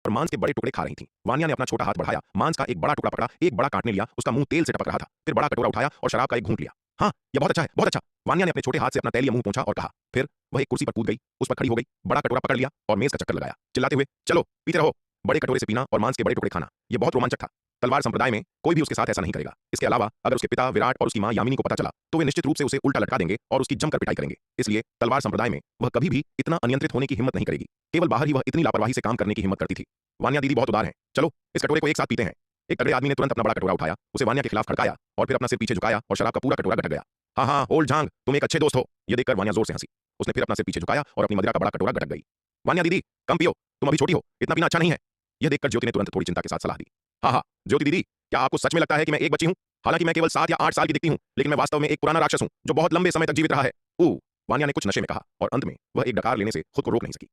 और मांस के बड़े टुकड़े खा रही थीं। वान्या ने अपना छोटा हाथ बढ़ाया, मांस का एक बड़ा टुकड़ा पकड़ा, एक बड़ा काटने लिया, उसका मुंह तेल से टपक रहा था। फिर बड़ा कटोरा उठाया और शराब का एक घूंट लिया। हाँ, यह बहुत अच्छा है, बहुत अच्छा। वान्या ने अपने छोटे हाथ से अपना तैलीय मुंह पोंछा और कहा। फिर वह एक कुर्सी पर कूद गई, उस पर खड़ी हो गई, बड़ा कटोरा पकड़ लिया और मेज का चक्कर लगाया, चिल्लाते हुए, चलो पीते रहो। बड़े कटोरे से पीना और मांस के बड़े टुकड़े खाना, यह बहुत रोमांचक था। तलवार संप्रदाय में कोई भी उसके साथ ऐसा नहीं करेगा। इसके अलावा अगर उसके पिता विराट और उसकी मां यामिनी को पता चला तो वे निश्चित रूप से उसे उल्टा लटका देंगे और उसकी जमकर पिटाई करेंगे। इसलिए तलवार संप्रदाय में वह कभी भी इतना अनियंत्रित होने की हिम्मत नहीं करेगी। केवल बाहर ही वह इतनी लापरवाही से काम करने की हिम्मत करती थी। वान्या दीदी बहुत उदार है, चलो इस कटोरे को एक साथ पीते हैं। एक तगड़े आदमी ने तुरंत अपना बड़ा कटोरा उठाया, उसे वान्या के खिलाफ खड़काया और फिर अपना सिर पीछे झुकाया और शराब का पूरा कटोरा गटक गया। हाँ हाँ, ओल्ड झांग, तुम एक अच्छे दोस्त हो। यह देखकर वान्या जोर से हंसी। उसने फिर अपना सिर पीछे झुकाया और अपनी मदिरा का बड़ा कटोरा गटक गई। वान्या दीदी, कम पियो, तुम अभी छोटी हो, इतना पीना अच्छा नहीं है। यह देखकर ज्योति ने तुरंत थोड़ी चिंता के साथ सलाह दी। हाँ हाँ, ज्योति दीदी, क्या आपको सच में लगता है कि मैं एक बच्ची हूँ? हालांकि मैं केवल 7 या 8 साल की दिखती हूँ, लेकिन मैं वास्तव में एक पुराना राक्षस हूँ जो बहुत लंबे समय तक जीवित रहा है। वान्या ने कुछ नशे में कहा और अंत में वह एक डकार लेने से खुद को रोक नहीं सकी।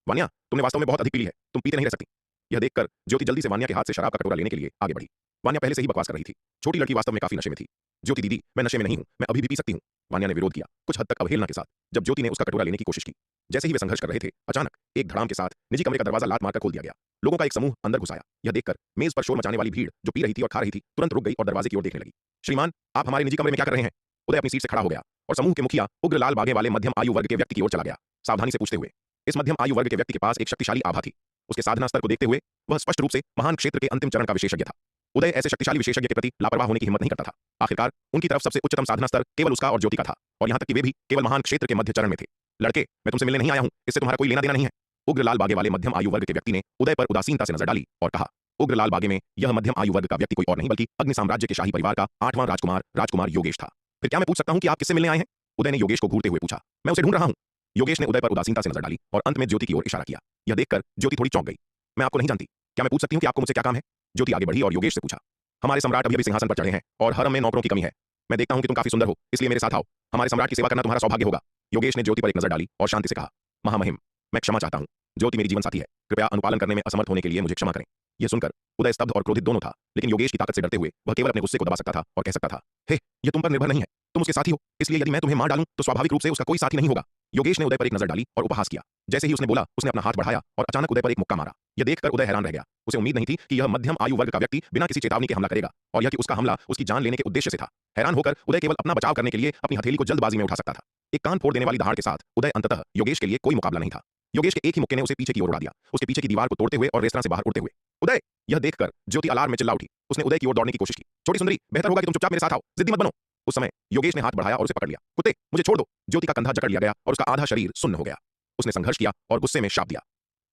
वान्या, तुमने वास्तव में बहुत अधिक पी ली है, तुम पीते नहीं रह सकती। यह देखकर ज्योति जल्दी से वान्या के हाथ से शराब का कटोरा लेने के लिए आगे बढ़ी। वान्या पहले से ही बकवास कर रही थी। छोटी लड़की वास्तव में काफी नशे में थी। ज्योति दीदी, मैं नशे में नहीं हूं, मैं अभी भी पी सकती हूं। वान्या ने विरोध किया, कुछ हद तक अवहेलना के साथ। जब ज्योति ने उसका कटोरा लेने की कोशिश की, जैसे ही वे संघर्ष कर रहे थे, अचानक एक धड़ाम के साथ निजी कमरे का दरवाजा लात मारकर खोल दिया गया। लोगों का एक समूह अंदर घुस आया। यह देखकर मेज पर शोर मचाने वाली भीड़ जो पी रही थी और खा रही थी, तुरंत रुक गई और दरवाजे की ओर देखने लगी। श्रीमान, आप हमारे निजी कमरे में क्या कर रहे हैं? उदय अपनी सीट से खड़ा हो गया और समूह के मुखिया उग्र लाल बागे वाले मध्यम आयु वर्ग के व्यक्ति की ओर चला गया, सावधानी से पूछते हुए। इस मध्यम आयु वर्ग के व्यक्ति के पास एक शक्तिशाली आभा थी। उसके साधना स्तर को देखते हुए वह स्पष्ट रूप से महान क्षेत्र के अंतिम चरण का विशेषज्ञ था। उदय ऐसे शक्तिशाली विशेषज्ञ के प्रति लापरवाह होने की हिम्मत नहीं करता था। आखिरकार उनकी तरफ सबसे उच्चतम साधना स्तर केवल उसका और ज्योति का था, और यहां तक कि वे भी केवल महान क्षेत्र के मध्य चरण में थे। लड़के, मैं तुमसे मिलने नहीं आया हूं, इससे तुम्हारा कोई लेना देना नहीं है। उग्र लाल बागे वाले मध्यम आयु वर्ग के व्यक्ति ने उदय पर उदासीनता से नजर डाली और कहा। उग्र लाल बागे में यह मध्यम आयु वर्ग का व्यक्ति कोई और नहीं बल्कि अग्नि साम्राज्य के शाही परिवार का 8वां राजकुमार योगेश था। फिर क्या मैं पूछ सकता हूं कि आप किससे मिलने आए हैं? उदय ने योगेश को घूरते हुए पूछा। मैं उसे ढूंढ रहा हूं। योगेश ने उदय पर उदासीनता से नजर डाली और अंत में ज्योति की ओर इशारा किया। यह देखकर ज्योति थोड़ी चौंक गई। मैं आपको नहीं जानती, क्या मैं पूछ सकती हूं कि आपको मुझसे क्या काम है? ज्योति आगे बढ़ी और योगेश से पूछा। हमारे सम्राट अभी अभी सिंहासन पर चढ़े हैं और हरम में नौकरों की कमी है। मैं देखता हूं कि तुम काफी सुंदर हो, इसलिए मेरे साथ आओ। हमारे सम्राट की सेवा करना तुम्हारा सौभाग्य होगा। योगेश ने ज्योति पर एक नजर डाली और शांति से कहा। महामहिम, मैं क्षमा चाहता हूं। ज्योति मेरी जीवन साथी है, कृपया अनुपालन करने में असमर्थ होने के लिए मुझे क्षमा करें। यह सुनकर उदय स्तब्ध और क्रोधित दोनों था, लेकिन योगेश की ताकत से डरते हुए वह केवल अपने गुस्से को दबा सकता था और कह सकता था, हे, यह तुम पर निर्भर नहीं है, तुम उसके साथी हो, इसलिए यदि मैं तुम्हें मार डालूं तो स्वाभाविक रूप से उसका कोई साथी नहीं होगा। योगेश ने उदय पर एक नजर डाली और उपहास किया। जैसे ही उसने बोला, उसने अपना हाथ बढ़ाया और अचानक उदय पर एक मुक्का मारा। यह देखकर उदय हैरान रह गया। उसे उम्मीद नहीं थी कि यह मध्यम आयु वर्ग का व्यक्ति बिना किसी चेतावनी के हमला करेगा, और यह कि उसका हमला उसकी जान लेने के उद्देश्य से था। हैरान होकर उदय केवल अपना बचाव करने के लिए अपनी हथेली को जल्दबाजी में उठा सकता था। एक कान फोड़ देने वाली दहाड़ के साथ उदय अंततः योगेश के लिए कोई मुकाबला नहीं था। योगेश के एक ही मुक्के ने उसे पीछे की ओर उड़ा दिया, उसके पीछे की दीवार को तोड़ते हुए और रेस्तरां से बाहर उड़ते हुए। उदय! यह देखकर ज्योति अलार्म में चिल्ला उठी। उसने उदय की ओर दौड़ने की कोशिश की। छोटी सुंदरी, बेहतर होगा कि तुम चुपचाप मेरे साथ आओ, जिद्दी मत बनो। उस समय योगेश ने हाथ बढ़ाया और उसे पकड़ लिया। कुत्ते, मुझे छोड़ दो। ज्योति का कंधा जकड़ लिया गया और उसका आधा शरीर सुन्न हो गया। उसने संघर्ष किया और गुस्से में शाप दिया।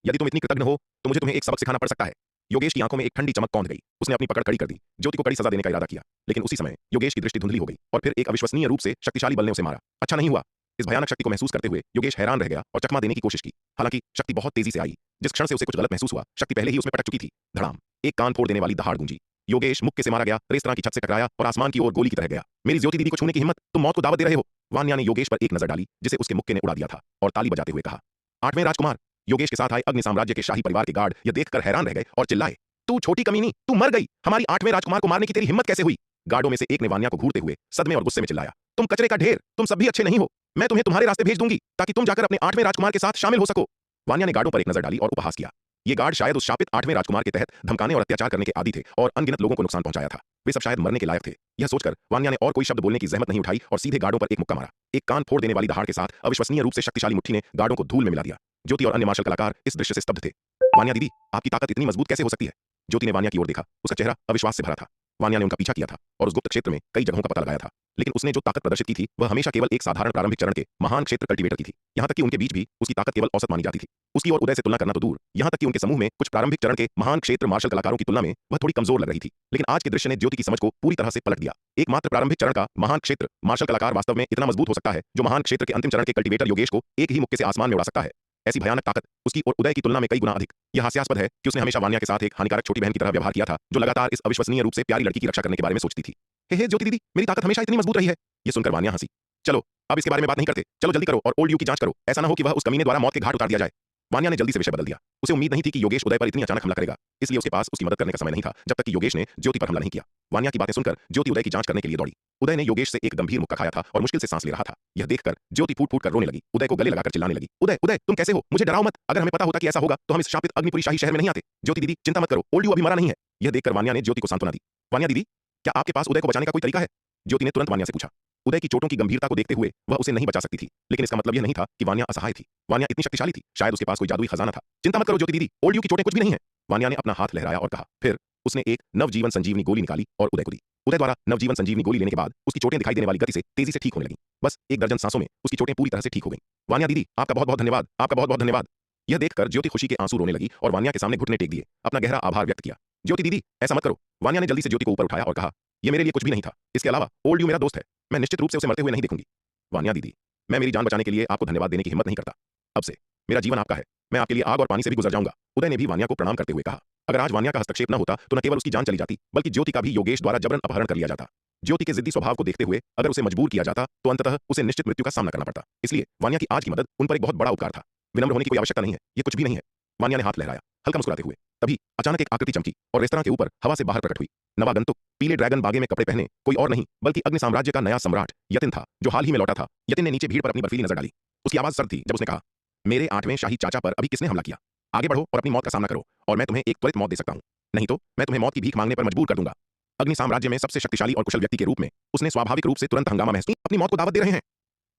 यदि तुम इतनी कृतज्ञ हो तो मुझे तुम्हें एक सबक सिखाना पड़ सकता है। योगेश की आंखों में एक ठंडी चमक कौंध गई। उसने अपनी पकड़ कड़ी कर दी। ज्योति को कड़ी सजा देने का इरादा किया, लेकिन उसी समय योगेश की दृष्टि धुंधली हो गई और फिर एक अविश्वसनीय रूप से शक्तिशाली बल ने उसे मारा। अच्छा नहीं हुआ। इस भयानक शक्ति को महसूस करते हुए योगेश हैरान रह गया और चकमा देने की कोशिश की। हालांकि शक्ति बहुत तेजी से आई। जिस क्षण से उसे कुछ गलत महसूस हुआ, शक्ति पहले ही उसमें पटक चुकी थी। धड़ाम! एक कान फोड़ देने वाली दहाड़ गूंजी। योगेश मुक्के से मारा गया, रेस्तरां की छत से टकराया और आसमान की ओर गोली की तरह गया। मेरी ज्योति दीदी को छूने की हिम्मत, तुम मौत को दावत दे रहे हो। वान्या ने योगेश पर एक नजर डाली, जिसे उसके मुक्के ने उड़ा दिया था, और ताली बजाते हुए कहा। 8वें राजकुमार! योगेश के साथ आए अग्नि साम्राज्य के शाही परिवार के गार्ड यह देखकर हैरान रह गए और चिल्लाए। तू छोटी कमीनी, तू मर गई। हमारी 8वें राजकुमार को मारने की तेरी हिम्मत कैसे हुई? गार्डों में से एक ने वान्या को घूरते हुए सदमे और गुस्से में चिल्लाया। तुम कचरे का ढेर, तुम सब भी अच्छे नहीं हो। मैं तुम्हें तुम्हारे रास्ते भेज दूंगी ताकि तुम जाकर अपने 8वें राजकुमार के साथ शामिल हो सको। वान्या ने गार्डों पर एक नजर डाली और उपहास किया। ये गार्ड शायद उस शापित 8वें राजकुमार के तहत धमकाने और अत्याचार करने के आदी थे और अनगिनत लोगों को नुकसान पहुंचाया था। वे सब शायद मरने के लायक थे। यह सोचकर वान्या ने और कोई शब्द बोलने की जहमत नहीं उठाई और सीधे गार्डों पर एक मुक्का मारा। एक कान फोड़ देने वाली दहाड़ के साथ अविश्वसनीय रूप से शक्तिशाली मुट्ठी ने गार्डों को धूल में मिला दिया। ज्योति और अन्य मार्शल कलाकार इस दृश्य से स्तब्ध थे। वान्या दीदी, आपकी ताकत इतनी मजबूत कैसे हो सकती है? ज्योति ने वान्या की ओर देखा। उसका चेहरा अविश्वास से भरा था। वान्या ने उनका पीछा किया था और उस गुप्त क्षेत्र में कई जगहों का पता लगाया था, लेकिन उसने जो ताकत प्रदर्शित की थी वह हमेशा केवल एक साधारण प्रारंभिक चरण के महान क्षेत्र कल्टीवेटर की थी। यहां तक कि उनके बीच भी उसकी ताकत केवल औसत मानी जाती थी। उसकी और उदय से तुलना करना तो दूर, यहां तक कि उनके समूह में कुछ प्रारंभिक चरण के महान क्षेत्र मार्शल कलाकारों की तुलना में वह थोड़ी कमजोर लग रही थी। लेकिन आज के दृश्य ने ज्योति की समझ को पूरी तरह से पलट दिया। एकमात्र प्रारंभिक चरण का महान क्षेत्र मार्शल कलाकार वास्तव में इतना मजबूत हो सकता है जो महान क्षेत्र के अंतिम चरण के कल्टीवेटर योगेश को एक ही मुक्के से आसमान में उड़ा सकता है। ऐसी भयानक ताकत उसकी और उदय की तुलना में कई गुना अधिक। यह हास्यास्पद है कि उसने हमेशा वान्या के साथ एक हानिकारक छोटी बहन की तरह व्यवहार किया था, जो लगातार इस अविश्वसनीय रूप से प्यारी लड़की की रक्षा करने के बारे में सोचती थी। हे ज्योति दीदी, मेरी ताकत हमेशा इतनी मजबूत रही है। यह सुनकर वान्या हंसी। चलो अब इसके बारे में बात नहीं करते, चलो जल्दी करो और ओल्ड यू की जांच करो। ऐसा ना हो कि वह उस कमीने द्वारा मौत के घाट उतार दिया जाए। वान्या ने जल्दी से विषय बदल दिया। उसे उम्मीद नहीं थी कि योगेश उदय पर इतनी अचानक हमला करेगा, इसलिए उसके पास उसकी मदद करने का समय नहीं था जब तक कि योगेश ने ज्योति पर हमला नहीं किया। वान्या की बातें सुनकर ज्योति उदय की जांच करने के लिए दौड़ी। उदय ने योगेश से एक गंभीर मुक्का खाया था और मुश्किल से सांस ले रहा था। यह देखकर ज्योति फूट फूट कर रोने लगी, उदय को गले लगाकर चिल्लाने लगी, उदय उदय तुम कैसे हो? मुझे डराओ मत। अगर हमें पता होता कि ऐसा होगा तो हम इस शापित अग्निपुरी शाही शहर में नहीं आते। ज्योति दीदी चिंता मत करो, ओल्ड अभी मरा नहीं है। यह देखकर वान्या ने ज्योति को सांत्वना दी। वान्या दीदी, क्या आपके पास उदय को बचाने का कोई तरीका है? ज्योति ने तुरंत वान्या से पूछा। उदय की चोटों की गंभीरता को देखते हुए वह उसे नहीं बचा सकती थी, लेकिन इसका मतलब यह नहीं था कि वान्या असहाय थी। वान्या इतनी शक्तिशाली थी, शायद उसके पास कोई जादुई खजाना था। चिंता मत करो ज्योति दीदी, ओल्ड की चोटें कुछ भी नहीं है। वान्या ने अपना हाथ लहराया और कहा। फिर उसने एक नवजीवन संजीवनी गोली निकाली और उदय को दी। उदय द्वारा नवजीवन संजीवनी गोली लेने के बाद उसकी चोटें दिखाई देने वाली गति से तेजी से ठीक होने लगी। बस एक दर्जन सांसों में उसकी चोटें पूरी तरह से ठीक हो गईं। वान्या दीदी, आपका बहुत बहुत धन्यवाद, आपका बहुत बहुत धन्यवाद। यह देखकर ज्योति खुशी के आंसू रोने लगी और वान्या के सामने घुटने टेक दिए, अपना गहरा आभार व्यक्त किया। ज्योति दीदी ऐसा मत करो। वान्या ने जल्दी से ज्योति को ऊपर उठाया और कहा, यह मेरे लिए कुछ भी नहीं था। इसके अलावा ओल्ड मेरा दोस्त है, मैं निश्चित रूप से उसे मरते हुए नहीं देखूंगी। वान्या दीदी, मैं मेरी जान बचाने के लिए आपको धन्यवाद देने की हिम्मत नहीं करता। अब से मेरा जीवन आपका है, मैं आपके लिए आग और पानी से भी गुजर जाऊंगा। उदय ने भी वान्या को प्रणाम करते हुए कहा। अगर आज वान्या का हस्तक्षेप न होता तो न केवल उसकी जान चली जाती, बल्कि ज्योति का भी योगेश द्वारा जबरन अपहरण कर लिया जाता। ज्योति के जिद्दी स्वभाव को देखते हुए अगर उसे मजबूर किया जाता तो अंततः उसे निश्चित मृत्यु का सामना करना पड़ता। इसलिए वान्या की आज की मदद उन पर एक बहुत बड़ा उपकार था। विनम्र होने की कोई आवश्यकता नहीं है, ये कुछ भी नहीं है। वान्या ने हाथ लहराया, हल्का मुस्कुराते हुए। तभी अचानक एक आकृति चमकी और रेस्तरां के ऊपर हवा से बाहर प्रकट हुई। नवागंतुक पीले ड्रैगन बागे में कपड़े पहने कोई और नहीं बल्कि अग्नि साम्राज्य का नया सम्राट यतिन था, जो हाल ही में लौटा था। यतिन ने नीचे भीड़ पर अपनी बर्फीली नजर डाली। उसकी आवाज सर्द थी जब उसने कहा, मेरे 8वें शाही चाचा पर अभी किसने हमला किया? आगे बढ़ो और अपनी मौत का सामना करो, और मैं तुम्हें एक त्वरित मौत दे सकता हूं। नहीं तो मैं तुम्हें मौत की भीख मांगने पर मजबूर कर दूंगा। अग्नि साम्राज्य में सबसे शक्तिशाली और कुशल व्यक्ति के रूप में उसने स्वाभाविक रूप से तुरंत हंगामा महसूस, अपनी मौत को दावत दे रहे हैं।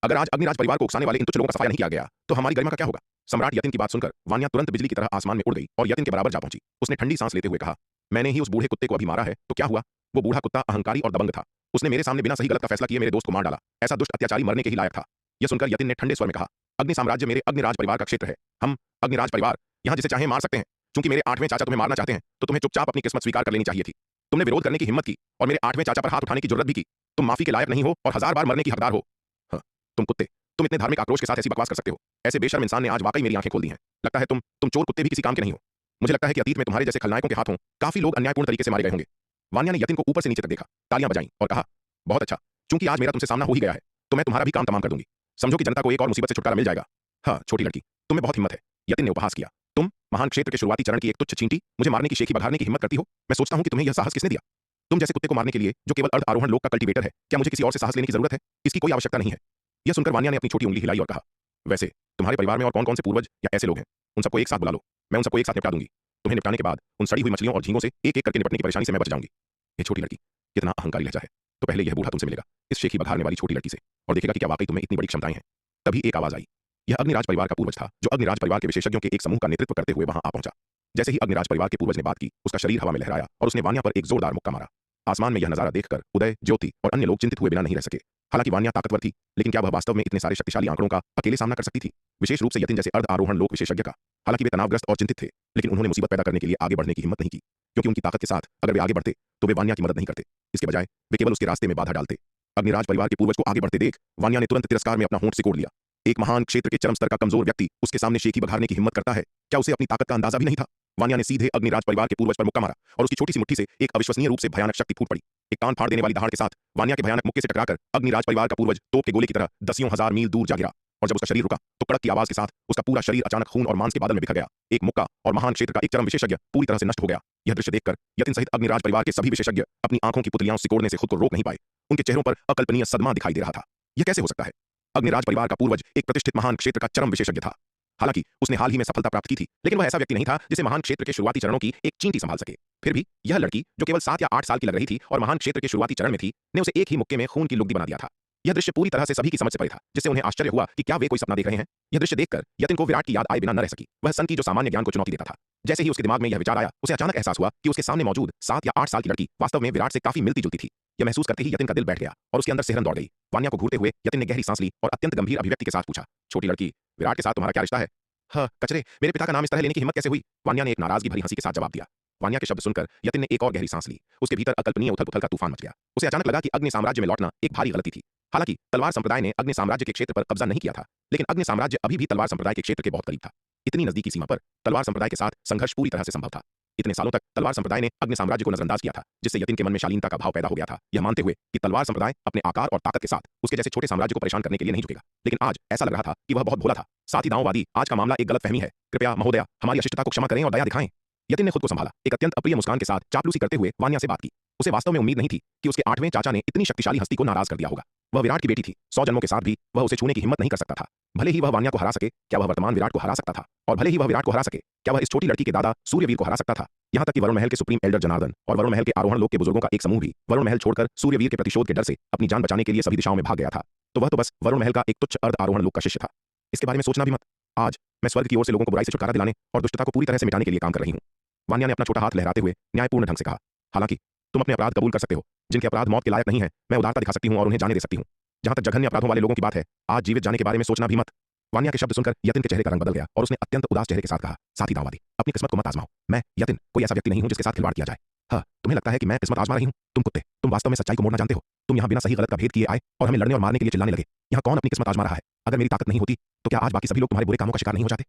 अगर आज अग्निराज परिवार को उकसाने वाले इन तुच्छ लोगों का सफाया नहीं किया गया तो हमारी गरिमा का क्या होगा? सम्राट यतिन की बात सुनकर वान्या तुरंत बिजली की तरह आसमान में उड़ गई और यतिन के बराबर जा पहुंची। उसने ठंडी सांस लेते हुए कहा, मैंने ही उस बूढ़े कुत्ते को अभी मारा है तो क्या हुआ? वो बूढ़ा कुत्ता अहंकारी और दबंग था। उसने मेरे सामने बिना सही गलत का फैसला किए मेरे दोस्त को मार डाला। ऐसा दुष्ट अत्याचारी मरने के ही लायक था। यह सुनकर यतिन ने ठंडे स्वर में कहा, अग्नि साम्राज्य मेरे अग्निराज परिवार का क्षेत्र है। हम अग्निराज परिवार यहाँ जिसे चाहे मार सकते हैं। क्योंकि मेरे 8वें चाचा तुम्हें मारना चाहते हैं तो तुम्हें चुपचाप अपनी किस्मत स्वीकार कर लेनी चाहिए थी। तुमने विरोध करने की हिम्मत की और मेरे 8वें चाचा पर हाथ उठाने की जरूरत भी की। तुम माफी के लायक नहीं हो और 1000 बार मरने की हकदार हो। हाँ, तुम कुत्ते, तुम इतने धार्मिक आक्रोश के साथ ऐसी बकवास कर सकते हो। ऐसे बेशर्म इंसान ने आज वाकई मेरी आंखें खोल दी हैं। लगता है तुम चोर कुत्ते भी किसी काम के नहीं हो। मुझे लगता है कि अतीत में तुम्हारे जैसे खलनायकों के हाथों काफी लोग अन्यायपूर्ण तरीके से मारे गए होंगे। वान्या ने यतिन को ऊपर से नीचे तक देखा, तालियां बजाईं और कहा, बहुत अच्छा, क्योंकि आज मेरा तुमसे सामना हो ही गया है तो मैं तुम्हारा भी काम तमाम कर दूंगी। समझो कि जनता को एक और मुसीबत से छुटकारा मिल जाएगा। हाँ छोटी लड़की, तुम्हें बहुत हिम्मत है। यतिन ने उपहास किया। तुम महान क्षेत्र के शुरुआती चरण की एक तुच्छ चींटी मुझे मारने की शेखी बघारने की हिम्मत करती हो। मैं सोचता हूं कि तुम्हें यह साहस किसने दिया? तुम जैसे कुत्ते को मारने के लिए जो केवल अर्ध आरोहण लोक का कल्टीवेटर है, क्या मुझे किसी और से साहस लेने की जरूरत है? इसकी कोई आवश्यकता नहीं है। यह सुनकर वान्या ने अपनी छोटी उंगली हिलाई और कहा, वैसे तुम्हारे परिवार में और कौन कौन से पूर्वज या ऐसे लोग हैं? उन सबको एक साथ बुला लो, मैं उन सबको एक साथ निपटा दूंगी। तुम्हें निपटाने के बाद उन सड़ी हुई मछलियों और झींगों से एक एक करके निपटने की परेशानी से मैं बच जाऊंगी। ये छोटी लड़की, कितना अहंकारी लहजा है। तो पहले यह बूढ़ा तुमसे मिलेगा इस शेखी बघारने वाली छोटी लड़की से और देखेगा कि क्या वाकई तुम्हें इतनी बड़ी क्षमताएं हैं। तभी एक आवाज आई। यह अग्निराज परिवार का पूर्वज था जो अग्निराज परिवार के विशेषज्ञों के एक समूह का नेतृत्व करते हुए वहां आ पहुंचा। जैसे ही अग्निराज परिवार के पूर्वज ने बात की, उसका शरीर हवा में लहराया और उसने वान्या पर एक जोरदार मुक्का मारा। आसमान में यह नजारा देखकर उदय, ज्योति और अन्य लोग चिंतित हुए बिना नहीं रह सके। हालांकि वान्या ताकतवर थी, लेकिन क्या वह वास्तव में इतने सारे शक्तिशाली आंकड़ों का अकेले सामना कर सकती थी? विशेष रूप से यतिन जैसे अर्ध आरोहण लोक विशेषज्ञ का। हालांकि वे तनावग्रस्त और चिंतित थे, लेकिन उन्होंने मुसीबत पैदा करने के लिए आगे बढ़ने की हिम्मत नहीं की, क्योंकि उनकी ताकत के साथ अगर वे आगे बढ़ते तो वे वान्या की मदद नहीं करते। इसके बजाय वे केवल उसके रास्ते में बाधा डालते। अग्निराज परिवार के पूर्वज को आगे बढ़ते देख वान्या ने तुरंत तिरस्कार में अपना होंठ सिकोड़ लिया। एक महान क्षेत्र के चरम स्तर का कमजोर व्यक्ति उसके सामने शेखी बघारने की हिम्मत करता है, क्या उसे अपनी ताकत का अंदाजा भी नहीं था? वान्या ने सीधे अग्निराज परिवार के पूर्वज पर मुक्का मारा और उसकी छोटी सी मुट्ठी से एक अविश्वसनीय रूप से भयानक शक्ति फूट पड़ी। एक कान फाड़ देने वाली दहाड़ के साथ वान्या के भयानक मुक्के से टकराकर अग्निराज परिवार का पूर्वज तोप के गोले की तरह दसियों हजार मील दूर जा गिरा। और जब उसका शरीर रुका तो कड़क की आवाज के साथ उसका पूरा शरीर अचानक खून और मांस के बादल में बिखर गया। एक मुक्का और महान क्षेत्र का एक चरम विशेषज्ञ पूरी तरह से नष्ट हो गया। यह दृश्य देखकर यतिन सहित अग्निराज परिवार के सभी विशेषज्ञ अपनी आंखों की पुतलियां सिकोड़ने से खुद को रोक नहीं पाए। उनके चेहरों पर अकल्पनीय सदमा दिखाई दे रहा था। यह कैसे हो सकता है? अग्निराज परिवार का पूर्वज एक प्रतिष्ठित महान क्षेत्र का चरम विशेषज्ञ था। हालांकि उसने हाल ही में सफलता प्राप्त की थी, लेकिन वह ऐसा व्यक्ति नहीं था जिसे महान क्षेत्र के शुरुआती चरणों की एक चींटी संभाल सके। फिर भी यह लड़की जो केवल 7 या 8 साल की लग रही थी और महान क्षेत्र के शुरुआती चरण में थी, ने उसे एक ही मुक्के में खून की लुगदी बना दिया था। यह दृश्य पूरी तरह से सभी की समझ से परे था, जिससे उन्हें आश्चर्य हुआ कि क्या वे कोई सपना देख रहे हैं। यह दृश्य देखकर यतिन को विराट की याद आए बिना न रह सकी। वह सन की जो सामान्य ज्ञान को चुनौती देता था। जैसे ही उसके दिमाग में यह विचार आया, उसे अचानक एहसास हुआ कि उसके सामने मौजूद 7 या 8 साल की लड़की वास्तव में विराट से काफी मिलती जुलती थी। यह महसूस करते ही यतिन का दिल बैठ गया और उसके अंदर सिहरन दौड़ गई। वान्या को घूरते हुए यतिन ने गहरी सांस ली और अत्यंत गंभीर अभिव्यक्ति के साथ पूछा, छोटी लड़की, विराट के साथ तुम्हारा क्या रिश्ता है? हाँ कचरे, मेरे पिता का नाम इस तरह लेने की हिम्मत कैसे हुई? वान्या ने एक नाराजगी भरी हंसी के साथ जवाब दिया। वान्या के शब्द सुनकर यतिन ने एक और गहरी सांस ली। उसके भीतर अकल्पनीय उथल-पुथल का तूफान मच गया। उसे अचानक लगा कि अग्नि साम्राज्य में लौटना एक भारी गलती थी। हालांकि तलवार संप्रदाय ने अग्नि साम्राज्य के क्षेत्र पर कब्जा नहीं किया था, लेकिन अग्नि साम्राज्य अभी भी तलवार संप्रदाय के क्षेत्र के बहुत करीब था। इतनी नजदीकी सीमा पर तलवार संप्रदाय के साथ संघर्ष पूरी तरह से संभव था। इतने सालों तक तलवार संप्रदाय ने अग्नि साम्राज्य को नजरअंदाज किया था, जिससे यतिन के मन में शालीनता का भाव पैदा हो गया था, यह मानते हुए कि तलवार संप्रदाय अपने आकार और ताकत के साथ उसके जैसे छोटे साम्राज्य को परेशान करने के लिए नहीं झुकेगा। लेकिन आज ऐसा लग रहा था कि वह बहुत भोला था। साथ ही दांववादी, आज का मामला एक गलतफहमी है। कृपया महोदया हमारी अशिष्टता को क्षमा करें और दया दिखाएं। यतिन ने खुद को संभाला, एक अत्यंत अप्रिय मुस्कान के साथ चापलूसी करते हुए वान्या से बात की। उसे वास्तव में उम्मीद नहीं थी कि उसके 8वें चाचा ने इतनी शक्तिशाली हस्ती को नाराज कर दिया होगा। वह विराट की बेटी थी, 100 जन्मों के साथ भी वह उसे छूने की हिम्मत नहीं कर सकता था। भले ही वह वान्या को हरा सके, क्या वह वर्तमान विराट को हरा सकता था? और भले ही वह विराट को हरा सके, क्या वह इस छोटी लड़की के दादा सूर्यवीर को हरा सकता था? यहाँ तक कि वरुण महल के सुप्रीम एल्डर जनार्दन और वरुण महल के आरोहण लोक के बुजुर्गों का एक समूह भी वरुण महल छोड़कर सूर्यवीर के प्रतिशोध के डर से अपनी जान बचाने के लिए सभी दिशाओं में भाग गया था। तो वह तो बस वरुण महल का एक तुच्छ अर्ध आरोहण लोक का शिष्य था। इसके बारे में सोचना भी मत। आज मैं स्वर्ग की ओर से लोगों को बुराई से छुटकारा दिलाने और दुष्टता को पूरी तरह से मिटाने के लिए काम कर रही हूँ। वान्या ने अपना छोटा हाथ लहराते हुए न्यायपूर्ण ढंग से कहा, हालांकि तुम अपने अपराध कबूल कर सकते हो। जिनके अपराध मौत के लायक नहीं है, मैं उदारता दिखा सकती हूँ और उन्हें जाने दे सकती हूँ। जहां तक जघन्य अपराधों वाले लोगों की बात है, आज जीवित जाने के बारे में सोचना भी मत। वान्या के शब्द सुनकर यतिन के चेहरे का रंग बदल गया और उसने अत्यंत उदास चेहरे के साथ कहा, साथी दांववादी, अपनी किस्मत को मत आजमाओ। मैं यतिन कोई ऐसा व्यक्ति नहीं हूं जिसके साथ खिलवाड़ किया जाए। हाँ, तुम्हें लगता है कि मैं किस्मत आजमा रही हूं? तुम कुत्ते, तुम वास्तव में सच्चाई को मोड़ना जानते हो। तुम यहाँ बिना सही गलत का भेद किए आए और हमें लड़ने और मारने के लिए चिल्लाने लगे। यहाँ कौन अपनी किस्मत आजमा रहा है? अगर मेरी ताकत नहीं होती तो क्या आज बाकी सभी लोग तुम्हारे बुरे कामों का शिकार नहीं हो जाते?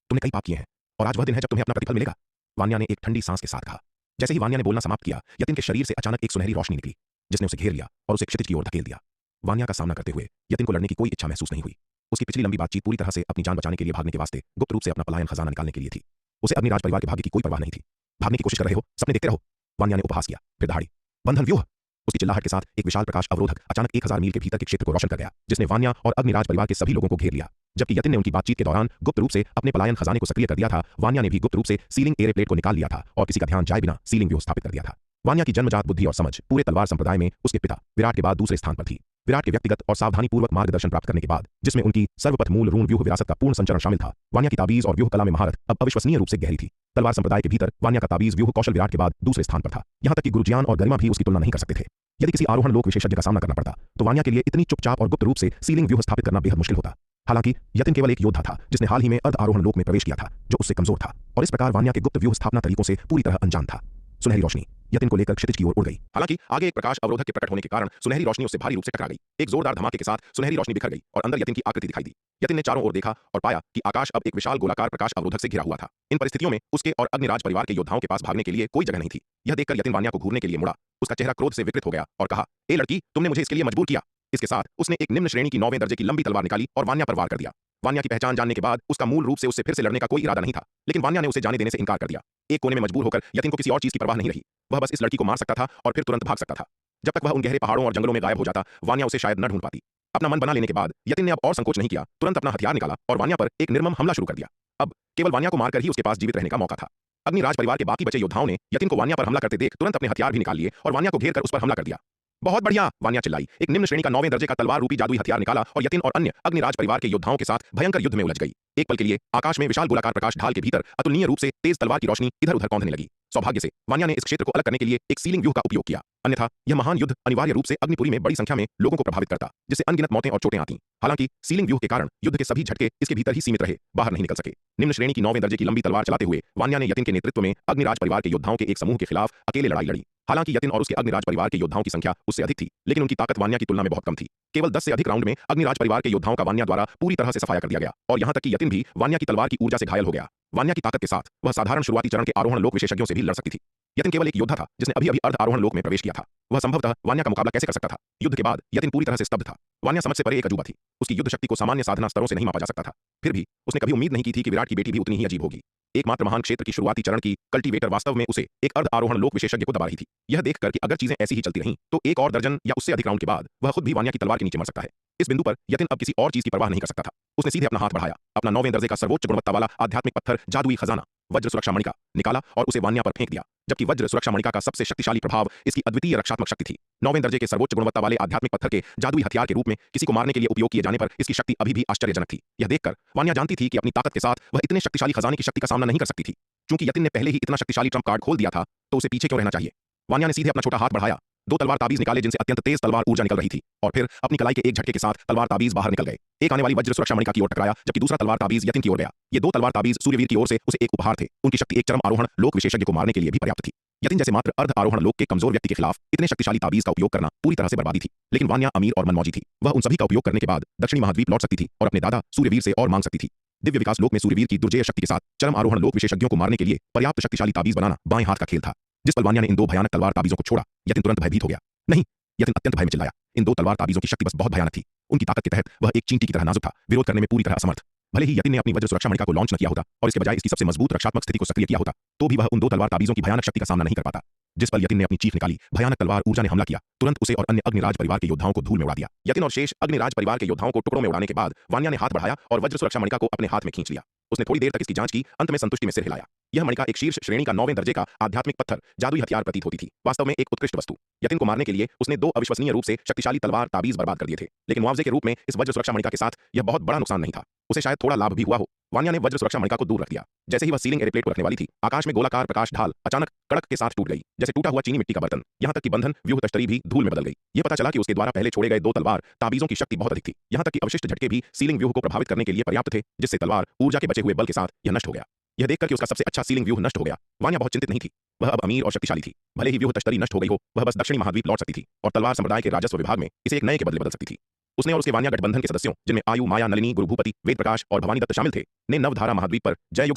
तुमने कई पाप किए हैं और आज वह दिन है जब तुम्हें अपना प्रतिफल मिलेगा। वान्या ने एक ठंडी सांस के साथ कहा। जैसे ही वान्या ने बोलना समाप्त किया, यतिन के शरीर से अचानक एक सुनहरी रोशनी निकली, जिसने उसे घेर लिया और उसे क्षितिज की ओर धकेल दिया। वान्या का सामना करते हुए यतिन को लड़ने की कोई इच्छा महसूस नहीं हुई। उसकी पिछली लंबी बातचीत पूरी तरह से अपनी जान बचाने के लिए भागने के वास्ते गुप्त रूप से अपना पलायन खजाना निकालने के लिए थी। उसे अग्निराज परिवार के भाग्य की कोई परवाह नहीं थी। भागने की कोशिश कर रहे हो, सपने देखते रहो, वान्या ने उपहास किया। फिर दहाड़ी, बंधन व्यूह। उसकी चिल्लाहट के साथ एक विशाल प्रकाश अवरोधक अचानक 1000 मील के भीतर के क्षेत्र को रोशन कर गया, जिसने वान्या और अग्निराज परिवार के सभी लोगों को घेर लिया। जबकि यतिन ने उनकी बातचीत के दौरान गुप्त रूप से अपने पलायन खजाने को सक्रिय कर दिया था, वान्या ने भी गुप्त रूप से सीलिंग एयर प्लेट को निकाल लिया था और किसी का ध्यान जाए बिना सीलिंग व्यूह स्थापित कर दिया था। वान्या की जन्मजात बुद्धि और समझ पूरे तलवार संप्रदाय में उसके पिता विराट के बाद दूसरे स्थान पर थी। विराट के व्यक्तिगत और सावधानीपूर्वक मार्गदर्शन प्राप्त करने के बाद, जिसमें उनकी सर्वपथ मूल रून व्यूह विरासत का पूर्ण संचरण शामिल था, वान्या की ताबीज और व्यूह कला में महारत अब अविश्वसनीय रूप से गहरी थी। तलवार संप्रदाय के भीतर वान्या का ताबीज व्यूह कौशल विराट के बाद दूसरे स्थान पर था। यहाँ तक कि गुरुज्ञान और गरिमा भी उसकी तुलना नहीं कर सकते थे। यदि किसी आरोहण लोक विशेषज्ञ का सामना करना पड़ता तो वान्या के लिए इतनी चुपचाप और गुप्त रूप से सीलिंग व्यूह स्थापित करना बेहद मुश्किल होता। हालांकि यतिन केवल एक योद्धा था जिसने हाल ही में अर्ध आरोहण लोक में प्रवेश किया था, जो उससे कमजोर था और इस प्रकार वान्या के गुप्त व्यूह स्थापना तरीकों से पूरी तरह अनजान था। सुनहरी रोशनी यतिन को लेकर क्षितिज की ओर उड़ गई। हालांकि आगे एक प्रकाश अवरोधक के प्रकट होने के कारण सुनहरी रोशनी उससे भारी रूप से टकरा गई। एक जोरदार धमाके के साथ सुनहरी रोशनी बिखर गई और अंदर यतिन की आकृति दिखाई दी। यतिन ने चारों ओर देखा और पाया कि आकाश अब एक विशाल गोलाकार प्रकाश अवरोधक से घिरा हुआ था। इन परिस्थितियों में उसके और अग्निराज परिवार के योद्धाओं के पास भागने के लिए कोई जगह नहीं थी। यह देखकर यतिन वान्या को घूरने के लिए मुड़ा। उसका चेहरा क्रोध से विकृत हो गया और कहा, ए लड़की, तुमने मुझे इसके लिए मजबूर किया। इसके साथ उसने एक निम्न श्रेणी की 9वें दर्जे की लंबी तलवार निकाली और वान्या पर वार कर दिया। वान्या की पहचान जानने के बाद उसका मूल रूप से उससे फिर से लड़ने का कोई इरादा नहीं था, लेकिन वान्या ने उसे जाने देने से इनकार कर दिया। एक कोने में मजबूर होकर यतिन को किसी और चीज की परवाह नहीं रही। वह बस इस लड़की को मार सकता था और फिर तुरंत भाग सकता था। जब तक वह उन गहरे पहाड़ों और जंगलों में गायब हो जाता, वान्या उसे शायद न ढूंढ पाती। अपना मन बना लेने के बाद यतिन ने अब और संकोच नहीं किया, तुरंत अपना हथियार निकाला और वान्या पर एक निर्मम हमला शुरू कर दिया। अब केवल वान्या को मारकर ही उसके पास जीवित रहने का मौका था। अग्निराज परिवार के बाकी बचे योद्धाओं ने यतिन को वान्या पर हमला करते देख तुरंत अपने हथियार भी निकाल लिए और वान्या को घेर कर उस पर हमला कर दिया। बहुत बढ़िया, वान्या चिल्लाई। एक निम्न श्रेणी का 9वें दर्जे का तलवार रूपी जादुई हथियार निकाला और यतिन और अन्य अग्निराज परिवार के योद्धाओं के साथ भयंकर युद्ध में उलझ गई। एक पल के लिए आकाश में विशाल गोलाकार प्रकाश ढाल के भीतर अतुलनीय रूप से तेज तलवार की रोशनी इधर उधर कौंधने लगी। सौभाग्य से वान्या ने इस क्षेत्र को अलग करने के लिए एक सीलिंग व्यूह का उपयोग किया, अन्यथा यह महान युद्ध अनिवार्य रूप से अग्निपुरी में बड़ी संख्या में लोगों को प्रभावित करता, जिससे अनगिनत मौतें और चोटें आती। हालांकि सीलिंग व्यूह के कारण युद्ध के सभी झटके इसके भीतर ही सीमित रहे, बाहर नहीं निकल सके। निम्न श्रेणी की 9वें दर्जे की लंबी तलवार चलाते हुए वान्या ने यतिन के नेतृत्व में अग्निराज परिवार के योद्धाओं के एक समूह के खिलाफ अकेले लड़ाई लड़ी। हालांकि यतिन और उसके अग्निराज परिवार के योद्धाओं की संख्या उससे अधिक थी, लेकिन उनकी ताकत वान्या की तुलना में बहुत कम थी। केवल 10 से अधिक राउंड में अग्निराज परिवार के योद्धाओं का वान्या द्वारा पूरी तरह से सफाया कर दिया गया और यहां तक कि यतिन भी वान्या की तलवार की ऊर्जा से घायल हो गया। वान्या की ताकत के साथ वह साधारण शुरुआती चरण के आरोहण लोक विशेषज्ञों से भी लड़ सकती थी। यतिन केवल एक योद्धा था जिसने अभी अभी अर्ध आरोहण लोक में प्रवेश किया था। वह संभवतः वान्या का मुकाबला कैसे कर सकता था? युद्ध के बाद यतिन पूरी तरह से स्तब्ध था। वान्या समझ से परे एक अजूबा थी। उसकी युद्ध शक्ति को सामान्य साधना स्तरों से नहीं मापा जा सकता था। फिर भी उसने कभी उम्मीद नहीं की थी कि विराट की बेटी भी उतनी ही अजीब होगी। एकमात्र महान क्षेत्र की शुरुआती चरण की कल्टीवेटर वास्तव में उसे एक अर्ध आरोहण लोक विशेषज्ञ को दबा रही थी। यह देखकर कि अगर चीजें ऐसी ही चलती रहीं तो एक और दर्जन या उससे अधिक राउंड के बाद वह खुद भी वान्या की तलवार के नीचे मर सकता है। इस बिंदु पर यतिन अब किसी और चीज की परवाह नहीं कर सकता था। उसने सीधे अपना हाथ बढ़ाया, अपना 9वें दर्जे का सर्वोच्च गुणवत्ता वाला आध्यात्मिक पत्थर जादुई खजाना वज्र सुरक्षा मणिका निकाला और उसे वान्या पर फेंक दिया। जबकि वज्र सुरक्षा मणिका का सबसे शक्तिशाली प्रभाव इसकी अद्वितीय रक्षात्मक शक्ति थी। 9वें दर्जे के सर्वोच्च गुणवत्ता वाले आध्यात्मिक पत्थर के जादुई हथियार के रूप में किसी को मारने के लिए उपयोग किए जाने पर इसकी शक्ति अभी भी आश्चर्यजनक थी। यह देखकर वान्या जानती थी कि अपनी ताकत के साथ वह इतने शक्तिशाली खजाने की शक्ति का सामना नहीं कर सकती थी। चूंकि यतिन ने पहले ही इतना शक्तिशाली ट्रम्प कार्ड खोल दिया था, तो उसे पीछे क्यों रहना चाहिए? वान्या ने सीधे अपना छोटा हाथ बढ़ाया, 2 तलवार ताबीज निकाले जिनसे अत्यंत तेज तलवार ऊर्जा निकल रही थी और फिर अपनी कलाई के एक झटके के साथ तलवार ताबीज बाहर निकल गए। एक आने वाली वज्र सुरक्षा मणिका की ओर टकराया, जबकि दूसरा तलवार ताबीज यतिन की ओर गया। ये 2 तलवार ताबीज सूर्यवीर की ओर से उसे एक उपहार थे। उनकी शक्ति एक चरम आरोहण लोक विशेषज्ञ को मारने के लिए भी पर्याप्त थी। यतिन जैसे मात्र अर्ध आरोहण लोक के कमजोर व्यक्ति के खिलाफ इतने शक्तिशाली ताबीज का उपयोग करना पूरी तरह से बर्बादी थी। लेकिन वान्या अमीर और मनमौजी थी। वह उन सभी का उपयोग करने के बाद दक्षिणी महाद्वीप लौट सकती थी और अपने दादा सूर्यवीर से और मांग सकती थी। दिव्य विकास लोक में सूर्यवीर की दुर्जय शक्ति के साथ चरम आरोहण लोक विशेषज्ञों को मारने के लिए पर्याप्त शक्तिशाली ताबीज बनाना बाएं हाथ का खेल था। जिस पल वान्या ने इन दो भयानक तलवार ताबीजों को छोड़ा, यतिन तुरंत भयभीत हो गया। नहीं, यतिन अत्यंत भय में चिल्लाया। इन दो तलवार ताबीजों की शक्ति बस बहुत भयानक थी। उनकी ताकत के तहत वह एक चींटी की तरह नाजुक था, विरोध करने में पूरी तरह असमर्थ। भले ही यतिन ने अपनी वज्र सुरक्षा मणिका को लॉन्च न किया होता और इसके बजाय इसकी सबसे मजबूत रक्षात्मक स्थिति को सक्रिय किया होता, तो भी वह उन दो तलवार ताबीजों की भयानक शक्ति का सामना नहीं कर पाता। जिस पल यतिन ने अपनी चीख निकाली, भयानक तलवार ऊर्जा ने हमला किया, तुरंत उसे और अन्य अग्निराज परिवार के योद्धाओं को धूल में उड़ा दिया। यतिन और शेष अग्निराज परिवार के योद्धाओं को टुकड़ों में उड़ाने के बाद वान्या ने हाथ बढ़ाया और वज्र सुरक्षा मणिका को अपने हाथ में खींच लिया। उसने थोड़ी देर तक इसकी जांच की, अंत में संतुष्टि में सिर हिलाया। यह मणिका एक शीर्ष श्रेणी का 9वें दर्जे का आध्यात्मिक पत्थर, जादुई हथियार प्रतीत होती थी, वास्तव में एक उत्कृष्ट वस्तु। यतिन को मारने के लिए उसने दो अविश्वसनीय रूप से शक्तिशाली तलवार ताबीज बर्बाद कर दिए थे, लेकिन मुआवजे के रूप में इस वज्र सुरक्षा मणिका के साथ यह बहुत बड़ा नुकसान नहीं था। उसे शायद थोड़ा लाभ भी हुआ हो। वान्या ने वज्र सुरक्षा मणिका को दूर रख दिया। जैसे ही वह सीलिंग एयरप्लेट को रखने वाली थी, आकाश में गोलाकार प्रकाश ढाल अचानक कड़क के साथ टूट गई, जैसे टूटा हुआ चीनी मिट्टी का बर्तन। यहां तक कि बंधन व्यूह तश्तरी भी धूल में बदल गई। यह पता चला कि उसके द्वारा पहले छोड़े गए दो तलवार ताबीजों की शक्ति बहुत अधिक थी। यहां तक कि अवशिष्ट झटके भी सीलिंग व्यूह को प्रभावित करने के लिए पर्याप्त थे, जिससे तलवार ऊर्जा के बचे हुए बल के साथ यह नष्ट हो गया। यह देखकर कि उसका सबसे अच्छा सीलिंग व्यूह नष्ट हो गया, वान्या बहुत चिंतित नहीं थी। वह अब अमीर और शक्तिशाली थी। भले ही व्यूह तश्तरी नष्ट हो गई हो, वह बस दक्षिणी महाद्वीप लौट सकती थी और तलवार संप्रदाय के राजस्व विभाग में इसे एक नए के बदले बदल सकती थी। उसने और उसके वान्या गठबंधन के सदस्यों, जिनमें आयु, माया, नलिनी, गुरु भूपति, वेद प्रकाश और भवानी दत्त शामिल थे, ने नवधारा महाद्वीप पर जययुग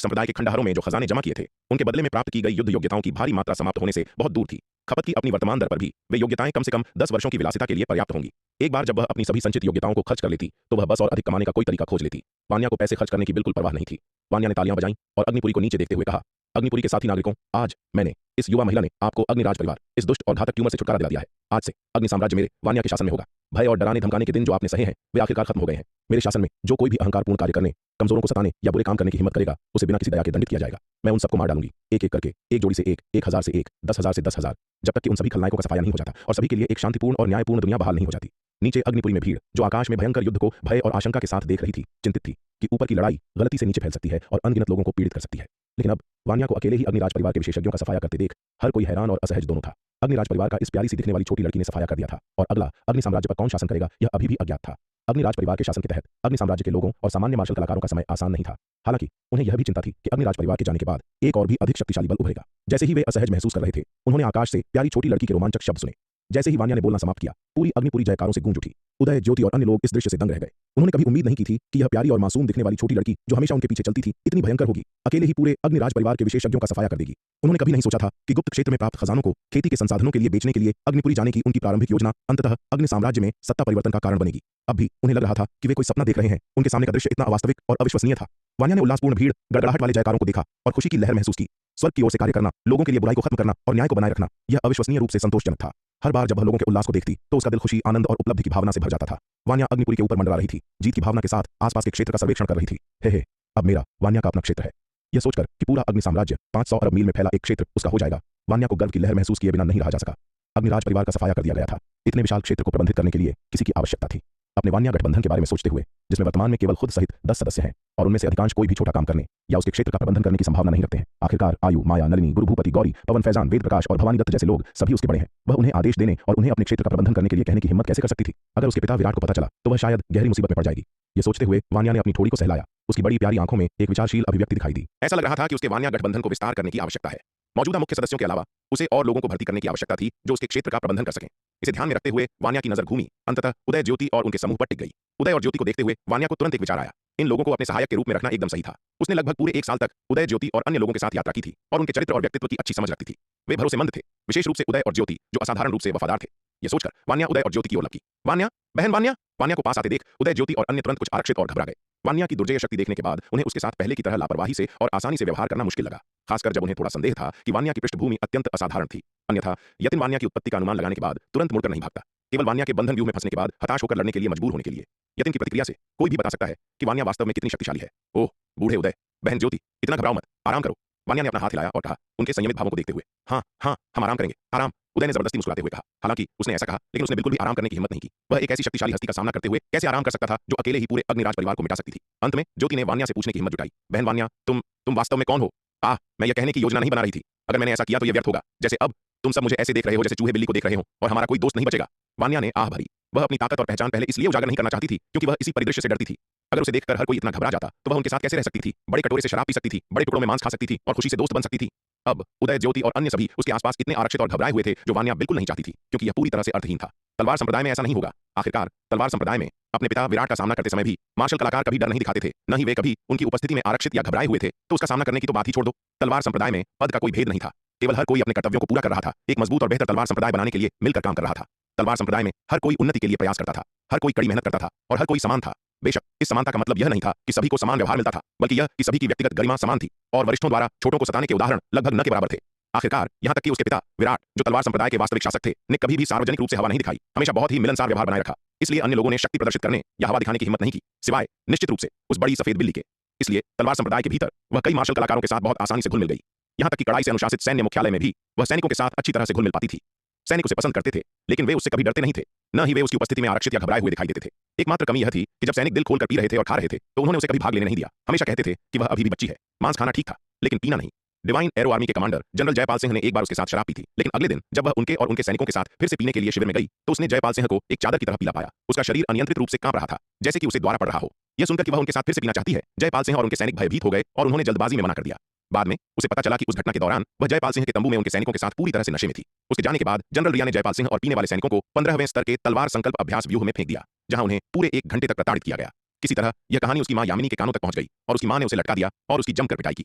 संप्रदाय के खंडहरों में जो खजाने जमा किए थे, उनके बदले में प्राप्त की गई युद्ध योग्यताओं की भारी मात्रा समाप्त होने से बहुत दूर थी। खपत की अपनी वर्तमान दर पर भी वे योग्यताएं कम से कम 10 वर्षों की विलासिता के लिए पर्याप्त होंगी। एक बार जब वह अपनी सभी संचित योग्यताओं को खर्च कर लेती, तो वह बस और अधिक कमाने का कोई तरीका खोज लेती। वान्या को पैसे खर्च करने की बिल्कुल परवाह नहीं थी। वान्या ने तालियां बजाईं और अग्निपुरी को नीचे देखते हुए कहा, अग्निपुरी के साथी नागरिकों, आज मैंने, इस युवा महिला ने आपको अग्निराज परिवार, इस दुष्ट और घातक ट्यूमर से छुटकारा दिला दिया है। आज से अग्नि साम्राज्य मेरे वान्या के शासन में होगा। भय और डराने धमकाने के दिन जो आपने सहे हैं, वे आखिरकार खत्म हो गए हैं। मेरे शासन में जो कोई भी अहंकारपूर्ण कार्य करने, कमजोरों को सताने या बुरे काम करने की हिम्मत करेगा, उसे बिना किसी दया के दंडित किया जाएगा। मैं उन सबको मार डालूंगी, एक एक करके, एक जोड़ी से एक, 1000 से एक, 10,000 से 10,000, जब तक कि उन सभी खलनायकों का सफाया नहीं हो जाता और सभी के लिए एक शांतिपूर्ण और न्यायपूर्ण दुनिया बहाल नहीं हो जाती। नीचे अग्निपुरी में भीड़, जो आकाश में भयंकर युद्ध को भय और आशंका के साथ देख रही थी, चिंतित थी कि ऊपर की लड़ाई गलती से नीचे फैल सकती है और अनगिनत लोगों को पीड़ित कर सकती है। लेकिन अब वान्या को अकेले ही अग्निराज परिवार के विशेषज्ञों का सफाया करते देख हर कोई हैरान और असहज दोनों था। अग्निराज परिवार का इस प्यारी सी दिखने वाली छोटी लड़की ने सफाया कर दिया था और अगला अग्नि साम्राज्य पर कौन शासन करेगा, यह अभी भी अज्ञात था। अग्निराज परिवार के शासन के तहत अग्नि साम्राज्य के लोगों और सामान्य मार्शल कलाकारों का समय आसान नहीं था। हालांकि उन्हें यह भी चिंता थी कि अग्निराज परिवार के जाने के बाद एक और भी अधिक शक्तिशाली बल उभरेगा। जैसे ही वे असहज महसूस कर रहे थे, उन्होंने आकाश से प्यारी छोटी लड़की के रोमांचक शब्द सुने। जैसे ही वान्या ने बोलना समाप्त किया, पूरी अग्निपुरी जयकारों से गूंज उठी। उदय, ज्योति और अन्य लोग इस दृश्य से दंग रह गए। उन्होंने कभी उम्मीद नहीं की थी कि यह प्यारी और मासूम दिखने वाली छोटी लड़की, जो हमेशा उनके पीछे चलती थी, इतनी भयंकर होगी, अकेले ही पूरे अग्निराज परिवार के विशेषज्ञों का सफाया कर देगी। उन्होंने कभी नहीं सोचा था कि गुप्त क्षेत्र में प्राप्त खजानों को खेती के संसाधनों के लिए बेचने के लिए अग्निपुरी जाने की उनकी प्रारंभिक योजना अंततः अग्नि साम्राज्य में सत्ता परिवर्तन का कारण बनेगी। अब भी उन्हें लग रहा था कि वे कोई सपना देख रहे हैं। उनके सामने का दृश्य इतना अवास्तविक और अविश्वसनीय था। वान्या ने उल्लासपूर्ण भीड़, गड़गड़ाहट वाले जयकारों को देखा और खुशी की लहर महसूस की। स्वर्ग की ओर से कार्य करना, लोगों के लिए बुराई को खत्म करना और न्याय को बनाए रखना, यह अविश्वसनीय रूप से संतोषजनक था। हर बार जब वह लोगों के उल्लास को देखती, तो उसका दिल खुशी, आनंद और उपलब्धि की भावना से भर जाता था। वान्या अग्निपुरी के ऊपर मंडरा रही थी, जीत की भावना के साथ आसपास के क्षेत्र का सर्वेक्षण कर रही थी। हे, अब मेरा वान्या का अपना क्षेत्र है। यह सोचकर कि पूरा अग्नि साम्राज्य 500 अरब मील में फैला एक क्षेत्र उसका हो जाएगा, वान्या को गर्व की लहर महसूस किए बिना नहीं रहा जा सका। अग्निराज परिवार का सफाया कर दिया गया था। इतने विशाल क्षेत्र को प्रबंधित करने के लिए किसी की आवश्यकता थी। अपने वान्या गठबंधन के बारे में सोचते हुए, जिसमें वर्तमान में केवल खुद सहित 10 सदस्य हैं और उनमें से अधिकांश कोई भी छोटा काम करने या उसके क्षेत्र का प्रबंधन करने की संभावना नहीं रखते हैं। आखिरकार आयु, माया, नलिनी, गुरु भूपति, गौरी, पवन, फैजान, वेद प्रकाश और भवानी दत्त जैसे लोग सभी उसके बड़े हैं। वह उन्हें आदेश देने और उन्हें अपने क्षेत्र का प्रबंधन करने के लिए कहने की हिम्मत कैसे कर सकती थी? अगर उसके पिता विराट को पता चला, तो वह शायद गहरी मुसीबत में पड़ जाएगी। ये सोचते हुए वान्या ने अपनी थोड़ी को सहलाया। उसकी बड़ी प्यारी आंखों में एक विचारशील अभिव्यक्ति दिखाई दी। ऐसा लग रहा था कि उसके वान्या गठबंधन को विस्तार करने की आवश्यकता है। मौजूदा मुख्य सदस्यों के अलावा उसे और लोगों को भर्ती करने की आवश्यकता थी जो उसके क्षेत्र का प्रबंधन कर सकें। इसे ध्यान में रखते हुए वान्या की नजर घूमी, अंततः उदय, ज्योति और उनके समूह पर टिक गई। उदय और ज्योति को देखते हुए वान्या को तुरंत एक विचार आया। इन लोगों को अपने सहायक के रूप में रखना एकदम सही था। उसने लगभग पूरे 1 साल तक उदय, ज्योति और अन्य लोगों के साथ यात्रा की थी और उनके चरित्र और व्यक्तित्व की अच्छी समझ रखती थी। वे भरोसेमंद थे, विशेष रूप से उदय और ज्योति, जो असाधारण रूप से वफादार थे। यह सोचकर वान्या उदय और ज्योति की ओर लगी। वान्या, बहन वान्या। वान्या को पास आते देख उदय, ज्योति और अन्य तुरंत कुछ आरक्षित और घबरा गए। वान्या की दुर्जय शक्ति देखने के बाद उन्हें उसके साथ पहले की तरह लापरवाही से और आसानी से व्यवहार करना मुश्किल लगा, खासकर जब उन्हें थोड़ा संदेह था कि वान्या की पृष्ठभूमि अत्यंत असाधारण थी। अन्यथा यतिन वान्या की उत्पत्ति का अनुमान लगाने के बाद तुरंत मुड़कर नहीं भागता, केवल वान्या के बंधन व्यूह में फंसने के बाद हताश होकर लड़ने के लिए मजबूर होने के लिए। यतिन की प्रतिक्रिया से कोई भी बता सकता है कि वान्या वास्तव में कितनी शक्तिशाली है। ओह बूढ़े उदय, बहन ज्योति, इतना घबराओ मत, आराम करो। वान्या ने अपना हाथ हिलाया और कहा, उनके संयमित भावों को देखते हुए, हाँ हाँ, हम आराम करेंगे, आराम। उदय ने जबरदस्ती मुस्कुराते हुए कहा। हालांकि उसने ऐसा कहा, लेकिन उसने बिल्कुल भी आराम करने की हिम्मत नहीं की। वह एक ऐसी शक्तिशाली हस्ती का सामना करते हुए कैसे आराम कर सकता था जो अकेले ही पूरे अग्निराज परिवार को मिटा सकती थी। अंत में ज्योति ने वान्या से पूछने की हिम्मत जुटाई, बहन वान्या, तुम वास्तव में कौन हो? मैं यह कहने की योजना नहीं बना रही थी। अगर मैंने ऐसा किया तो यह व्यर्थ होगा। जैसे अब तुम सब मुझे ऐसे देख रहे हो जैसे चूहे बिल्ली को देख रहे हो और हमारा कोई दोस्त नहीं बचेगा। वान्या ने आह भरी। वह अपनी ताकत और पहचान पहले इसलिए उजागर नहीं करना चाहती थी क्योंकि वह इसी परिदृश्य से डरती थी। अगर उसे देखकर हर कोई इतना घबरा जाता तो वह उनके साथ कैसे रह सकती थी? बड़े कटोरे से शराब पी सकती थी, बड़े टुकड़ों में मांस खा सकती थी और खुशी से दोस्त बन सकती थी। अब उदय, ज्योति और अन्य सभी उसके आसपास इतने आरक्षित और घबराए हुए थे जो वान्या बिल्कुल नहीं चाहती थी, क्योंकि यह पूरी तरह से अर्थहीन था। तलवार संप्रदाय में ऐसा नहीं होगा। आखिरकार तलवार संप्रदाय में अपने पिता विराट का सामना करते समय भी मार्शल कलाकार कभी डर नहीं दिखाते थे, न ही वे कभी उनकी उपस्थिति में आरक्षित या घबराए हुए थे। तो उसका सामना करने की तो बात ही छोड़ दो। तलवार संप्रदाय में पद का कोई भेद नहीं था, केवल हर कोई अपने कर्तव्यों को पूरा कर रहा था, एक मजबूत और बेहतर तलवार संप्रदाय बनाने के लिए मिलकर काम कर रहा था। तलवार संप्रदाय में हर कोई उन्नति के लिए प्रयास करता था, हर कोई कड़ी मेहनत करता था और हर कोई समान था। बेशक इस समानता का मतलब यह नहीं था कि सभी को समान व्यवहार मिलता था, बल्कि यह कि सभी की व्यक्तिगत गरिमा समान थी और वरिष्ठों द्वारा छोटों को सताने के उदाहरण लगभग न के बराबर थे। आखिरकार यहाँ तक कि उसके पिता विराट, जो तलवार संप्रदाय के वास्तविक शासक थे, ने कभी भी सार्वजनिक रूप से हवा नहीं दिखाई, हमेशा बहुत ही मिलनसार व्यवहार बनाए रखा। इसलिए अन्य लोगों ने शक्ति प्रदर्शित करने या हवा दिखाने की हिम्मत नहीं की, सिवाय निश्चित रूप से उस बड़ी सफेद बिल्ली के। इसलिए तलवार संप्रदाय के भीतर वह कई मार्शल कलाकारों के साथ बहुत आसानी से घुल मिल गई। यहाँ तक कि कड़ाई से अनुशासित सैन्य मुख्यालय में भी वह सैनिकों के साथ अच्छी तरह से घुल मिल पाती थी। सैनिक उसे पसंद करते थे, लेकिन वे उससे कभी डरते नहीं थे, न ही वे उसकी उपस्थिति में आरक्षित या घबराए हुए दिखाई देते थे। एकमात्र कमी यह थी कि जब सैनिक दिल खोलकर पी रहे थे और खा रहे थे, तो उन्होंने उसे कभी भाग लेने नहीं दिया। हमेशा कहते थे कि वह अभी भी बच्ची है। मांस खाना ठीक था, लेकिन पीना नहीं। डिवाइन एरो आर्मी के कमांडर जनरल जयपाल सिंह ने एक बार उसके साथ शराब पी थी, लेकिन अगले दिन जब वह उनके और उनके सैनिकों के साथ फिर से पीने के लिए शिविर में गई, तो उसने जयपाल सिंह को एक चादर की तरह पीला पाया। उसका शरीर अनियंत्रित रूप से कांप रहा था, जैसे कि उसे द्वारा पड़ रहा हो। यह सुनकर कि वह उनके साथ फिर से पीना चाहती है, जयपाल सिंह और उनके सैनिक भयभीत हो गए और उन्होंने जल्दबाजी में मना कर दिया। बाद में उसे पता चला कि उस घटना के दौरान वह जयपाल सिंह के तंबू में उनके सैनिकों के साथ पूरी तरह से नशे में थी। उसके जाने के बाद जनरल रिया ने जयपाल सिंह और पीने वाले सैनिकों को 15वें स्तर के तलवार संकल्प अभ्यास व्यूह में फेंक दिया, जहां उन्हें पूरे 1 घंटे तक प्रताड़ित किया गया। किसी तरह यह कहानी उसकी मां यामिनी के कानों तक पहुंच गई और उसकी मां ने उसे लटका दिया और उसकी जमकर पिटाई की।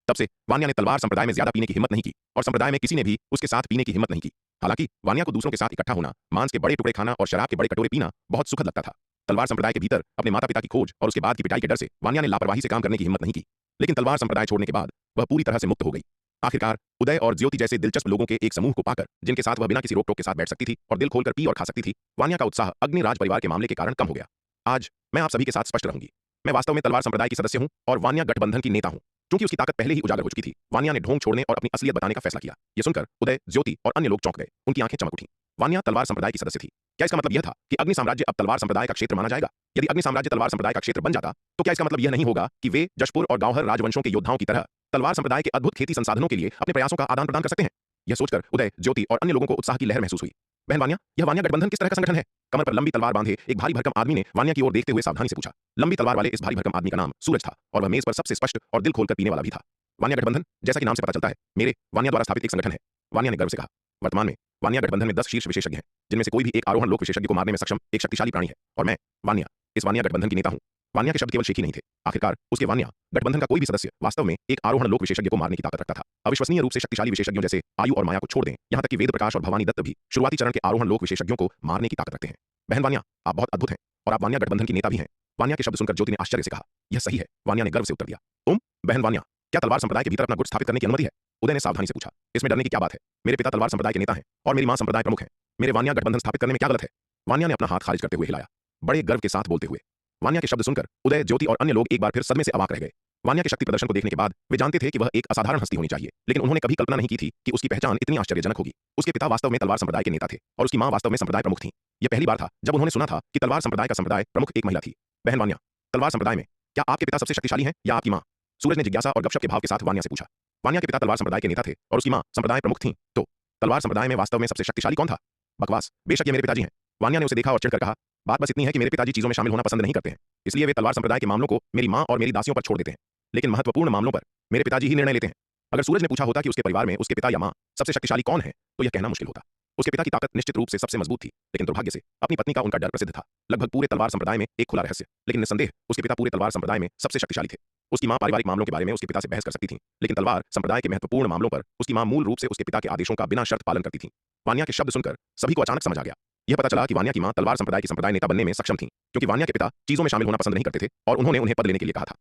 तब से वान्या ने तलवार संप्रदाय में ज्यादा पीने की हिम्मत नहीं की और संप्रदाय में किसी ने भी उसके साथ पीने की हिम्मत नहीं की। हालांकि वान्या को दूसरों के साथ इकट्ठा होना, मांस के बड़े टुकड़े खाना और शराब के बड़े कटोरे पीना बहुत सुखद लगता था। तलवार संप्रदाय के भीतर अपने माता पिता की खोज और उसके बाद की पिटाई के डर से वान्या ने लापरवाही से काम करने की हिम्मत नहीं की, लेकिन तलवार संप्रदाय छोड़ने के बाद वह पूरी तरह से मुक्त हो गई। आखिरकार उदय और ज्योति जैसे दिलचस्प लोगों के एक समूह को पाकर, जिनके साथ वह बिना किसी रोक टोक के साथ बैठ सकती थी और दिल खोलकर पी और खा सकती थी, वान्या का उत्साह अग्निराज परिवार के मामले के कारण कम हो गया। आज मैं आप सभी के साथ स्पष्ट रहूंगी, मैं वास्तव में तलवार संप्रदाय की सदस्य हूं और वान्या गठबंधन की नेता हूं। क्योंकि उसकी ताकत पहले ही उजागर हो चुकी थी, वान्या ने ढोंग छोड़ने और अपनी असलियत बताने का फैसला किया। यह सुनकर उदय, ज्योति और अन्य लोग चौंक गए, उनकी आंखें चमक उठी। वान्या तलवार संप्रदाय की सदस्य थी। क्या इसका मतलब यह था कि अग्नि साम्राज्य अब तलवार संप्रदाय का क्षेत्र माना जाएगा? यदि अग्नि साम्राज्य तलवार संप्रदाय का क्षेत्र बन जाता, तो क्या इसका मतलब यह नहीं होगा कि वे जशपुर और गांवहर राजवंशों के योद्धाओं की तरह तलवार संप्रदाय के अद्भुत खेती संसाधनों के लिए अपने प्रयासों का आदान प्रदान कर सकते हैं? यह सोचकर उदय, ज्योति और अन्य लोगों को उत्साह की लहर महसूस हुई। बहन वान्या, यह वान्या गठबंधन किस तरह का संगठन है? कमर पर लंबी तलवार बांधे एक भारी भरकम आदमी ने वान्या की ओर देखते हुए सावधानी से पूछा। लंबी तलवार वाले इस भारी भरकम आदमी का नाम सूरज था और वह मेज पर सबसे स्पष्ट और दिल खोलकर पीने वाला भी था। वान्या गठबंधन, जैसा कि नाम से पता चलता है, मेरे वान्या द्वारा स्थापित एक संगठन है, वान्या ने गर्व से कहा। वर्तमान में वान्या गठबंधन में 10 शीर्ष विशेषज्ञ हैं, जिनमें से कोई भी एक आरोहण लोक विशेषज्ञ को मारने में सक्षम एक शक्तिशाली प्राणी है, और मैं वान्या इस वान्या गठबंधन की नेता हूं। वान्या के शब्द केवल शेख ही नहीं थे। आखिरकार उसके वान्या गठबंधन का कोई भी सदस्य वास्तव में एक आरोहण लोक विशेषज्ञ को मारने की ताकत रखता था। अविश्वसनीय रूप से शक्तिशाली विशेषज्ञों जैसे आयु और माया को छोड़ दें, यहां तक कि वेद प्रकाश और भवानी दत्त भी शुरुआती चरण के आरोहण लोक विशेषज्ञों को मारने की ताकत रखते हैं। बहन वान्या, आप बहुत अद्भुत हैं और आप वान्या गठबंधन की नेता भी हैं। वान्या के शब्द सुनकर ज्योति ने आश्चर्य से कहा, यह सही है। वान्या ने गर्व से उत्तर दिया। तुम, बहन वान्या, क्या तलवार संप्रदाय के भीतर अपना गुट स्थापित करने की अनुमति है? उदय ने सावधानी से पूछा। इसमें डरने की क्या बात है? मेरे पिता तलवार संप्रदाय के नेता हैं और मेरी मां संप्रदाय प्रमुख है। मेरे वान्या गठबंधन स्थापित करने में क्या गलत है? वान्या ने अपना हाथ खारिज करते हुए हिलाया, बड़े गर्व के साथ बोलते हुए। वान्या के शब्द सुनकर उदय, ज्योति और अन्य लोग एक बार फिर सदमे से अवाक रह गए। वान्या के शक्ति प्रदर्शन को देखने के बाद वे जानते थे कि वह एक असाधारण हस्ती होनी चाहिए, लेकिन उन्होंने कभी कल्पना नहीं की थी कि उसकी पहचान इतनी आश्चर्यजनक होगी। उसके पिता वास्तव में तलवार संप्रदाय के नेता थे और उसकी मां वास्तव में संप्रदाय प्रमुख थी। यह पहली बार था जब उन्होंने सुना था कि तलवार संप्रदाय का संप्रदाय प्रमुख एक महिला थी। बहन वान्या, तलवार संप्रदाय में क्या आपके पिता सबसे शक्तिशाली हैं या आपकी मां? सूरज ने जिज्ञासा और गपशप के भाव के साथ वान्या से पूछा। वान्या के पिता तलवार संप्रदाय के नेता थे और उसकी मां संप्रदाय प्रमुख थी, तो तलवार संप्रदाय में वास्तव में सबसे शक्तिशाली कौन था? बकवास, बेशक ये मेरे पिताजी हैं। वान्या ने उसे देखा और चिढ़कर कहा, बात बस इतनी है कि मेरे पिताजी चीजों में शामिल होना पसंद नहीं करते हैं, इसलिए वे तलवार संप्रदाय के मामलों को मेरी मां और मेरी दासियों पर छोड़ देते हैं। लेकिन महत्वपूर्ण मामलों पर मेरे पिताजी ही निर्णय लेते हैं। अगर सूरज ने पूछा होता कि उसके परिवार में उसके पिता या मां सबसे शक्तिशाली कौन है, तो यह कहना मुश्किल होता। उसके पिता की ताकत निश्चित रूप से सबसे मजबूत थी, लेकिन दुर्भाग्य से अपनी पत्नी का उनका डर प्रसिद्ध था। लगभग पूरे तलवार संप्रदाय में एक खुला रहस्य, लेकिन निस्संदेह उसके पिता पूरे तलवार संप्रदाय में सबसे शक्तिशाली थे। उसकी मां पारिवारिक मामलों के बारे में उसके पिता से बहस कर सकती थी, लेकिन तलवार संप्रदाय के महत्वपूर्ण मामलों पर उसकी मां मूल रूप से उसके पिता के आदेशों का बिना शर्त पालन करती थी। वान्या के शब्द सुनकर सभी को अचानक समझ आ गया। यह पता चला कि वान्या की मां तलवार संप्रदाय की संप्रदाय नेता बनने में सक्षम थी, क्योंकि वान्या के पिता चीजों में शामिल होना पसंद नहीं करते थे और उन्होंने उन्हें पद लेने के लिए कहा था।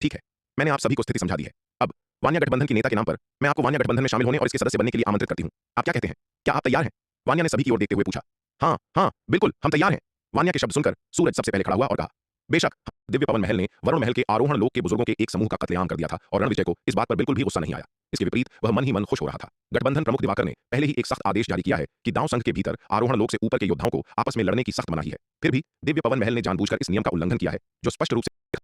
ठीक है, मैंने आप सभी को स्थिति समझा दी है। अब वान्या गठबंधन की नेता के नाम पर मैं आपको वान्या गठबंधन में शामिल होने और इसके सदस्य बनने के लिए आमंत्रित करती हूँ। आप क्या कहते हैं? क्या आप तैयार हैं? वान्या ने सभी की ओर देखते हुए पूछा। हाँ हाँ, बिल्कुल, हम तैयार हैं। वान्या के शब्द सुनकर सूरज सबसे पहले खड़ा हुआ और कहा, बेशक दिव्य पवन महल ने वरुण महल के आरोहण लोक के बुजुर्गों के एक समूह का कत्लेआम कर दिया था और रणविजय को इस बात पर बिल्कुल भी गुस्सा नहीं आया। इसके विपरीत वह मन ही मन खुश हो रहा था। गठबंधन प्रमुख दिवाकर ने पहले ही एक सख्त आदेश जारी किया है कि दांव संघ के भीतर आरोहण लोक से ऊपर के योद्धाओं को आपस में लड़ने की सख्त मनाही है। फिर भी दिव्य पवन महल ने जानबूझकर इस नियम का उल्लंघन किया है, जो स्पष्ट रूप से।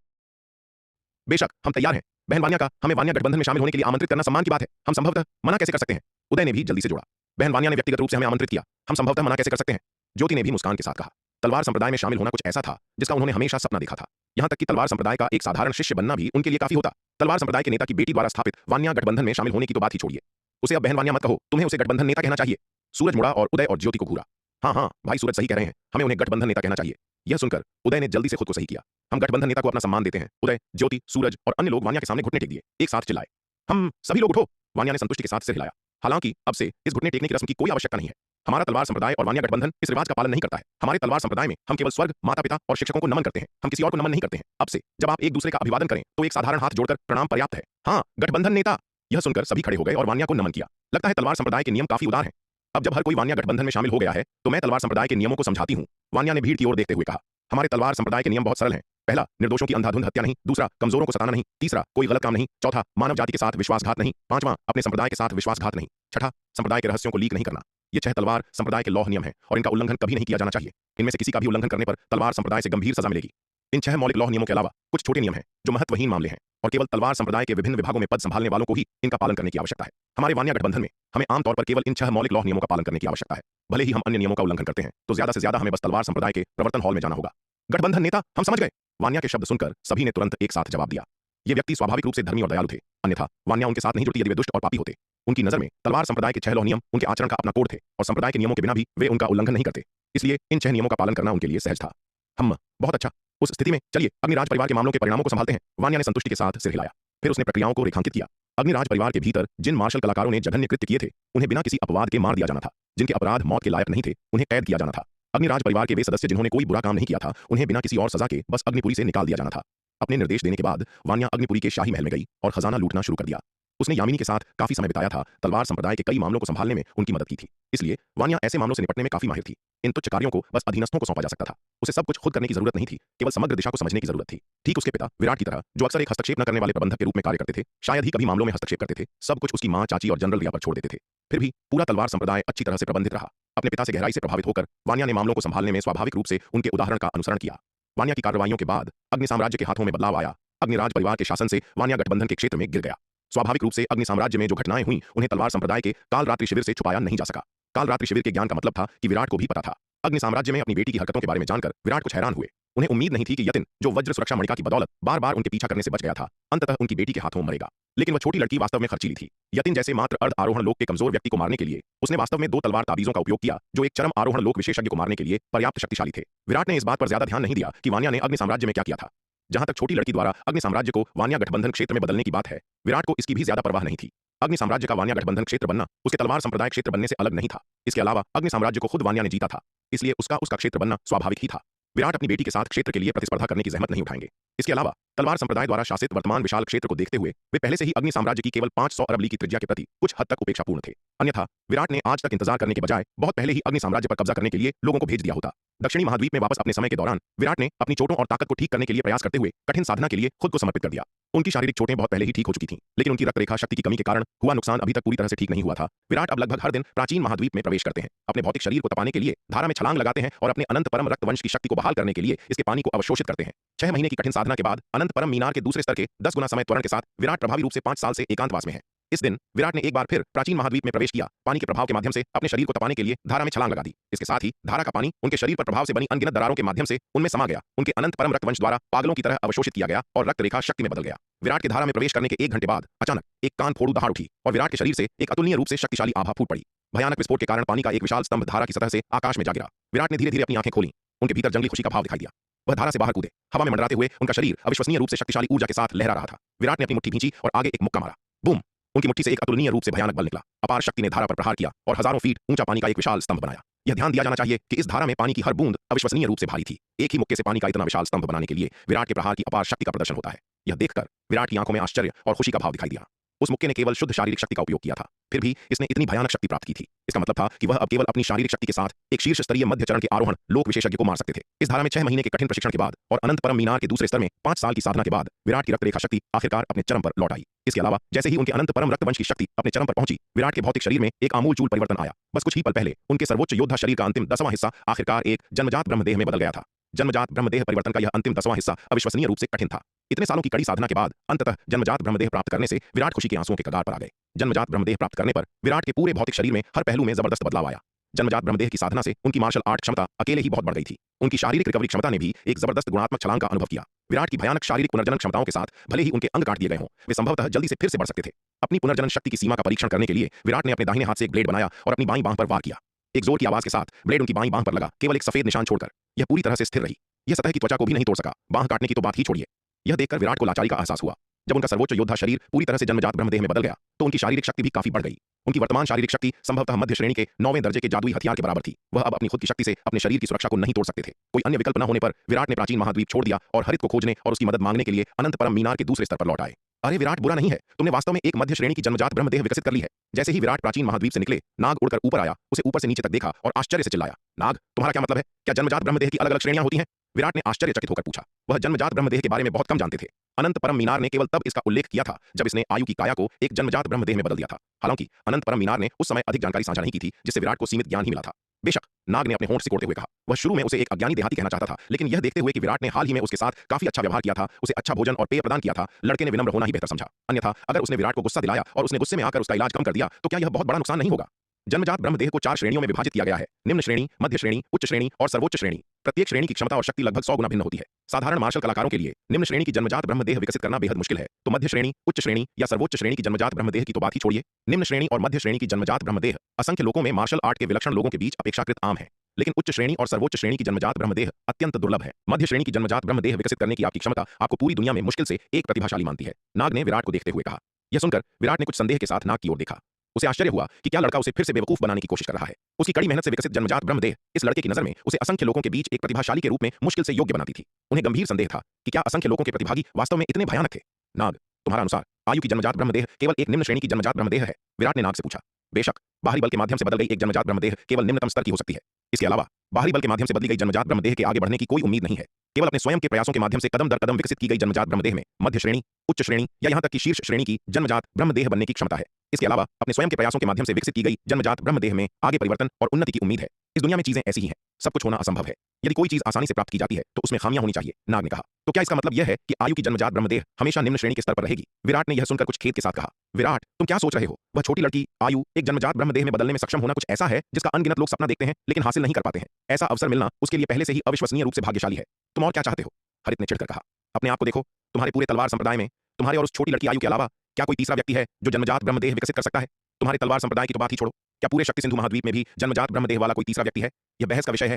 बेशक हम तैयार हैं। बहन वान्या का हमें वान्या गठबंधन में शामिल होने के लिए आमंत्रित करना सम्मान की बात है। हम संभवतः मना कैसे कर सकते हैं? उदय ने भी जल्दी से जोड़ा। बहन वान्या ने व्यक्तिगत रूप से हमें आमंत्रित किया, हम संभवतः मना कैसे कर सकते हैं? ज्योति ने भी मुस्कान के साथ कहा। तलवार संप्रदाय में शामिल होना कुछ ऐसा था जिसका उन्होंने हमेशा सपना देखा था। यहां तक कि तलवार संप्रदाय का एक साधारण शिष्य बनना भी उनके लिए काफी होता। तलवार संप्रदाय के नेता की बेटी द्वारा स्थापित वान्या गठबंधन में शामिल होने की तो बात ही छोड़िए, उसे अब बहन वान्या मत कहो, तुम्हें उसे गठबंधन नेता कहना चाहिए। सूरज मुड़ा और उदय और ज्योति को घूरा। हाँ हाँ भाई, सूरज सही कह रहे हैं, हमें उन्हें गठबंधन नेता कहना चाहिए। यह सुनकर उदय ने जल्दी से खुद को सही किया। हम गठबंधन नेता को अपना सम्मान देते हैं। उदय, ज्योति, सूरज और अन्य लोग वान्या के सामने घुटने टेक दिए। एक साथ चिल्लाए, हम सभी लोग उठो। वान्या ने संतुष्टि के साथ सिर हिलाया। हालांकि अब से इस घुटने टेकने की रस्म की कोई आवश्यकता नहीं है। हमारा तलवार संप्रदाय और वान्या गठबंधन इस रिवाज का पालन नहीं करता है। हमारे तलवार संप्रदाय में हम केवल स्वर्ग, माता पिता और शिक्षकों को नमन करते हैं। हम किसी और को नमन नहीं करते हैं। अब से जब आप एक दूसरे का अभिवादन करें तो एक साधारण हाथ जोड़कर प्रणाम पर्याप्त है। हाँ, गठबंधन नेता। यह सुनकर सभी खड़े हो गए और वान्या को नमन किया। लगता है तलवार संप्रदाय के नियम काफी उदार हैं। अब जब हर कोई वान्या गठबंधन में शामिल हो गया है तो मैं तलवार संप्रदाय के नियमों को समझाती हूँ। वान्या ने भीड़ की ओर देखते हुए कहा, हमारे तलवार संप्रदाय के नियम बहुत सरल हैं। पहला, निर्दोषों की अंधाधुंध हत्या नहीं। दूसरा, कमजोरों को सताना नहीं। तीसरा, कोई गलत काम नहीं। चौथा, मानव जाति के साथ विश्वासघात नहीं। पांचवां, अपने संप्रदाय के साथ विश्वासघात नहीं। छठा, संप्रदाय के रहस्यों को लीक नहीं करना। ये 6 तलवार संप्रदाय के लौह नियम हैं और इनका उल्लंघन कभी नहीं किया जाना चाहिए। इनमें से किसी का भी उल्लंघन करने पर तलवार संप्रदाय से गंभीर सजा मिलेगी। इन 6 मौलिक लौह नियमों के अलावा कुछ छोटे नियम हैं जो महत्वहीन मामले हैं और केवल तलवार संप्रदाय के विभिन्न विभागों में पद संभालने वालों को ही इनका पालन करने की आवश्यकता है। हमारे वान्या गठबंधन में हमें आमतौर पर केवल इन 6 मौलिक लौह नियमों का पालन करने की आवश्यकता है। भले ही हम अन्य नियमों का उल्लंघन करते हैं तो ज्यादा से ज्यादा हमें बस तलवार संप्रदाय के प्रवर्तन हॉल में जाना होगा। गठबंधन नेता, हम समझ गए। वान्या के शब्द सुनकर सभी ने तुरंत एक साथ जवाब दिया। ये व्यक्ति स्वाभाविक रूप से धर्मी और दयालु थे, अन्यथा वान्या उनके साथ नहीं जुड़ती यदि वे दुष्ट और पापी होते। उनकी नजर में तलवार संप्रदाय के 6 लौह नियम उनके आचरण का अपना कोड थे और संप्रदाय के नियमों के बिना भी वे उनका उल्लंघन नहीं करते। इसलिए इन 6 नियमों का पालन करना उनके लिए सहज था। हम बहुत अच्छा। उस स्थिति में चलिए अग्निराज परिवार के मामलों के परिणामों को संभालते हैं। वान्या ने संतुष्टि के साथ सिर हिलाया। फिर उसने प्रक्रियाओं को रेखांकित किया। अग्निराज परिवार के भीतर जिन मार्शल कलाकारों ने जघन्य कृत्य किए थे उन्हें बिना किसी अपवाद के मार दिया जाना था। जिनके अपराध मौत के लायक नहीं थे उन्हें कैद किया जाना था। अग्निराज परिवार के वे सदस्य जिन्होंने कोई बुरा काम नहीं किया था उन्हें बिना किसी और सजा के बस अग्निपुरी से निकाल दिया जाना था। अपने निर्देश देने के बाद वान्या अग्निपुरी के शाही महल में गई और खजाना लूटना शुरू कर दिया। उसने यामिनी के साथ काफी समय बिताया था। तलवार संप्रदाय के कई मामलों को संभालने में उनकी मदद की थी, इसलिए वान्या ऐसे मामलों से निपटने में काफी माहिर थी। इन तुच्छ कार्यों को बस अधीनस्थों को सौंपा जा सकता था। उसे सब कुछ खुद करने की जरूरत नहीं थी, केवल समग्र दिशा को समझने की जरूरत थी। ठीक उसके पिता विराट की तरह, जो अक्सर एक हस्तक्षेप न करने वाले प्रबंधक के रूप में कार्य करते थे, शायद ही कभी मामलों में हस्तक्षेप करते थे। सब कुछ उसकी मां, चाची और जनरल रिया पर छोड़ देते थे। फिर भी पूरा तलवार संप्रदाय अच्छी तरह से प्रबंधित रहा। अपने पिता से गहराई से प्रभावित होकर वान्या ने मामलों को संभालने में स्वाभाविक रूप से उनके उदाहरण का अनुसरण किया। वान्या की कार्रवाइयों के बाद अग्नि साम्राज्य के हाथों में बदलाव आया। अग्निराज परिवार के शासन से वान्या गठबंधन के क्षेत्र में गिर गया। स्वाभाविक रूप से अग्नि साम्राज्य में जो घटनाएं हुई उन्हें तलवार संप्रदाय के काल रात्रि शिविर से छुपाया नहीं जा सका। काल रात्रि शिविर के ज्ञान का मतलब था कि विराट को भी पता था। अग्नि साम्राज्य में अपनी बेटी की हरकतों के बारे में जानकर विराट कुछ हैरान हुए। उन्हें उम्मीद नहीं थी कि यतिन, जो वज्र सुरक्षा मणिका की बदौलत बार बार उनके पीछा करने से बच गया था, अंततः उनकी बेटी के हाथों मरेगा। लेकिन वह छोटी लड़की वास्तव में खर्चीली थी। यतिन जैसे मात्र अर्ध आरोहण लोक के कमजोर व्यक्ति को मारने के लिए उसने वास्तव में 2 तलवार ताबीजों का उपयोग किया जो एक चरम आरोहण लोक विशेषज्ञ को मारने के लिए पर्याप्त शक्तिशाली थे। विराट ने इस बात पर ज्यादा ध्यान नहीं दिया कि वान्या ने अग्नि साम्राज्य में क्या किया था। जहां तक छोटी लड़की द्वारा अग्नि साम्राज्य को वान्या गठबंधन क्षेत्र में बदलने की बात है, विराट को इसकी भी ज्यादा परवाह नहीं थी। अग्नि साम्राज्य का वान्या गठबंधन क्षेत्र बनना उसके तलवार संप्रदाय क्षेत्र बनने से अलग नहीं था। इसके अलावा अग्नि साम्राज्य को खुद वान्या ने जीता था, इसलिए उसका क्षेत्र बनना स्वाभाविक ही था। विराट अपनी बेटी के साथ क्षेत्र के लिए प्रतिस्पर्धा करने की जहमत नहीं उठाएंगे। इसके अलावा तलवार संप्रदाय द्वारा शासित वर्तमान विशाल क्षेत्र को देखते हुए वे पहले से ही अग्नि साम्राज्य की केवल 500 अरब ली की त्रिज्या के प्रति कुछ हद तक उपेक्षापूर्ण थे। अन्यथा विराट ने आज तक इंतजार करने के बजाय बहुत पहले ही अग्नि साम्राज्य पर कब्जा करने के लिए लोगों को भेज दिया होता। दक्षिणी महाद्वीप में वापस अपने समय के दौरान विराट ने अपनी चोटों और ताकत को ठीक करने के लिए प्रयास करते हुए कठिन साधना के लिए खुद को समर्पित कर दिया। उनकी शारीरिक चोटें बहुत पहले ही ठीक हो चुकी थीं, लेकिन उनकी रक्त रेखा शक्ति की कमी के कारण हुआ नुकसान अभी तक पूरी तरह से ठीक नहीं हुआ था। विराट अब लगभग हर दिन प्राचीन महाद्वीप में प्रवेश करते हैं, अपने भौतिक शरीर को तपाने के लिए धारा में छलांग लगाते हैं और अपने अनंत परम रक्त वंश की शक्ति को बहाल करने के लिए इसके पानी को अवशोषित करते हैं। 6 महीने की कठिन साधना के बाद अनंत परम मीनार के दूसरे स्तर के 10 गुना समय त्वरण के साथ विराट प्रभावी रूप से 5 साल से एकांतवास में है। इस दिन विराट ने एक बार फिर प्राचीन महाद्वीप में प्रवेश किया, पानी के प्रभाव के माध्यम से अपने शरीर को तपाने के लिए धारा में छलांग लगा दी। इसके साथ ही धारा का पानी उनके शरीर पर प्रभाव से बनी अनगिनत दरारों के माध्यम से उनमें समा गया, उनके अनंत परम रक्तवंश द्वारा पागलों की तरह अवशोषित किया गया और रक्त रेखा शक्ति में बदल गया। विराट के धारा में प्रवेश करने के 1 घंटे बाद अचानक एक कान फोड़ू दहाड़ उठी और विराट के शरीर से एक अतुलनीय रूप से शक्तिशाली आभा फूट पड़ी। भयानक विस्फोट के कारण पानी का एक विशाल स्तंभ धारा की सतह से आकाश में जा गिरा। विराट ने धीरे धीरे अपनी आंखें खोली। उनके भीतर जंगली खुशी का भाव दिखाई दिया। वह धारा से बाहर कूदे। हवा में मंडराते हुए उनका शरीर अविश्वसनीय रूप से शक्तिशाली ऊर्जा के साथ लहरा रहा था। विराट ने अपनी मुट्ठी खींची और आगे एक मुक्का मारा। बूम! उनकी मुट्ठी से एक अतुलनीय रूप से भयानक बल निकला। अपार शक्ति ने धारा पर प्रहार किया और हजारों फीट ऊंचा पानी का एक विशाल स्तंभ बनाया। यह ध्यान दिया जाना चाहिए कि इस धारा में पानी की हर बूंद अविश्वसनीय रूप से भारी थी। एक ही मुक्के से पानी का इतना विशाल स्तंभ बनाने के लिए विराट के प्रहार की अपार शक्ति का प्रदर्शन होता है। यह देखकर विराट की आंखों में आश्चर्य और खुशी का भाव दिखाई दिया। उस मुक्के ने केवल शुद्ध शारीरिक शक्ति का उपयोग किया था, फिर भी इसने इतनी भयानक शक्ति प्राप्त की थी। इसका मतलब था कि वह अब केवल अपनी शारीरिक शक्ति के साथ एक शीर्ष स्तरीय मध्य चरण के आरोहण लोक विशेषज्ञ को मार सकते थे। इस धारा में 6 महीने के कठिन प्रशिक्षण के बाद और अनंत परम मीनार के दूसरे स्तर में 5 साल की साधना के बाद विराट की रक्त रेखा शक्ति आखिरकार अपने चरम पर लौट आई। इसके अलावा जैसे ही उनके अनंत परम रक्तवंश की शक्ति अपने चरम पर पहुंची, विराट के भौतिक शरीर में एक आमूलचूल परिवर्तन आया। बस कुछ ही पल पहले उनके सर्वोच्च योद्धा शरीर का अंतिम 10वां हिस्सा आखिरकार एक जन्मजात ब्रह्मदेह में बदल गया था। जन्मजात ब्रह्मदेह परिवर्तन का यह अंतिम 10वां हिस्सा अविश्वसनीय रूप से कठिन था। इतने सालों की कड़ी साधना के बाद अंततः जन्मजात ब्रह्मदेह प्राप्त करने से विराट खुशी के आंसुओं के कगार पर आ गए। जन्मजात ब्रह्मदेह प्राप्त करने पर विराट के पूरे भौतिक शरीर में हर पहलू में जबरदस्त बदलाव आया। जन्मजात ब्रह्मदेह की साधना से उनकी मार्शल आर्ट क्षमता अकेले ही बहुत बढ़ गई थी। उनकी शारीरिक रिकवरी क्षमता ने भी एक जबरदस्त गुणात्मक छलांग का अनुभव किया। विराट की भयानक शारीरिक पुनर्जनन क्षमताओं के साथ भले ही उनके अंग काट दिए गए हों, वे संभवतः जल्दी से फिर से बढ़ सकते थे। अपनी पुनर्जनन शक्ति की सीमा का परीक्षण करने के लिए विराट ने अपने दाहिने हाथ से एक ब्लेड बनाया और अपनी बाईं बांह पर वार किया। एक जोर की आवाज के साथ ब्लेड उनकी बाईं बांह पर लगा, केवल एक सफेद निशान छोड़कर। यह पूरी तरह से स्थिर रही। यह सतह की त्वचा को भी नहीं तोड़ सका, बांह काटने की तो बात ही छोड़िए। यह देखकर विराट को लाचारी का एहसास हुआ। जब उनका सर्वोच्च योद्धा शरीर पूरी तरह से जन्मजात ब्रह्मदेह में बदल गया तो उनकी शारीरिक शक्ति भी काफी बढ़ गई। उनकी वर्तमान शारीरिक शक्ति संभवतः मध्य श्रेणी के 9वें दर्जे के जादुई हथियार के बराबर थी। वह अब अपनी खुद की शक्ति से अपने शरीर की सुरक्षा को नहीं तोड़ सकते थे। कोई अन्य विकल्प न होने पर विराट ने प्राचीन महाद्वीप छोड़ दिया और हरित को खोजने और उसकी मदद मांगने के लिए अनंत परम मीनार के दूसरे स्तर पर लौट आए। अरे विराट, बुरा नहीं है, तुमने वास्तव में एक मध्य श्रेणी की जन्मजात ब्रह्मदेह विकसित कर ली है। जैसे ही विराट प्राचीन महाद्वीप से निकले, नाग उड़कर ऊपर आया, उसे ऊपर से नीचे तक देखा और आश्चर्य से चिल्लाया, नाग, तुम्हारा क्या मतलब है? क्या जन्मजात ब्रह्मदेह की अलग अलग श्रेणियां होती हैं? विराट ने आश्चर्यचकित होकर पूछा। वह जन्मजात ब्रह्मदेह के बारे में बहुत कम जानते थे। अनंत परम मीनार ने केवल तब इसका उल्लेख किया था जब इसने आयु की काया को एक जन्मजात ब्रह्मदेह में बदल दिया था। हालांकि अनंत परम मीनार ने उस समय अधिक जानकारी साझा नहीं की थी, जिससे विराट को सीमित ज्ञान ही मिला था। बेशक, नाग ने अपने होंठ सिकोड़ते हुए कहा। वह शुरू में उसे एक अज्ञानी देहाती कहना चाहता था, लेकिन यह देखते हुए कि विराट ने हाल ही में उसके साथ काफी अच्छा व्यवहार किया था, उसे अच्छा भोजन और पेय प्रदान किया था, लड़के ने विनम्र होना ही बेहतर समझा। अन्यथा अगर उसने विराट को गुस्सा दिलाया और उसने गुस्से में आकर उसका इलाज कम कर दिया तो क्या यह बहुत बड़ा नुकसान नहीं होगा? जन्मजात ब्रह्मदेह को 4 श्रेणियों में विभाजित किया गया है: निम्न श्रेणी, मध्य श्रेणी, उच्च श्रेणी और सर्वोच्च श्रेणी। प्रत्येक श्रेणी की क्षमता और शक्ति लगभग 100 गुना भिन्न होती है। साधारण मार्शल कलाकारों के लिए निम्न श्रेणी की जन्मजात ब्रह्मदेह विकसित करना बेहद मुश्किल है, तो मध्य श्रेणी, उच्च श्रेणी या सर्वोच्च श्रेणी की जन्मजात ब्रह्मदेह की तो बात ही छोड़िए। निम्न श्रेणी और मध्य श्रेणी की जन्मजात ब्रह्मदेह असंख्य लोगों में मार्शल आर्ट के विलक्षण लोगों के बीच अपेक्षाकृत आम है, लेकिन उच्च श्रेणी और सर्वोच्च श्रेणी की जन्मजात ब्रह्मदेह अत्यंत दुर्लभ है। मध्य श्रेणी की जन्मजात ब्रह्मदेह विकसित करने की आपकी क्षमता आपको पूरी दुनिया में मुश्किल से एक प्रतिभाशाली मानती है, नाग ने विराट को देखते हुए कहा। यह सुनकर विराट ने कुछ संदेह के साथ नाग की ओर देखा। उसे आश्चर्य हुआ कि क्या लड़का उसे फिर से बेवकूफ बनाने की कोशिश कर रहा है। उसकी कड़ी मेहनत से विकसित जन्मजात ब्रह्मदेह इस लड़के की नजर में उसे असंख्य लोगों के बीच एक प्रतिभाशाली के रूप में मुश्किल से योग्य बनाती थी। उन्हें गंभीर संदेह था कि क्या असंख्य लोगों के प्रतिभागी वास्तव में इतने भयानक थे। नाग, तुम्हारा अनुसार आयु की जन्मजात ब्रह्मदेह केवल एक निम्न श्रेणी की जन्मजात ब्रह्मदेह है? विराट ने नाग से पूछा। बेशक, बाहरी बल के माध्यम से बदल गई एक जन्मजात ब्रह्मदेह केवल निम्नतम स्तर की हो सकती है। इसके अलावा बाहरी बल के माध्यम से बदली गई जन्मजात ब्रह्मदेह के आगे बढ़ने की कोई उम्मीद नहीं है। केवल अपने स्वयं के प्रयासों के माध्यम से कदम दर कदम विकसित की गई जन्मजात ब्रह्मदेह में मध्य श्रेणी, उच्च श्रेणी या यहां तक कि शीर्ष श्रेणी की जन्मजात ब्रह्मदेह बनने की क्षमता है। इसके अलावा अपने स्वयं के प्रयासों के माध्यम से विकसित की गई जन्मजात ब्रह्मदेह में आगे परिवर्तन और उन्नति की उम्मीद है। इस दुनिया में चीजें ऐसी ही हैं, सब कुछ होना असंभव है। यदि कोई चीज आसानी से प्राप्त की जाती है तो उसमें खामियां होनी चाहिए, नाग ने कहा। तो क्या इसका मतलब यह है कि आयु की जन्मजात ब्रह्मदेह हमेशा निम्न श्रेणी के स्तर पर रहेगी? विराट ने यह सुनकर कुछ खेद के साथ कहा। विराट, तुम क्या सोच रहे हो? वह छोटी लड़की आयु एक जन्मजात ब्रह्मदेह में बदलने में सक्षम होना कुछ ऐसा है जिसका अनगिनत लोग सपना देखते हैं लेकिन हासिल नहीं कर पाते हैं। ऐसा अवसर मिलना उसके लिए पहले से ही अविश्वसनीय रूप से भाग्यशाली है। तुम और क्या चाहते हो? हरित ने चिढ़कर कहा। अपने आप को देखो, तुम्हारे पूरे तलवार संप्रदाय में तुम्हारे और उस छोटी लड़की आयु के अलावा क्या कोई तीसरा व्यक्ति है जो जन्मजात ब्रह्मदेह विकसित कर सकता है? तुम्हारे तलवार संप्रदाय की तो बात ही छोड़ो, क्या पूरे शक्ति सिंधु महाद्वीप में भी जन्मजात ब्रह्मदेह वाला कोई तीसरा व्यक्ति है? यह बहस का विषय है।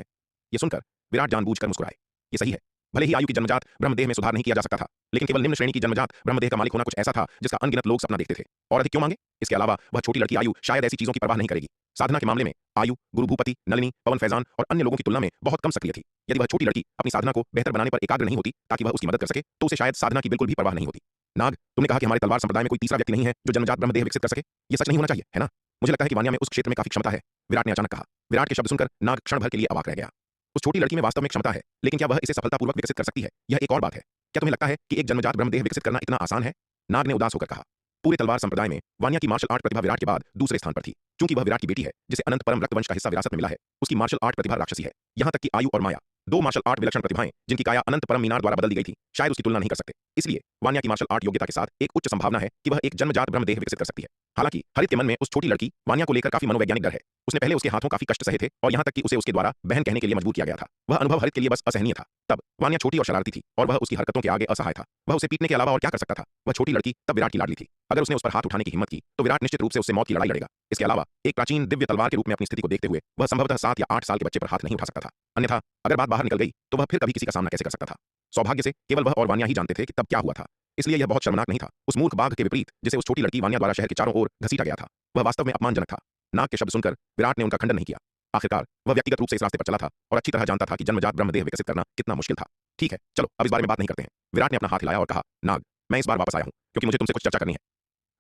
यह सुनकर विराट जानबूझकर मुस्कुराए। यह सही है, भले ही आयु की जन्मजात ब्रह्मदेह में सुधार नहीं किया जा सकता था, लेकिन केवल निम्न श्रेणी की जन्मजात ब्रह्मदेह का मालिक होना कुछ ऐसा था जिसका अनगिनत लोग सपना देखते थे। और अधिक क्यों मांगे? इसके अलावा वह छोटी लड़की आयु शायद ऐसी चीजों की परवाह नहीं करेगी। साधना के मामले में आयु, गुरु भूपति, नलिनी, पवन फैजान और अन्य लोगों की तुलना में बहुत कम सक्रिय थी। यदि वह छोटी लड़की अपनी साधना को बेहतर बनाने पर एकाग्र नहीं होती ताकि वह उसकी मदद कर सके तो उसे शायद साधना की बिल्कुल भी परवाह नहीं होती। नाग, तुमने कहा कि हमारे तलवार संप्रदाय में कोई तीसरा व्यक्ति नहीं है जो जन्मजात ब्रह्मदेह विकसित कर सके। यह सच नहीं होना चाहिए, है ना? मुझे लगता है कि वानिया में उस क्षेत्र में काफी क्षमता है, विराट ने अचानक कहा। विराट के शब्द सुनकर नाग क्षण भर के लिए अवाक रह गया। उस छोटी लड़की में वास्तव में क्षमता है, लेकिन क्या वह इसे सफलतापूर्वक विकसित कर सकती है, यह एक और बात है। क्या तुम्हें लगता है कि एक जन्मजात ब्रह्मदेह विकसित करना इतना आसान है? नाग ने उदास होकर कहा। पूरे तलवार संप्रदाय में वानिया की मार्शल आर्ट प्रतिभा विराट के बाद दूसरे स्थान पर थी। क्योंकि वह विराट की बेटी है जिसे अनंत परम रक्तवंश का हिस्सा विरासत में मिला है, उसकी मार्शल आर्ट प्रतिभा राक्षसी है। यहां तक कि आयु और माया, दो मार्शल आर्ट विलक्षण प्रतिभाएं जिनकी काया अनंत परम मीनार द्वारा बदल दी गई थी, शायद उसकी तुलना नहीं कर सकते। इसलिए वानिया की मार्शल आर्ट योग्यता के साथ एक उच्च संभावना है कि वह एक जन्मजात ब्रह्मदेह विकसित कर सकती है। हालांकि हरित के मन में उस छोटी लड़की वानिया को लेकर काफी मनोवैज्ञानिक डर है। उसने पहले उसके हाथों काफी कष्ट सहे थे और यहां तक कि उसे उसके द्वारा बहन कहने के लिए मजबूर किया गया था। वह अनुभव हरित के लिए बस असहनीय था। तब वानिया छोटी और शरारती थी और वह उसकी हरकतों के आगे असहाय था। वह उसे पीटने के अलावा और क्या कर सकता था? वह छोटी लड़की तब विराट की लाडली थी। अगर उसने उस पर हाथ उठाने की हिम्मत की तो विराट निश्चित रूप से उससे मौत की लड़ाई लड़ेगा। इसके अलावा एक प्राचीन दिव्य तलवार के रूप में अपनी स्थिति को देखते हुए वह संभवतः 7 या 8 साल के बच्चे पर हाथ नहीं उठा सकता था। अन्यथा अगर बात बाहर निकल गई तो वह फिर कभी किसी का सामना कैसे कर सकता था? सौभाग्य से केवल वह और वानिया ही जानते थे कि तब क्या हुआ था, इसलिए यह बहुत शर्मनाक नहीं था। उस मूर्ख बाघ के विपरीत जिसे उस छोटी लड़की वानिया द्वारा शहर के चारों ओर घसीटा गया था, वह वास्तव में अपमानजनक था। नाग के शब्द सुनकर विराट ने उनका खंडन नहीं किया। आखिरकार वह व्यक्तिगत रूप से इस रास्ते पर चला था और अच्छी तरह जानता था कि जन्मजात ब्रह्मदेह विकसित करना कितना मुश्किल था। ठीक है, चलो अब इस बारे में बात नहीं करते हैं। विराट ने अपना हाथ हिलाया और कहा, नाग, मैं इस बार वापस आया हूं क्योंकि मुझे तुमसे कुछ चर्चा करनी है।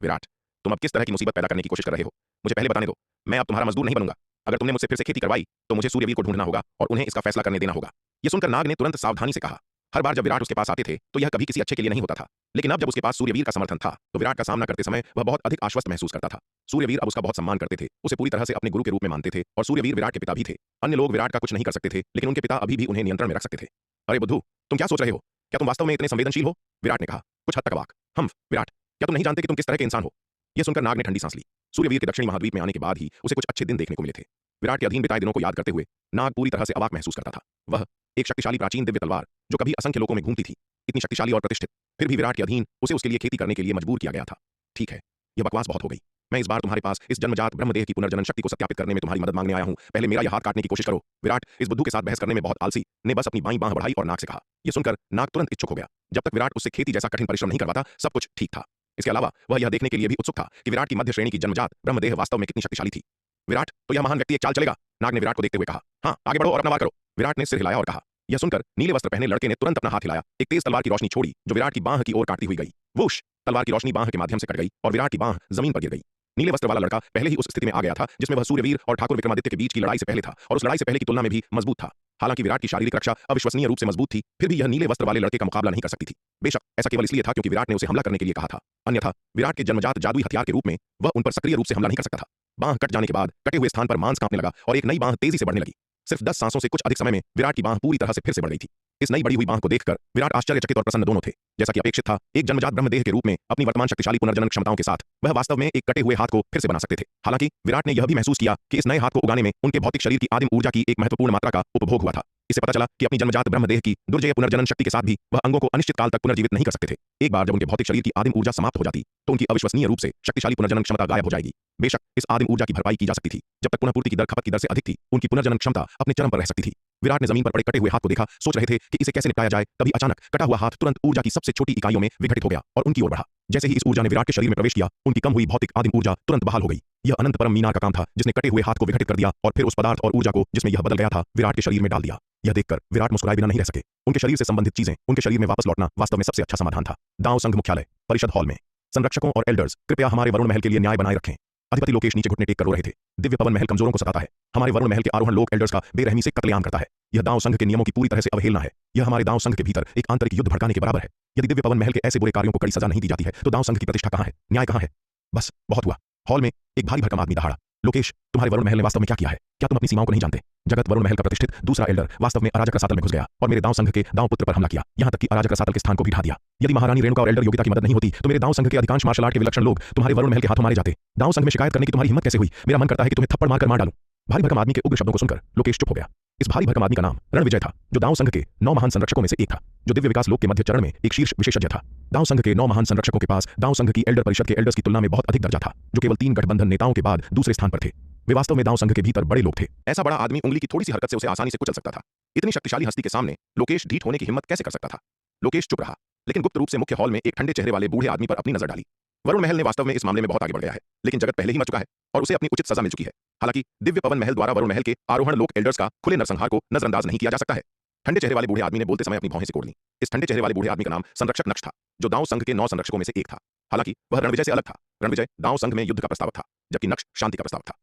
विराट, तुम अब किस तरह की मुसीबत पैदा करने की कोशिश कर रहे हो? मुझे पहले बताने दो। मैं अब तुम्हारा मजदूर नहीं बनूंगा। अगर तुमने मुझसे फिर से खेती करवाई तो मुझे सूर्यवीर को ढूंढना होगा और उन्हें इसका फैसला करने देना होगा। यह सुनकर नाग ने तुरंत सावधानी से कहा। हर बार जब विराट उसके पास आते थे तो यह कभी किसी अच्छे के लिए नहीं होता था, लेकिन अब जब उसके पास सूर्यवीर का समर्थन था तो विराट का सामना करते समय वह बहुत अधिक आश्वस्त महसूस करता था। सूर्यवीर अब उसका बहुत सम्मान करते थे, उसे पूरी तरह से अपने गुरु के रूप में मानते थे और सूर्यवीर विराट के पिता भी थे। अन्य लोग विराट का कुछ नहीं कर सकते थे, लेकिन उनके पिता अभी भी उन्हें नियंत्रण में रख सकते थे। अरे बुद्धू, तुम क्या सोच रहे हो? क्या तुम वास्तव में इतने संवेदनशील हो? विराट ने कहा, कुछ हद तक अवाक। विराट, क्या तुम नहीं जानते कि तुम किस तरह के इंसान हो? यह सुनकर नाग ने ठंडी सांस ली। सूर्यवीर के दक्षिणी महाद्वीप में आने के बाद ही उसे कुछ अच्छे दिन देखने को मिले थे। विराट के अधीन बिताए दिनों को याद करते हुए नाग पूरी तरह से अवाक महसूस करता था। वह एक शक्तिशाली प्राचीन दिव्य तलवार जो कभी असंख्य लोगों में घूमती थी, इतनी शक्तिशाली और प्रतिष्ठित, फिर भी विराट के अधीन उसे उसके लिए खेती करने के लिए मजबूर किया गया था। ठीक है, यह बकवास बहुत हो गई। मैं इस बार तुम्हारे पास इस जन्मजात ब्रह्मदेह की पुनर्जनन शक्ति को सत्यापित करने में तुम्हारी मदद मांगने आया हूं। पहले मेरा यह हाथ काटने की कोशिश करो। विराट इस बुद्धू के साथ बहस करने में बहुत आलसी ने बस अपनी बाईं बांह बढ़ाई और नाक से कहा। यह सुनकर नाक तुरंत इच्छुक हो गया। जब तक विराट उससे खेती जैसा कठिन परिश्रम नहीं करवाता सब कुछ ठीक था। इसके अलावा वह यह देखने के लिए भी उत्सुक था कि विराट की मध्य श्रेणी की जन्मजात ब्रह्मदेह वास्तव में कितनी शक्तिशाली थी। विराट, तो यह महान व्यक्ति एक चाल चलेगा? नाग ने विराट को देखते हुए कहा। हाँ, आगे बढ़ो और अपना वार करो। विराट ने सिर हिलाया और कहा। यह सुनकर नीले वस्त्र पहने लड़के ने तुरंत अपना हाथ हिलाया। एक तेज तलवार की रोशनी छोड़ी जो विराट की बांह की ओर काटती हुई गई। वूश! तलवार की रोशनी बांह के माध्यम से कट गई और विराट की बांह जमीन पर गिर गई। नीले वस्त्र वाला लड़का पहले ही उस स्थिति में आ गया था जिसमें वह सूर्यवीर और ठाकुर विक्रमादित्य के बीच की लड़ाई से पहले था और उस लड़ाई से पहले की तुलना में भी मजबूत था। हालांकि विराट की शारीरिक रक्षा अविश्वसनीय रूप से मजबूत थी, फिर भी यह नीले वस्त्र वाले लड़के का मुकाबला नहीं कर सकती थी। बेशक ऐसा केवल इसलिए था क्योंकि विराट ने उसे हमला करने के लिए कहा था, अन्यथा विराट के जन्मजात जादुई हथियार के रूप में वह उन पर सक्रिय रूप से हमला नहीं कर सकता था। बांह कट जाने के बाद कटे हुए स्थान पर मांस कांपने लगा और एक नई बांह तेजी से बढ़ने लगी। सिर्फ 10 सांसों से कुछ अधिक समय में विराट की बांह पूरी तरह से फिर से बढ़ गई थी। इस नई बढ़ी हुई बांह को देखकर विराट आश्चर्यचकित और प्रसन्न दोनों थे। जैसा कि अपेक्षित था, एक जन्मजात ब्रह्मदेह के रूप में अपनी वर्तमान शक्तिशाली पुनर्जनन क्षमताओं के साथ वह वास्तव में एक कटे हुए हाथ को फिर से बना सकते थे। हालांकि विराट ने यह भी महसूस किया कि इस नए हाथ को उगाने में उनके भौतिक शरीर की आदिम ऊर्जा की एक महत्वपूर्ण मात्रा का उपभोग हुआ था। इससे पता चला कि अपनी जन्मजात ब्रह्मदेह की दुर्जय पुनर्जनन शक्ति के साथ भी वह अंगों को अनिश्चित काल तक पुनर्जीवित नहीं कर सकते थे। एक बार जब उनके भौतिक शरीर की आदिम ऊर्जा समाप्त हो जाती तो उनकी अविश्वसनीय रूप से शक्तिशाली पुनर्जनन क्षमता गायब हो जाएगी। बेशक इस आदिम ऊर्जा की भरपाई की जा सकती थी। जब तक पुनःपूर्ति की दर खपत की दर से अधिक थी, उनकी पुनर्जनन क्षमता अपने चरम पर रह सकती थी। विराट ने जमीन पर पड़े कटे हुए हाथ को देखा, सोच रहे थे कि इसे कैसे निपटाया जाए। तभी अचानक कटा हुआ हाथ तुरंत ऊर्जा की सबसे छोटी इकाइयों में विघटित हो गया और उनकी ओर बढ़ा। जैसे ही इस ऊर्जा ने विराट के शरीर में प्रवेश किया, उनकी कम हुई भौतिक आदिम ऊर्जा तुरंत बहाल हो गई। यह अनंत परम मीनार का काम था जिसने कटे हुए हाथ को विघटित कर दिया और फिर उस पदार्थ और ऊर्जा को जिसमें यह बदल गया था विराट के शरीर में डाल दिया। यह देखकर विराट मुस्कुराए बिना नहीं रह सके। उनके शरीर से संबंधित चीजें उनके शरीर में वापस लौटना वास्तव में सबसे अच्छा समाधान था। दांव संघ मुख्यालय परिषद हॉल में संरक्षकों और एल्डर्स, कृपया हमारे वरुण महल के लिए न्याय बनाए रखें। अधिपति लोकेश नीचे घुटने टेक कर रो रहे थे। दिव्य पवन महल कमजोरों को सताता है। हमारे वरुण महल के आरोहण लोग एल्डर्स का बेरहमी से कत्लेआम करता है। यह दांव संघ के नियमों की पूरी तरह से अवहेलना है। यह हमारे दांव संघ के भीतर एक आंतरिक युद्ध भड़काने के बराबर है। यदि दिव्य पवन महल के ऐसे बुरे कार्यों को कड़ी सजा नहीं दी जाती है तो दांव संघ की प्रतिष्ठा कहां है, न्याय कहां है? बस बहुत हुआ। हॉल में एक भारी भरकम आदमी दहाड़ा। लोकेश, तुम्हारे वरुण महल ने वास्तव में क्या किया है? क्या तुम अपनी सीमाओं को नहीं जानते? जगत वरुण महल का प्रतिष्ठित दूसरा एल्डर वास्तव में अराजक रसातल में घुस गया और मेरे दांव संघ के दांव पुत्र पर हमला किया, यहां तक कि अराजक रसातल के स्थान को भी ढा दिया। यदि महारानी रेणुका और एल्डर योगिता की मदद नहीं होती तो मेरे दांव संघ के अधिकांश मार्शल आर्ट के विलक्षण लोग तुम्हारे वरुण महल के हाथों मारे जाते। दांव संघ में शिकायत करने की तुम्हारी हिम्मत कैसे हुई? मेरा मन करता है कि तुम्हें थप्पड़ मारकर मार डालूं। भारी भरकम आदमी के उग्र शब्दों को सुनकर लोकेश चुप हो गया। इस भारी भरकम आदमी का नाम रणविजय था, जो दांव संघ के 9 महान संरक्षकों में से एक था, जो दिव्य विकास लोक के मध्य चरण में एक शीर्ष विशेषज्ञ था। दांव संघ के 9 महान संरक्षकों के पास दांव संघ की एल्डर परिषद के एल्डर्स की तुलना में बहुत अधिक दर्जा था, जो केवल 3 गठबंधन नेताओं के बाद दूसरे स्थान पर थे। वे वास्तव में दांव संघ के भीतर बड़े लोग थे। ऐसा बड़ा आदमी उंगली की थोड़ी सी हरकत से उसे आसानी से कुचल सकता था। इतनी शक्तिशाली हस्ती के सामने लोकेश ढीठ होने की हिम्मत कैसे कर सकता था? लोकेश चुप रहा, लेकिन गुप्त रूप से मुख्य हॉल में एक ठंडे चेहरे वाले बूढ़े आदमी पर अपनी नजर डाली। वरुण महल ने वास्तव में इस मामले में बहुत आगे बढ़ गया है, लेकिन जगत पहले ही मर चुका है और उसे अपनी उचित सजा मिल चुकी है। हालांकि दिव्य पवन महल द्वारा वरुण महल के आरोहण लोक एल्डर्स का खुले नरसंहार को नजरअंदाज नहीं किया जा सकता है। ठंडे चेहरे वाले बूढ़े आदमी ने बोलते समय अपनी भौहें सिकोड़ लीं। इस ठंडे चेहरे वाले बूढ़े आदमी का नाम संरक्षक नक्ष था, जो दांव संघ के 9 संरक्षकों में से एक था। हालांकि वह रणविजय से अलग था। रणविजय दांव संघ में युद्ध का प्रस्तावक था, जबकि नक्ष शांति का प्रस्तावक था।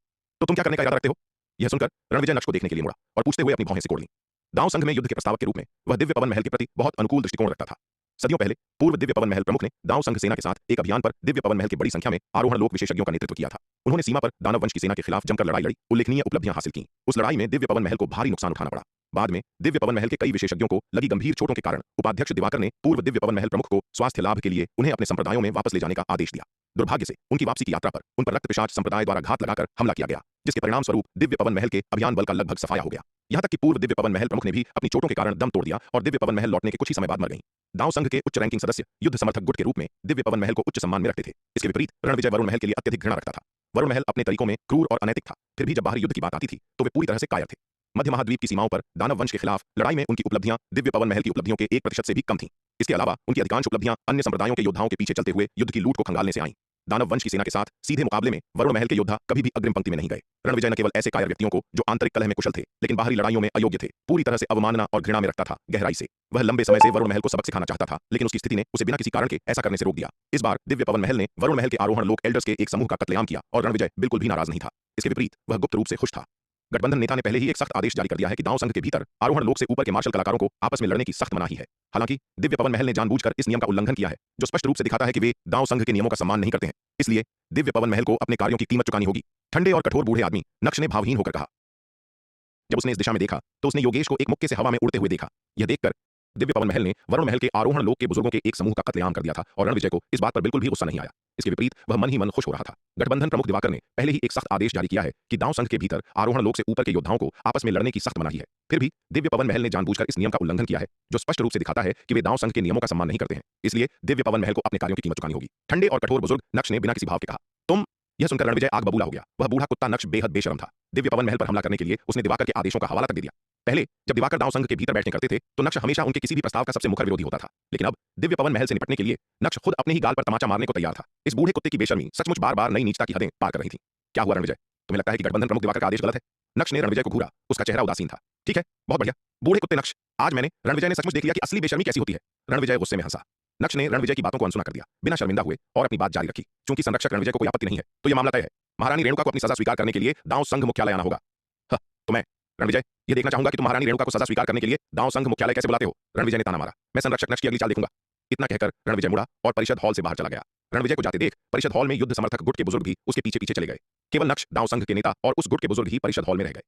तो तुम क्या करने का इरादा रखते हो? यह सुनकर रणविजय नक्ष को देखने के लिए मुड़ा और पूछते हुए अपनी भौहें सिकोड़ लीं। दांव संघ में युद्ध के प्रस्तावक के रूप में वह दिव्य पवन महल के प्रति बहुत अनुकूल दृष्टिकोण रखता था। सदियों पहले पूर्व दिव्य पवन महल प्रमुख ने दांव संघ सेना के साथ एक अभियान पर दिव्य पवन महल की बड़ी संख्या में आरोहण लोक विशेषज्ञों का नेतृत्व किया था। उन्होंने सीमा पर दानव वंश की सेना के खिलाफ जमकर लड़ाई लड़ी, उल्लेखनीय उपलब्धियां हासिल की। उस लड़ाई में दिव्य पवन महल को भारी नुकसान उठाना पड़ा। बाद में दिव्य पवन महल के कई विशेषज्ञों को लगी गंभीर चोटों के कारण उपाध्यक्ष दिवाकर ने पूर्व दिव्य पवन महल प्रमुख को स्वास्थ्य लाभ के लिए उन्हें अपने संप्रदायों में वापस ले जाने का आदेश दिया। दुर्भाग्य से उनकी वापसी की यात्रा पर उन पर रक्त पिशाच संप्रदाय द्वारा घात लगाकर हमला किया गया, जिसके परिणाम स्वरूप दिव्य पवन महल के अभियान बल का लगभग सफाया हो गया। यहां तक कि पूर्व दिव्य पवन महल प्रमुख ने भी अपनी चोटों के कारण दम तोड़ दिया और दिव्य पवन महल लौटने के कुछ ही समय बाद मर गई। दांव संघ के उच्च रैंकिंग सदस्य युद्ध समर्थक गुट के रूप में दिव्य पवन महल को उच्च सम्मान में रखते थे। इसके विपरीत रणविजय वरुण महल के लिए अत्यधिक घृणा रखता था। वरुण महल अपने तरीकों में क्रूर और अनैतिक था, फिर भी जब बाहरी युद्ध की बात आती थी तो वे पूरी तरह से कायर थे। मध्य महाद्वीप की सीमाओं पर दानव वंश के खिलाफ लड़ाई में उनकी उपलब्धियां दिव्य पवन महल की उपलब्धियों के 1% से भी कम थीं। इसके अलावा उनकी अधिकांश उपलब्धियां अन्य संप्रदायों के योद्धाओं के पीछे चलते हुए युद्ध की लूट को खंगालने से आईं। दानव वंश की सेना के साथ सीधे मुकाबले में वरुण महल के योद्धा कभी भी अग्रिम पंक्ति में नहीं गए। रणविजय न केवल ऐसे कायर व्यक्तियों को जो आंतरिक कलह में कुशल थे लेकिन बाहरी लड़ाइयों में अयोग्य थे पूरी तरह से अवमानना और घृणा में रखता था। गहराई से वह लंबे समय से वरुण महल को सबक सिखाना चाहता था, लेकिन उसकी स्थिति ने उसे बिना किसी कारण के ऐसा करने से रोक दिया। इस बार दिव्य पवन महल ने वरुण महल के आरोहण लोक एल्डर्स के एक समूह का कत्लेआम किया और रणविजय बिल्कुल भी नाराज नहीं था। इसके विपरीत वह गुप्त रूप से खुश था। गठबंधन नेता ने पहले ही एक सख्त आदेश जारी कर दिया है कि दांव संघ के भीतर आरोहण लोक से ऊपर के मार्शल कलाकारों को आपस में लड़ने की सख्त मनाही है। हालांकि दिव्य पवन महल ने जानबूझकर इस नियम का उल्लंघन किया है, जो स्पष्ट रूप से दिखाता है कि वे दांव संघ के नियमों का सम्मान नहीं करते हैं। इसलिए दिव्य पवन महल को अपने कार्यों की कीमत चुकानी होगी। ठंडे और कठोर बूढ़े आदमी नक्ष ने भावहीन होकर कहा। जब उसने इस दिशा में देखा तो उसने योगेश को एक मुक्के से हवा में उड़ते हुए देखा। यह देखकर दिव्य पवन महल ने वरुण महल के आरोहण लोक के बुजुर्गों के एक समूह का कत्लेआम कर दिया था और रणविजय को इस बात पर बिल्कुल भी गुस्सा नहीं आया। इसके विपरीत वह मन ही मन खुश हो रहा था। गठबंधन प्रमुख दिवाकर ने पहले ही एक सख्त आदेश जारी किया है कि दांव संघ के भीतर आरोहण लोक से ऊपर के योद्धाओं को आपस में लड़ने की सख्त मनाही है। फिर भी दिव्य पवन महल ने जानबूझकर इस नियम का उल्लंघन किया है, जो स्पष्ट रूप से दिखाता है कि वे दांव संघ के नियमों का सम्मान नहीं करते हैं। इसलिए दिव्य पवन महल को अपने कार्यों की कीमत चुकानी होगी। ठंडे और कठोर बुजुर्ग नक्ष ने बिना किसी भाव के कहा। यह सुनकर रणविजय आग बबूला हो गया। वह बूढ़ा कुत्ता नक्श बेहद बेशरम था। दिव्य पवन महल पर हमला करने के लिए उसने दिवाकर के आदेशों का हवाला तक दे दिया। पहले जब दिवाकर दाव संघ के भीतर बैठने करते थे तो नक्श हमेशा उनके किसी भी प्रस्ताव का सबसे मुखर विरोधी होता था, लेकिन अब दिव्य पवन महल से निपटने के लिए नक्श खुद अपने ही गाल पर तमाचा मारने को तैयार था। इस बूढ़े कुत्ते की बेशर्मी सचमुच बार बार नई नीचता की हदें पार कर रही थी। क्या हुआ रणविजय, तुम्हें लगता है कि गठबंधन प्रमुख दिवाकर का आदेश गलत है? नक्श ने रणविजय को घूरा। उसका चेहरा उदासीन था। ठीक है, बहुत बढ़िया बूढ़े कुत्ते नक्श, आज मैंने रणविजय ने सचमुच देख लिया कि असली बेशर्मी कैसी होती है। रणविजय गुस्से में हंसा। नक्श ने रणविजय की बातों को अनसुना कर दिया। बिना शर्मिंदा हुए और अपनी बात जारी रखी। चूंकि संरक्षक रणविजय को कोई आपत्ति नहीं है तो यह मामला तय है। महारानी रेणुका को अपनी सजा स्वीकार करने के लिए दाव संघ मुख्यालय आना होगा। तो मैं रणविजय यह देखना चाहूंगा कि तुम महारानी रेणुका को सजा स्वीकार करने के लिए दाव संघ मुख्यालय कैसे बुलाते हो। रणविजय ने ताना मारा। मैं संरक्षक नक्श की अगली चाल देखूंगा। इतना कहकर रणविजय मुड़ा और परिषद हॉल से बाहर चला गया। रणविजय को जाते देख परिषद हॉल में युद्ध समर्थक गुट के बुजुर्ग भी उसके पीछे पीछे चले गए। केवल नक्श दाव संघ के नेता और उस गुट के बुजुर्ग ही परिषद हॉल में रह गए।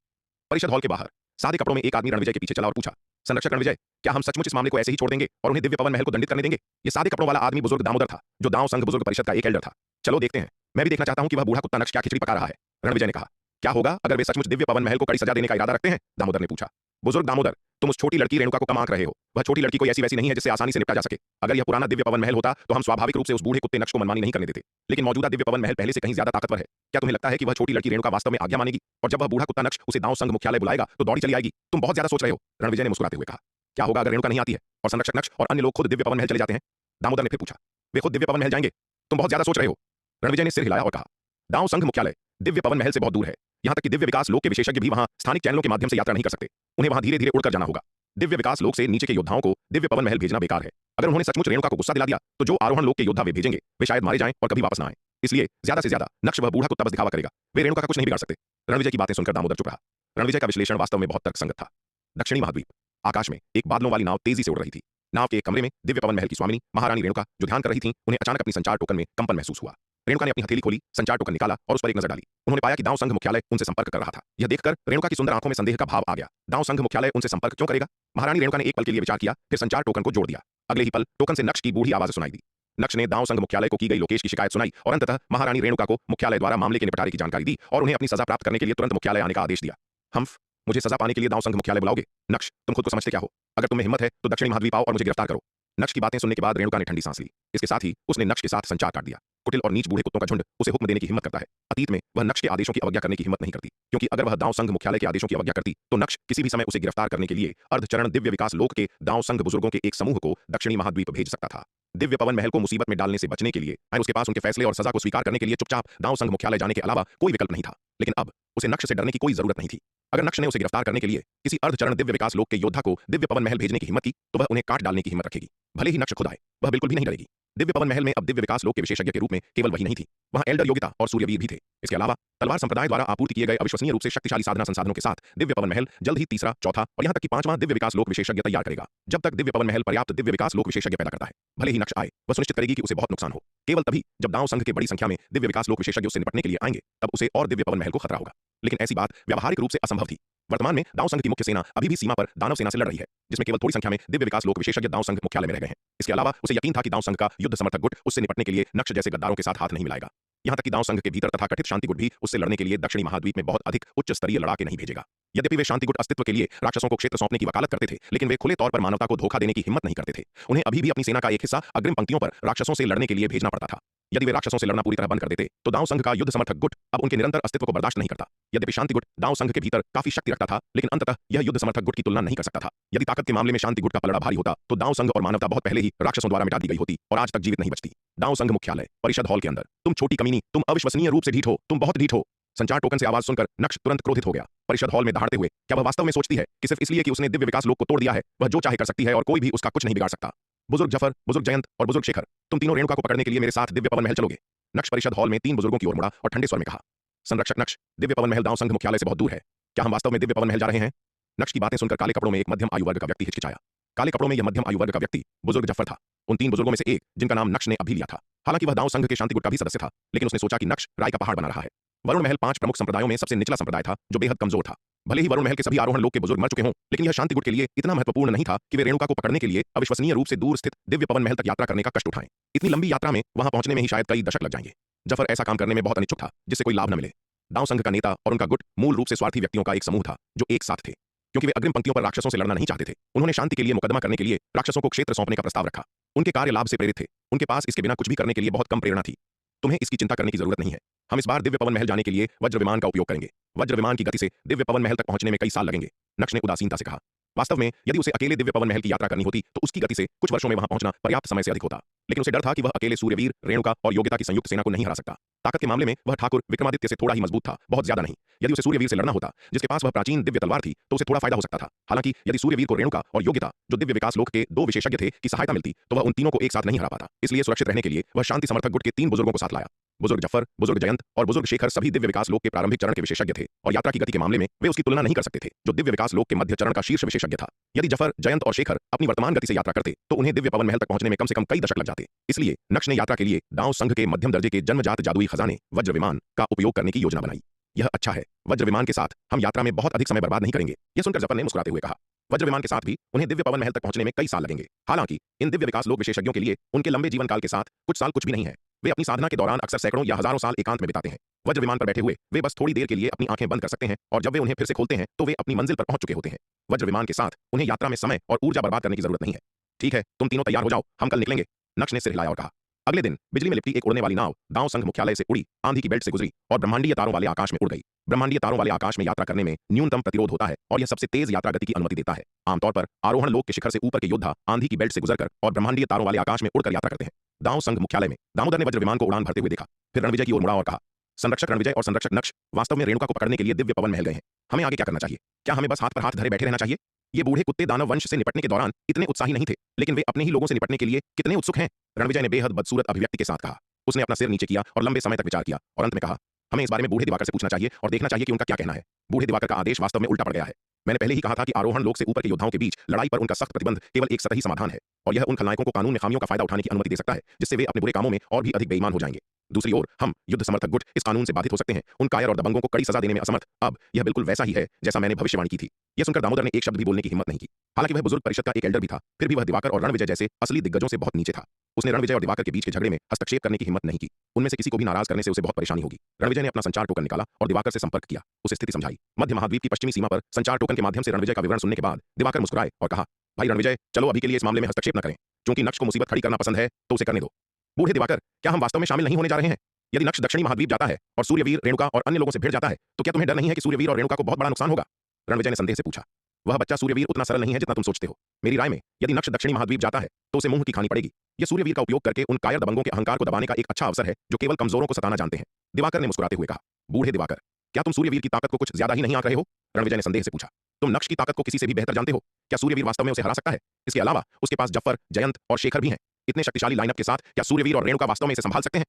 परिषद हॉल के बाहर सादे कपड़ों में एक आदमी रणविजय के पीछे चला और पूछा, संरक्षक रणविजय, क्या हम सचमुच इस मामले को ऐसे ही छोड़ देंगे और उन्हें दिव्य पवन महल को दंडित करने देंगे? ये सादे कपड़ों वाला आदमी बुजुर्ग दामोदर था, जो दाव संघ बुजुर्ग परिषद का एक एल्डर था। चलो देखते हैं, मैं भी देखना चाहता हूं कि वह बूढ़ा कुत्ता नक्श क्या खिचड़ी पका रहा है। रणविजय ने कहा। क्या होगा अगर वे सचमुच दिव्य पवन महल को कड़ी सजा देने का इरादा रखते हैं? दामोदर ने पूछा। बुजुर्ग दामोदर, तुम उस छोटी लड़की रेणुका को कम आंक रहे हो। वह छोटी लड़की कोई ऐसी वैसी नहीं है जिससे आसानी से निपटा जा सके। अगर यह पुराना दिव्य पवन महल होता तो हम स्वाभाविक रूप से उस बूढ़े कुत्ते नक्श को मनमानी नहीं करने देते, लेकिन मौजूदा दिव्य पवन महल पहले से कहीं ज्यादा ताकतवर है। क्या तुम्हें लगता है कि वह छोटी लड़की रेणुका वास्तव में आज्ञा मानेगी? और जब वह बूढ़ा कुत्ता नक्श उसे दाव संघ मुख्यालय बुलाएगा तो दौड़ी चली आएगी। तुम बहुत ज्यादा सोच रहे हो, रणविजय ने मुस्कुराते हुए कहा। क्या होगा अगर रेणुका नहीं आती है और संरक्षक नक्श और अन्य लोग खुद दिव्य पवन महल चले जाते हैं? दामोदर ने फिर पूछा। वे खुद दिव्य पवन महल जाएंगे? तुम बहुत ज्यादा सोच रहे हो, रणविजय ने सिर हिलाया और कहा। दाव संघ मुख्यालय दिव्य पवन महल से बहुत दूर है। यहां तक कि दिव्य विकास लोक के विशेषज्ञ भी वहां स्थानिक चैनलों के माध्यम से यात्रा नहीं कर सकते। उन्हें वहां धीरे धीरे उड़कर जाना होगा। दिव्य विकास लोक से नीचे के योद्धाओं को दिव्य पवन महल भेजना बेकार है। अगर उन्होंने सचमुच रेणुका को गुस्सा दिला दिया तो जो आरोहण लोक के योद्धा वे भेजेंगे वे शायद मारे जाएं और कभी वापस ना आए। इसलिए ज्यादा से ज्यादा नक्श वह बूढ़ा कुत्ता बस दिखावा करेगा। वे रेणुका का कुछ नहीं बिगाड़ सकते। रणविजय की बातें सुनकर दामोदर चुप रहा। रणविजय का विश्लेषण वास्तव में बहुत तर्कसंगत था। दक्षिणी महाद्वीप आकाश में एक बादलों वाली नाव तेजी से उड़ रही थी। नाव के एक कमरे में दिव्य पवन महल की स्वामिनी महारानी रेणुका जो ध्यान कर रही थी, उन्हें अचानक अपनी संचार टोकन में कंपन महसूस हुआ। रेणुका ने अपनी हथेली खोली, संचार टोकन निकाला और उस पर एक नजर डाली। उन्होंने पाया कि दाव संघ मुख्यालय उनसे संपर्क कर रहा था। यह देखकर रेणुका की सुंदर आंखों में संदेह का भाव आ गया। दाव संघ मुख्यालय उनसे संपर्क क्यों करेगा? महारानी रेणुका ने एक पल के लिए विचार किया, फिर संचार टोकन को जोड़ दिया। अगले ही पल टोकन से नक्श की बूढ़ी आवाज सुनाई दी। नक्श ने दाव संघ मुख्यालय को की गई लोकेश की शिकायत सुनाई और अंततः महारानी रेणुका को मुख्यालय द्वारा मामले के निपटारे की जानकारी दी और उन्हें अपनी सजा प्राप्त करने के लिए तुरंत मुख्यालय आने का आदेश दिया। हम्फ, मुझे सजा पाने के लिए दाव संघ मुख्यालय बुलाओगे? नक्श, तुम खुद को समझते क्या हो? अगर तुम्हें हिम्मत है तो दक्षिणी महाद्वीप आओ और मुझे गिरफ्तार करो। नक्श की बातें सुनने के बाद रेणुका ने ठंडी सांस ली। इसके साथ ही उसने नक्श के साथ संचार काट दिया। कुटिल और नीच बूढ़े कुत्तों का झुंड उसे हुक्म देने की हिम्मत करता है। अतीत में वह नक्श के आदेशों की अवज्ञा करने की हिम्मत नहीं करती, क्योंकि अगर वह दाव संघ मुख्यालय के आदेशों की अवज्ञा करती तो नक्श किसी भी समय उसे गिरफ्तार करने के लिए अर्धचरण दिव्य विकास लोक के दाव संघ बुजुर्गों के एक समूह को दक्षिणी महाद्वीप भेज सकता था। दिव्य पवन महल को मुसीबत में डालने से बचने के लिए उसके पास उनके फैसले और सजा को स्वीकार करने के लिए चुपचाप दाव संघ मुख्यालय जाने के अलावा कोई विकल्प नहीं था। लेकिन अब उसे नक्श से डरने की कोई जरूरत नहीं थी। अगर नक्श ने उसे गिरफ्तार करने के लिए किसी अर्धचरण दिव्य विकास लोक के योद्धा को दिव्य पवन महल भेजने की हिम्मत की तो वह उन्हें काट डालने की हिम्मत रखेगी। भले ही नक्श खुद आए, वह बिल्कुल भी नहीं डरेगी। दिव्य पवन महल में अब दिव्य विकास लोक के विशेषज्ञ के रूप में केवल वही नहीं थी, वहां एल्डर योगिता और सूर्यवीर भी थे। इसके अलावा तलवार संप्रदाय द्वारा आपूर्ति किए गए अविश्वसनीय रूप से शक्तिशाली साधना संसाधनों के साथ दिव्य पवन महल जल्द ही तीसरा, चौथा और यहां तक कि पांचवां दिव्य विकास लोक विशेषज्ञ तैयार करेगा। जब तक दिव्य पवन महल पर्याप्त दिव्य विकास लोक विशेषज्ञ पैदा करता है, भले ही नक्श आए, वह सुनिश्चित करेगी कि उसे बहुत नुकसान हो। केवल तभी जब दाव संघ के बड़ी संख्या में दिव्य विकास लोक विशेषज्ञ उससे निपटने के लिए आएंगे, तब उसे और दिव्य पवन महल को खतरा होगा। लेकिन ऐसी बात व्यावहारिक रूप से असंभव थी। वर्तमान में दाव संघ की मुख्य सेना अभी भी सीमा पर दानव सेना से लड़ रही है, जिसमें केवल थोड़ी संख्या में दिव्य विकास लोक विशेषज्ञ दाव संघ मुख्यालय में रह गए हैं। इसके अलावा उसे यकीन था कि दाव संघ का युद्ध समर्थक गुट उससे निपटने के लिए नक्श जैसे गद्दारों के साथ हाथ नहीं मिलाएगा। यहां तक कि दाव संघ के भीतर तथाकथित शांति गुट भी उससे लड़ने के लिए दक्षिणी महाद्वीप में बहुत अधिक उच्च स्तरीय लड़ाके नहीं भेजेगा। यद्यपि वे शांति गुट अस्तित्व के लिए राक्षसों को क्षेत्र सौंपने की वकालत करते थे, लेकिन वे खुले तौर पर मानवता को धोखा देने की हिम्मत नहीं करते थे। उन्हें अभी भी अपनी सेना का एक हिस्सा अग्रिम पंक्तियों पर राक्षसों से लड़ने के लिए भेजना पड़ता था। यदि वे राक्षसों से लड़ना पूरी तरह बंद कर देते तो दाव संघ का युद्ध समर्थक गुट अब उनके निरंतर अस्तित्व को बर्दाश्त नहीं करता। यद्यपि शांति गुट दाव संघ के भीतर काफी शक्ति रखता था, लेकिन अंततः यह युद्ध समर्थक गुट की तुलना नहीं कर सकता था। यदि ताकत के मामले में शांति गुट का पलड़ा भारी होता तो दाव संघ और मानवता बहुत पहले ही राक्षसों द्वारा मिटा दी गई होती और आज तक जीवित नहीं बचती। दाव संघ मुख्यालय परिषद हॉल के अंदर। तुम छोटी कमीनी, तुम अविश्वसनीय रूप से ढीठ हो, तुम बहुत ढीठ हो। संचार टोकन से आवाज सुनकर नक्श तुरंत क्रोधित हो गया। परिषद हॉल में दहाड़ते हुए, क्या वह वास्तव में सोचती है कि सिर्फ इसलिए कि उसने दिव्य विकास लोक को तोड़ दिया है वह जो चाहे कर सकती है और कोई भी उसका कुछ नहीं बिगाड़ सकता? बुजुर्ग जफर, बुजुर्ग जयंत और बुजुर्ग शेखर, तुम तीनों रेणुका को पकड़ने के लिए मेरे साथ दिव्य पवन महल चलोगे? नक्श परिषद हॉल में तीन बुजुर्गों की ओर मुड़ा और ठंडे स्वर में कहा। संरक्षक नक्श, दिव्य पवन महल दाव संघ मुख्यालय से बहुत दूर है। क्या हम वास्तव में दिव्य पवन महल जा रहे हैं? नक्श की बातें सुनकर काले कपड़ों में एक मध्यम आयु वर्ग का व्यक्ति हिचकिचाया। काले कपड़ों में यह मध्यम आयु वर्ग का व्यक्ति बुजुर्ग जफर था। उन तीन बुजुर्गों में से एक जिनका नाम नक्श ने अभी लिया था। हालांकि वह दाव संघ के शांति गुट का भी सदस्य था, लेकिन उसने सोचा कि नक्श राय का पहाड़ बना रहा है। वरुण महल 5 प्रमुख संप्रदायों में सबसे निचला संप्रदाय था, जो बेहद कमजोर था। भले ही वरुण महल के सभी आरोहण लोग के बुजुर्ग मर चुके हों, लेकिन यह शांति गुट के लिए इतना महत्वपूर्ण नहीं था कि वे रेणुका को पकड़ने के लिए अविश्वसनीय रूप से दूर स्थित दिव्य पवन महल तक यात्रा करने का कष्ट उठाएं। इतनी लंबी यात्रा में वहां पहुंचने में ही शायद कई दशक लग जाएंगे। जफर ऐसा काम करने में बहुत अनिच्छुक था जिससे कोई लाभ न मिले। दाव संघ का नेता और उनका गुट मूल रूप से स्वार्थी व्यक्तियों का एक समूह था जो एक साथ थे। क्योंकि वे अग्रिम पंक्तियों पर राक्षसों से लड़ना नहीं चाहते थे, उन्होंने शांति के लिए मुकदमा करने के लिए राक्षसों को क्षेत्र सौंपने का प्रस्ताव रखा। उनके कार्य लाभ से प्रेरित थे, उनके पास इसके बिना कुछ भी करने के लिए बहुत कम प्रेरणा थी। तुम्हें इसकी चिंता करने की जरूरत नहीं है। हम इस बार दिव्य पवन महल जाने के लिए वज्र विमान का उपयोग करेंगे। वज्र विमान की गति से दिव्य पवन महल तक पहुंचने में कई साल लगेंगे। नक्श ने उदासीनता से कहा। वास्तव में यदि उसे अकेले दिव्य पवन महल की यात्रा करनी होती तो उसकी गति से कुछ वर्षों में वहां पहुंचना पर्याप्त समय से अधिक होता, लेकिन उसे डर था कि वह अकेले सूर्यवीर, रेणुका और योग्यता की संयुक्त सेना को नहीं हरा सकता। ताकत के मामले में वह ठाकुर विक्रमादित्य से थोड़ा ही मजबूत था, बहुत ज्यादा नहीं। यदि उसे सूर्यवीर से लड़ना होता जिसके पास वह प्राचीन दिव्य तलवार थी तो उसे थोड़ा फायदा हो सकता था। हालांकि यदि सूर्यवीर को रेणुका और योग्यता, जो दिव्य विकास लोक के 2 विशेषज्ञ थे, की सहायता मिलती तो वह उन तीनों को एक साथ नहीं हरा पाता। इसलिए सुरक्षित रहने के लिए वह शांति समर्थक गुट के 3 बुजुर्गों को साथ लाया। बुजुर्ग जफर, बुजुर्ग जयंत और बुजुर्ग शेखर सभी दिव्य विकास लोक के प्रारंभिक चरण के विशेषज्ञ थे और यात्रा की गति के मामले में वे उसकी तुलना नहीं कर सकते थे, जो दिव्य विकास लोक के मध्य चरण का शीर्ष विशेषज्ञ था। यदि जफर, जयंत और शेखर अपनी वर्तमान गति से यात्रा करते तो उन्हें दिव्य पवन महल तक पहुंचने में कम कई दशक लग जाते। इसलिए नक्श ने यात्रा के लिए दांव संघ के मध्यम दर्जे के जन्मजात जादुई खजाने वज्र विमान का उपयोग करने की योजना बनाई। यह अच्छा है, वज्र विमान के साथ हम यात्रा में बहुत अधिक समय बर्बाद नहीं करेंगे। यह सुनकर जफर ने मुस्कुराते हुए कहा। वज्र विमान के साथ भी उन्हें दिव्य पवन महल तक पहुंचने में कई साल लगेंगे। हालांकि इन दिव्य विकास लोक विशेषज्ञों के लिए उनके लंबे जीवन काल के साथ कुछ साल कुछ भी नहीं है। वे अपनी साधना के दौरान अक्सर सैकड़ों या हजारों साल एकांत में बिताते हैं। वज्र विमान पर बैठे हुए वे बस थोड़ी देर के लिए अपनी आंखें बंद कर सकते हैं और जब वे उन्हें फिर से खोलते हैं तो वे अपनी मंजिल पर पहुंच चुके होते हैं। वज्र विमान के साथ उन्हें यात्रा में समय और ऊर्जा बर्बाद करने की जरूरत नहीं है। ठीक है, तुम तीनों तैयार हो जाओ, हम कल निकलेंगे। नक्श ने सिर हिलाया और कहा। अगले दिन बिजली में लिपटी एक उड़ने वाली नाव दांव संघ मुख्यालय से उड़ी, आंधी की बेल्ट से गुजरी और ब्रह्मांडीय तारों वाले आकाश में उड़ गई। ब्रह्मांडीय तारों वाले आकाश में यात्रा करने में न्यूनतम प्रतिरोध होता है और यह सबसे तेज यात्रा गति की अनुमति देता है। आमतौर पर आरोहण लोक के शिखर से ऊपर के योद्धा आंधी की बेल्ट से गुजरकर और ब्रह्मांडीय तारों वाले आकाश में उड़कर यात्रा करते हैं। दांव संघ मुख्यालय में दामोदर ने वज्र विमान को उड़ान भरते हुए देखा, फिर रणविजय की ओर मुड़ा और कहा। संरक्षक रणविजय और संरक्षक नक्श वास्तव में रेणुका को पकड़ने के लिए दिव्य पवन महल गए हैं। हमें आगे क्या करना चाहिए? क्या हमें बस हाथ पर हाथ धरे बैठे रहना चाहिए? ये बूढ़े कुत्ते दानव वंश से निपटने के दौरान इतने उत्साही नहीं थे, लेकिन वे अपने ही लोगों से निपटने के लिए कितने उत्सुक हैं। रणविजय ने बेहद बदसूरत अभिव्यक्ति के साथ कहा। उसने अपना सिर नीचे किया और लंबे समय तक विचार किया और अंत में कहा, हमें इस बारे में बूढ़े दिवाकर से पूछना चाहिए और देखना चाहिए कि उनका क्या कहना है। बूढ़े दिवाकर का आदेश वास्तव में उल्टा पड़ गया है। मैंने पहले ही कहा था कि आरोहण लोक से ऊपर के योद्धाओं के बीच लड़ाई पर उनका सख्त प्रतिबंध केवल एक सतही समाधान है और यह उन खलनायकों को कानून में खामियों का फायदा उठाने की अनुमति दे सकता है, जिससे वे अपने बुरे कामों में और भी अधिक बेईमान हो जाएंगे। दूसरी ओर हम युद्ध समर्थक गुट इस कानून से बाधित हो सकते हैं, उन कायर और दबंगों को कड़ी सजा देने में असमर्थ। अब यह बिल्कुल वैसा ही है जैसा मैंने भविष्यवाणी की थी। यह सुनकर दामोदर ने एक शब्द भी बोलने की हिम्मत नहीं की। हालांकि वह बुजुर्ग परिषद का एक एल्डर भी था, फिर भी वह दिवाकर और रणविजय जैसे असली दिग्गजों से बहुत नीचे था। उसने रणविजय और दिवाकर के बीच के झगड़े में हस्तक्षेप करने की हिम्मत नहीं की। उनमें से किसी को भी नाराज करने से उसे बहुत परेशानी होगी। रणविजय ने अपना संचार टोकन निकाला और दिवाकर से संपर्क किया, उसे स्थिति समझाई। मध्य महाद्वीप की पश्चिमी सीमा पर संचार टोकन के माध्यम से रणविजय का विवरण सुनने के बाद दिवाकर मुस्कुराए और कहा, भाई रणविजय, चलो अभी के लिए इस मामले में हस्तक्षेप न करें। क्योंकि नक्श को मुसीबत खड़ी करना पसंद है तो उसे करने दो। बूढ़े दिवाकर, क्या हम वास्तव में शामिल नहीं होने जा रहे हैं? यदि नक्श दक्षिणी महाद्वीप जाता है और सूर्यवीर, रेणुका और अन्य लोगों से भिड़ जाता है तो क्या तुम्हें डर नहीं है कि सूर्यवीर और रेणुका को बहुत बड़ा नुकसान होगा? रणविजय ने संदेह से पूछा। वह बच्चा सूर्यवीर उतना सरल नहीं है जितना तुम सोचते हो। मेरी राय में यदि नक्श दक्षिणी महाद्वीप जाता है तो उसे मुंह की खानी पड़ेगी। यह सूर्यवीर का उपयोग करके उन कायर दबंगों के अहंकार को दबाने का एक अच्छा अवसर है जो केवल कमजोरों को सताना जानते हैं। दिवाकर ने मुस्कुराते हुए कहा। बूढ़े दिवाकर, क्या तुम सूर्यवीर की ताकत को कुछ ज्यादा ही नहीं आंक रहे हो? रणविजय ने संदेह से पूछा। तुम नक्श की ताकत को किसी से भी बेहतर जानते हो। क्या सूर्यवीर वास्तव में उसे हरा सकता है? इसके अलावा उसके पास जफर, जयंत और शेखर भी हैं। इतने शक्तिशाली लाइनअप के साथ क्या सूर्यवीर और रेणुका वास्तव में इसे संभाल सकते हैं?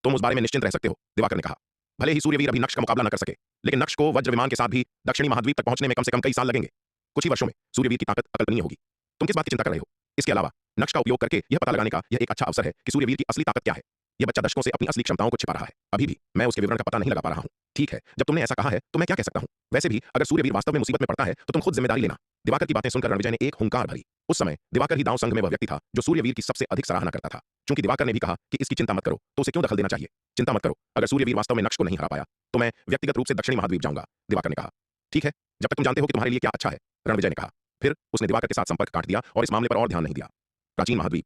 तुम उस बारे में निश्चिंत रह सकते हो, दिवाकर ने कहा। भले ही सूर्यवीर अभी नक्श का मुकाबला न कर सके, लेकिन नक्श को वज्र विमान के साथ भी दक्षिणी महाद्वीप तक पहुंचने में कम से कम कई साल लगेंगे। कुछ ही वर्षों में सूर्यवीर की ताकत अकल्पनीय होगी। तुम किस बात की चिंता कर रहे हो? इसके अलावा नक्श का उपयोग करके यह पता लगाने का यह एक अच्छा अवसर है कि सूर्यवीर की असली ताकत क्या है। यह बच्चा दशकों से अपनी असली क्षमताओं को छिपा रहा है। अभी भी मैं उसके विवरण का पता नहीं लगा पा रहा हूं। ठीक है, जब तुमने ऐसा कहा है तो मैं क्या कह सकता हूं? वैसे भी अगर सूर्यवीर वास्तव में मुसीबत में पड़ता है तो तुम खुद जिम्मेदारी लेना। दिवाकर की बातें सुनकर रणविजय ने एक हुंकार भरी। उस समय दिवाकर ही दांव संघ में वह व्यक्ति था जो सूर्यवीर की सबसे अधिक सराहना करता था। क्योंकि दिवाकर ने भी कहा कि इसकी चिंता मत करो तो उसे क्यों दखल देना चाहिए। चिंता मत करो, अगर सूर्यवीर वास्तव में नक्श को नहीं हरा पाया तो मैं व्यक्तिगत रूप से दक्षिणी महाद्वीप जाऊंगा, दिवाकर ने कहा। ठीक है, जब तक तुम जानते हो कि तुम्हारे लिए क्या अच्छा है, रणविजय ने कहा। फिर उसने दिवाकर के साथ संपर्क काट दिया और इस मामले पर और ध्यान नहीं दिया। प्राचीन महाद्वीप।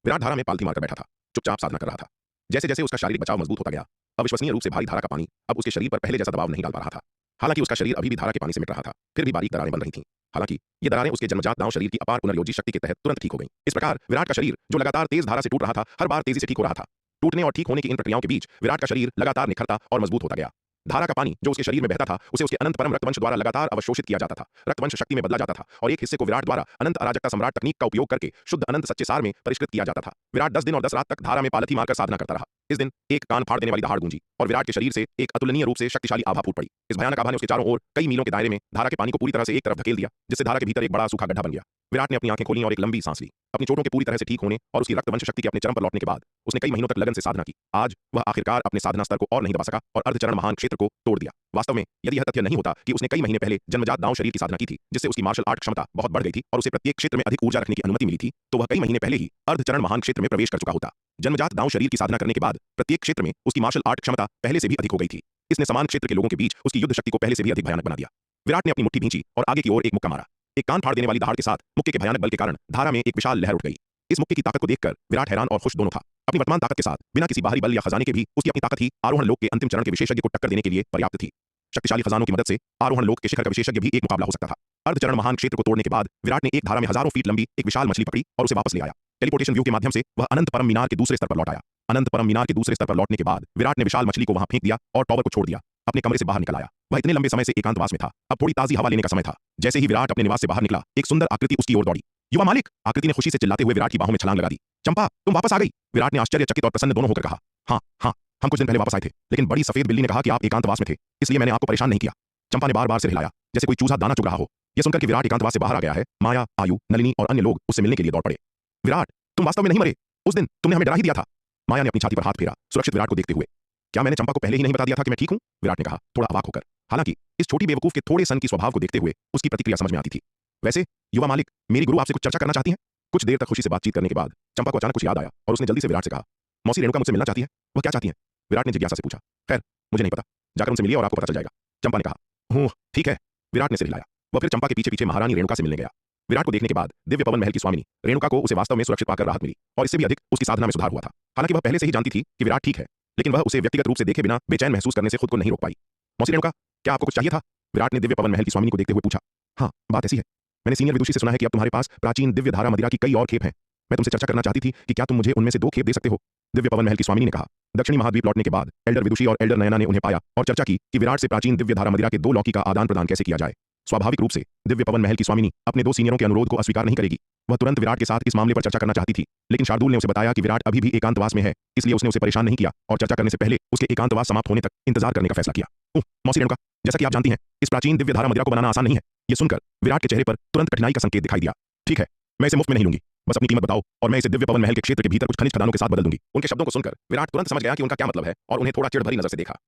विराट धारा में पालथी मारकर बैठा था, चुपचाप साधना कर रहा था। जैसे जैसे उसका शारीरिक बचाव मजबूत होता गया, अविश्वसनीय रूप से भारी धारा का पानी अब उसके शरीर पर पहले जैसा दबाव नहीं डाल पा रहा था। हालांकि उसका शरीर अभी भी धारा के पानी से मिट रहा था, फिर भी बारीक दरारें बन रही थीं। हालांकि ये दरारें उसके जन्मजात दांव शरीर की अपार पुनर्योजी शक्ति के तहत तुरंत ठीक हो गईं। इस प्रकार विराट का शरीर, जो लगातार तेज धारा से टूट रहा था, हर बार तेजी से ठीक हो रहा था। टूटने और ठीक होने की इन प्रक्रियाओं के बीच विराट का शरीर लगातार निखरता और मजबूत होता गया। धारा का पानी जो उसके शरीर में बहता था उसे उसके अनंत परम रक्तवंश द्वारा लगातार अवशोषित किया जाता था। रक्तवंश शक्ति में बदला जाता था और एक हिस्से को विराट द्वारा अनंत अराजकता सम्राट तकनीक का उपयोग करके शुद्ध अनंत सच्चे सार में परिष्कृत किया जाता था। विराट 10 दिन और 10 रात तक धारा में पालथी मारकर साधना करता रहा। इस दिन एक कान फाड़ देने वाली दहाड़ गूंजी और विराट के शरीर से एक अतुलनीय रूप से शक्तिशाली आभा फूट पड़ी। इस भयानक आभा ने उसके चारों ओर कई मीलों के दायरे में धारा के पानी को पूरी तरह से एक तरफ धकेल दिया, जिससे धारा के भीतर एक बड़ा सूखा गड्ढा बन गया। विराट ने अपनी आंखें खोली और एक लंबी सांस ली। अपनी चोटों के पूरी तरह से ठीक होने और उसकी रक्तवंश शक्ति के अपने चरम पर लौटने के बाद उसने कई महीनों तक लगन से साधना की। आज वह आखिरकार अपने साधना स्तर को और नहीं दबा सका और अर्धचरण महान क्षेत्र को तोड़ दिया। वास्तव में यदि यह तथ्य नहीं होता कि उसने कई महीने पहले जन्मजात दांव शरीर की साधना की थी, जिससे उसकी मार्शल आर्ट क्षमता बहुत बढ़ गई थी और उसे प्रत्येक क्षेत्र में अधिक ऊर्जा रखने की अनुमति मिली थी, तो वह कई महीने पहले ही अर्धचरण महान क्षेत्र में प्रवेश कर चुका होता। जन्मजात दांव शरीर की साधना करने के बाद प्रत्येक क्षेत्र में उसकी मार्शल आर्ट क्षमता पहले से भी अधिक हो गई थी। इसने समान क्षेत्र के लोगों के बीच उसकी युद्ध शक्ति को पहले से भी अधिक भयानक बना दिया। विराट ने अपनी मुट्ठी भींची और आगे की ओर एक मुक्का मारा। एक कान फाड़ देने वाली दहाड़ के साथ मुक्के के भयानक बल के कारण धारा में एक विशाल लहर उठ गई। इस मुक्के की ताकत को देखकर विराट हैरान और खुश दोनों था। अपनी वर्तमान ताकत के साथ बिना किसी बाहरी बल या खजाने के भी उसकी अपनी ताकत ही आरोहण लोक के अंतिम चरण के विशेषज्ञ को टक्कर देने के लिए पर्याप्त थी। शक्तिशाली खजानों की मदद से आरोहण लोक के शिखर का विशेषज्ञ भी एक मुकाबला हो सकता था। अर्धचरण महान क्षेत्र को तोड़ने के बाद विराट ने एक धारा में हजारों फीट लंबी एक विशाल मछली पकड़ी और उसे वापस ले आया। टेलीपोर्टेशन व्यू के माध्यम से वह अनंत परम मीनार के दूसरे स्तर पर लौट आया। अनंत परम मीनार के दूसरे स्तर पर लौटने के बाद विराट ने विशाल मछली को वहां फेंक दिया और टॉवर को छोड़ दिया। अपने कमरे से बाहर निकल आया। वह इतने लंबे समय से एकांतवास में था, अब थोड़ी ताजी हवा लेने का समय था। जैसे ही विराट अपने निवास से बाहर निकला, एक सुंदर आकृति उसकी ओर दौड़ी। युवा मालिक! आकृति ने खुशी से चिल्लाते हुए विराट की बाहों में छलांग लगा दी। चंपा, तुम वापस आ गई! विराट ने आश्चर्यचकित और प्रसन्न दोनों होकर कहा। हाँ हाँ, हम कुछ दिन पहले वापस आए थे, लेकिन बड़ी सफेद बिल्ली ने कहा कि आप एकांतवास में थे, इसलिए मैंने आपको परेशान नहीं किया। चंपा ने बार बार सिर हिलाया, जैसे कोई चूजा दाना चुग रहा हो। यह सुनकर कि विराट एकांतवास से बाहर आ गया है, माया, आयु, नलिनी और अन्य लोग उससे मिलने के लिए दौड़ पड़े। विराट, तुम वास्तव में नहीं मरे। उस दिन तुमने हमें डरा ही दिया था। माया ने अपनी छाती पर हाथ फेरा, सुरक्षित विराट को देखते हुए। क्या मैंने चंपा को पहले ही नहीं बता दिया था कि मैं ठीक हूं? विराट ने कहा, थोड़ा अवाक होकर। हालांकि इस छोटी बेवकूफ के थोड़े सन की स्वभाव को देखते हुए उसकी प्रतिक्रिया समझ में आती थी। वैसे युवा मालिक, मेरी गुरु आपसे कुछ चर्चा करना चाहती हैं। कुछ देर तक खुशी से बातचीत करने के बाद चंपा को अचानक कुछ याद आया और उसने जल्दी से विराट से कहा, मौसी रेणुका मुझसे मिलना चाहती है। वह क्या चाहती है? विराट ने जिज्ञासा से पूछा। खैर, मुझे नहीं पता, जाकर उनसे मिलिए और आपको पता चल जाएगा। चंपा ने कहा। ठीक है। विराट ने सिर हिलाया। वह फिर चंपा के पीछे पीछे महारानी रेणुका से मिलने गया। विराट को देखने के बाद दिव्य पवन महल की स्वामिनी रेणुका को उसे वास्तव में सुरक्षित पाकर राहत मिली और इससे भी अधिक उसकी साधना में सुधार हुआ था। हालांकि वह पहले से ही जानती थी कि विराट ठीक है, लेकिन वह उसे व्यक्तिगत रूप से देखे बिना बेचैन महसूस करने से खुद को नहीं रोक पाई। मौसी रेणुका, क्या आपको कुछ चाहिए था? विराट ने दिव्य पवन महल की स्वामिनी को देखते हुए पूछा। हाँ, बात ऐसी है, मैंने सीनियर विदुषी से सुना है कि अब तुम्हारे पास प्राचीन दिव्य धारा मदिरा की कई और खेप हैं। मैं तुमसे चर्चा करना चाहती थी कि क्या तुम मुझे उनमें से 2 खेप दे सकते हो? दिव्य पवन महल की स्वामिनी ने कहा। दक्षिणी महाद्वीप लौटने के बाद एल्डर विदुषी और एल्डर नयना ने उन्हें पाया और चर्चा की कि विराट से प्राचीन दिव्य धारा मदिरा के 2 लौकी का आदान प्रदान कैसे किया जाए। स्वाभाविक रूप से दिव्य पवन महल की स्वामिनी अपने 2 सीनियरों के अनुरोध को अस्वीकार नहीं करेगी। वह तुरंत विराट के साथ इस मामले पर चर्चा करना चाहती थी, लेकिन शार्दुल ने उसे बताया कि विराट अभी भी एकांतवास में है, इसलिए उसने उसे परेशान नहीं किया और चर्चा करने से पहले उसके एकांतवास समाप्त होने तक इंतजार करने का फैसला किया। मौसी रेणुका, जैसा कि आप जानती हैं, इस प्राचीन दिव्य धारा मदिरा को बनाना आसान नहीं है। यह सुनकर विराट के चेहरे पर तुरंत कठिनाई का संकेत दिखाई दिया। ठीक है, मैं इसे मुफ्त में नहीं लूंगी, बस अपनी कीमत बताओ और मैं इसे दिव्य पवन महल के क्षेत्र के भीतर कुछ खनिज खदानों के साथ बदल दूंगी। उनके शब्दों को सुनकर विराट तुरंत समझ गया कि उनका क्या मतलब है और उन्हें थोड़ा चिढ़ भरी नजर से देखा।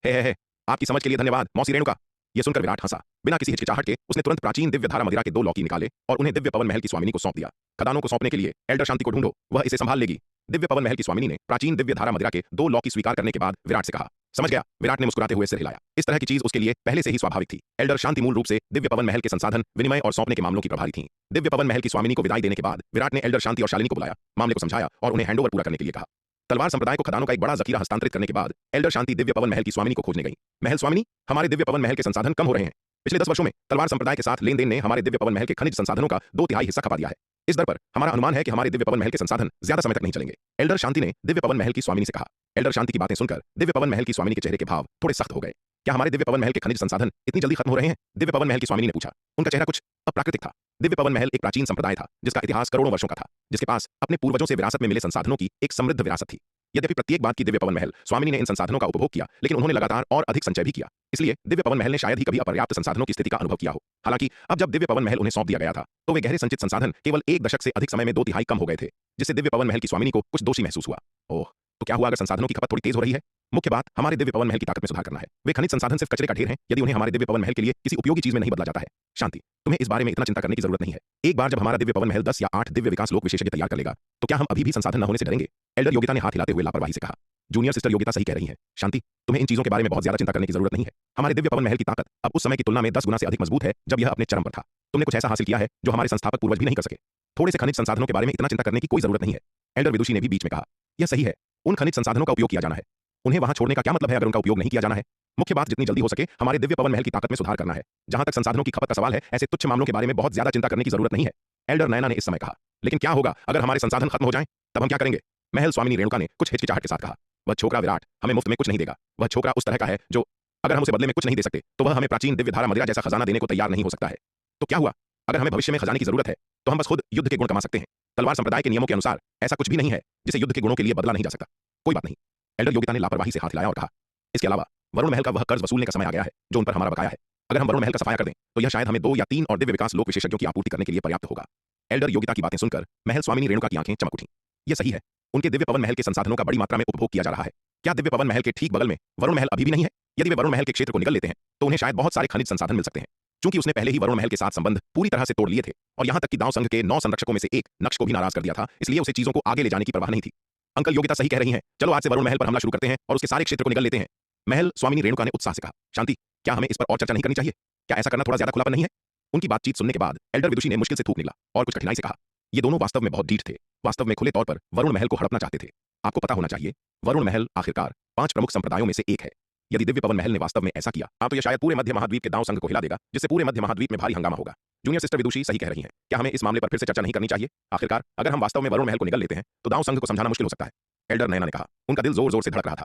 है, आपकी समझ के लिए धन्यवाद मौसी रेणुका। यह सुनकर विराट हंसा। बिना किसी हिचकिचाहट के उसने तुरंत प्राचीन दिव्य धारा मदिरा के 2 लौकी निकाले और उन्हें दिव्य पवन महल की स्वामिनी को सौंप दिया। खदानों को सौंपने के लिए एल्डर शांति को ढूंढो, वह इसे संभाल लेगी। दिव्य पवन महल की स्वामिनी ने प्राचीन दिव्य धारा मदिरा के 2 लौकी स्वीकार करने के बाद विराट से कहा। समझ गया, विराट ने मुस्कुराते हुए सिर हिलाया। इस तरह की चीज उसके लिए पहले से ही स्वाभाविक थी। एल्डर शांति मूल रूप से दिव्य पवन महल के संसाधन, विनिमय और सौंपने के मामलों की प्रभारी थी। दिव्य पवन महल की स्वामिनी को विदाई देने के बाद विराट ने एल्डर शांति और शालिनी को बुलाया, मामले को समझाया और उन्हें हैंडओवर पूरा करने के लिए कहा। तलवार संप्रदाय को खदानों का एक बड़ा जखीरा हस्तांतरित करने के बाद एल्डर शांति दिव्य पवन महल की स्वामिनी को खोजने गई। महल स्वामिनी, हमारे दिव्य पवन महल के संसाधन कम हो रहे हैं। पिछले 10 वर्षों में तलवार संप्रदाय के साथ लेन देन ने हमारे दिव्य पवन महल के खनिज संसाधनों का 2/3 हिस्सा खपा दिया है। इस दर पर हमारा अनुमान है कि हमारे दिव्य पवन महल के संसाधन ज्यादा समय तक नहीं चलेंगे। एल्डर शांति ने दिव्य पवन महल की स्वामिनी से कहा। एल्डर शांति की बातें सुनकर दिव्य पवन महल की स्वामिनी के चेहरे के भाव थोड़े सख्त हो गए। क्या हमारे दिव्य पवन महल के खनिज संसाधन इतनी जल्दी खत्म हो रहे हैं? दिव्य पवन महल की स्वामिनी ने पूछा। उनका चेहरा कुछ अप्राकृतिक था। दिव्य पवन महल एक प्राचीन संप्रदाय था जिसका इतिहास करोड़ों वर्षों का था, जिसके पास अपने पूर्वजों से विरासत में मिले संसाधनों की एक समृद्ध विरासत थी। यद्यपि प्रत्येक बात की दिव्य पवन महल स्वामिनी ने इन संसाधनों का उपभोग किया, लेकिन उन्होंने लगातार और अधिक संचय भी किया। इसलिए दिव्य पवन महल ने शायद ही कभी अपर्याप्त संसाधनों की स्थिति का अनुभव किया हो। हालांकि अब जब दिव्य पवन महल उन्हें सौंप दिया गया था, तो वे गहरे संचित संसाधन केवल 1 दशक से अधिक समय में 2/3 कम हो गए थे, जिससे दिव्य पवन महल की स्वामिनी को कुछ दोषी महसूस हुआ। ओह, तो क्या हुआ अगर संसाधनों की खपत थोड़ी तेज हो रही है? मुख्य बात हमारे दिव्य पवन महल की ताकत में सुधार करना है। वे खनिज संसाधन सिर्फ कचरे का ढेर हैं यदि उन्हें हमारे दिव्य पवन महल के लिए किसी उपयोगी चीज में नहीं बदला जाता है। शांति, तुम्हें इस बारे में इतना चिंता करने की जरूरत नहीं है। एक बार जब हमारा दिव्य पवन महल 10 या 8 दिव्य विकास लोक विशेषज्ञ तैयार कर लेगा, तो क्या हम अभी भी संसाधन न होने से डरेंगे? एल्डर योगिता ने हाथ हिलाते हुए लापरवाही से कहा। जूनियर सिस्टर योगिता सही कह रही है। शांति, तुम्हें इन चीजों के बारे में बहुत ज्यादा चिंता करने की जरूरत नहीं है। हमारे दिव्य पवन महल की ताकत अब उस समय की तुलना में 10 गुना से अधिक मजबूत है जब यह अपने चरम पर था। तुमने कुछ ऐसा हासिल किया है जो हमारे संस्थापक पूर्वज भी नहीं कर सके। थोड़े से खनिज संसाधनों के बारे में इतना चिंता करने की कोई जरूरत नहीं है। एल्डर विदुषी ने भी बीच में कहा। यह सही है, उन खनिज संसाधनों का उपयोग किया जाना है। उन्हें वहां छोड़ने का क्या मतलब है अगर उनका उपयोग नहीं किया जाना है? मुख्य बात जितनी जल्दी हो सके हमारे दिव्य पवन महल की ताकत में सुधार करना है। जहां तक संसाधनों की खपत का सवाल है, ऐसे तुच्छ मामलों के बारे में बहुत ज्यादा चिंता करने की जरूरत नहीं है। एल्डर नयना ने इस समय कहा। लेकिन क्या होगा अगर हमारे संसाधन खत्म हो जाएं? तब हम क्या करेंगे? महल स्वामिनी रेणुका ने कुछ हिचकिचाहट के साथ कहा। वह छोकरा विराट हमें मुफ्त में कुछ नहीं देगा। वह छोकरा उस तरह का है जो अगर हम उसे बदले में कुछ नहीं दे सकते, तो वह हमें प्राचीन दिव्य धारा मदिरा जैसा खजाना देने को तैयार नहीं हो सकता है। तो क्या हुआ अगर हमें भविष्य में खजाने की जरूरत है, तो हम बस खुद युद्ध के गुण कमा सकते हैं। तलवार संप्रदाय के नियमों के अनुसार ऐसा कुछ भी नहीं है जिसे युद्ध के गुणों के लिए बदला नहीं जा सकता। कोई बात नहीं। एल्डर योगिता ने लापरवाही से हाथ हिलाया और कहा। इसके अलावा वरुण महल का वह कर्ज वसूलने का समय आ गया है जो उन पर हमारा बकाया है। अगर हम वरुण महल का सफाया कर दें, तो यह शायद हमें 2 या 3 और दिव्य विकास लोक विशेषज्ञों की आपूर्ति करने के लिए पर्याप्त होगा। एल्डर योगिता की बातें सुनकर महल स्वामिनी रेणुका की आंखें चमक उठीं। यह सही है, उनके दिव्य पवन महल के संसाधनों का बड़ी मात्रा में उपभोग किया जा रहा है। क्या दिव्य पवन महल के ठीक बगल में वरुण महल अभी भी नहीं है? यदि वे वरुण महल के क्षेत्र को निगल लेते हैं, तो उन्हें शायद बहुत सारे खनिज संसाधन मिल सकते हैं। क्योंकि उसने पहले ही वरुण महल के साथ संबंध पूरी तरह से तोड़ लिए थे और यहां तक कि दांव संघ के 9 संरक्षकों में से एक नक्श को भी नाराज कर दिया था, इसलिए उसे चीजों को आगे ले जाने की परवाह नहीं थी। अंकल योगिता सही कह रही हैं, चलो आज से वरुण महल पर हमला शुरू करते हैं और उसके सारे क्षेत्र को निगल लेते हैं। महल स्वामिनी रेणुका ने उत्साह से कहा। शांति, क्या हमें इस पर और चर्चा नहीं करनी चाहिए? क्या ऐसा करना थोड़ा ज्यादा खुलापन नहीं है? उनकी बातचीत सुनने के बाद एल्डर विदुषी ने मुश्किल से थूक निकला और कुछ कठिनाई से कहा। ये दोनों वास्तव में बहुत ढीठ थे। वास्तव में खुले तौर पर वरुण महल को हड़पना चाहते थे। आपको पता होना चाहिए, वरुण महल आखिरकार 5 प्रमुख संप्रदायों में से एक है। यदि दिव्य पवन महल ने वास्तव में ऐसा किया तो यह शायद पूरे मध्य महाद्वीप के दांव संघ को हिला देगा, जिससे पूरे मध्य महाद्वीप में भारी हंगामा होगा। जूनियर सिस्टर विदुषी सही कह रही हैं। क्या हमें इस मामले पर फिर से चर्चा नहीं करनी चाहिए? आखिरकार अगर हम वास्तव में वरुण महल को निगल लेते हैं तो दांव संघ को समझाना मुश्किल हो सकता है। एल्डर नयना ने कहा। उनका दिल जोर जोर से धड़क रहा था।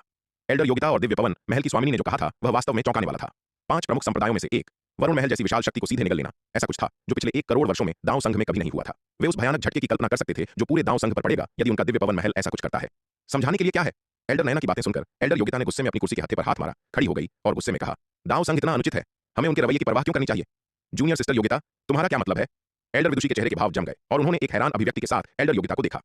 एल्डर योगिता और दिव्य पवन महल की स्वामिनी ने जो कहा था वह वास्तव में चौंकाने वाला था। 5 प्रमुख संप्रदायों में से एक वरुण महल जैसी विशाल शक्ति को सीधे निगल लेना, ऐसा कुछ था जो पिछले 1 करोड़ वर्षों में दांव संघ में कभी नहीं हुआ था। वे उस भयानक झटके की कल्पना कर सकते थे जो पूरे दांव संघ पर पड़ेगा यदि उनका दिव्य पवन महल ऐसा कुछ करता है। समझाने के लिए क्या है? एल्डर नयना की बातें सुनकर एल्डर योगिता ने गुस्से में अपनी कुर्सी के हत्थे पर हाथ मारा, खड़ी हो गई और गुस्से में कहा, दांव संघ इतना अनुचित है, हमें उनके रवैये की परवाह क्यों करनी चाहिए? जूनियर सिस्टर योगिता, तुम्हारा क्या मतलब है? एल्डर विदुषी के चेहरे के भाव जम गए और उन्होंने एक हैरान अभिव्यक्ति के साथ एल्डर योगिता को देखा।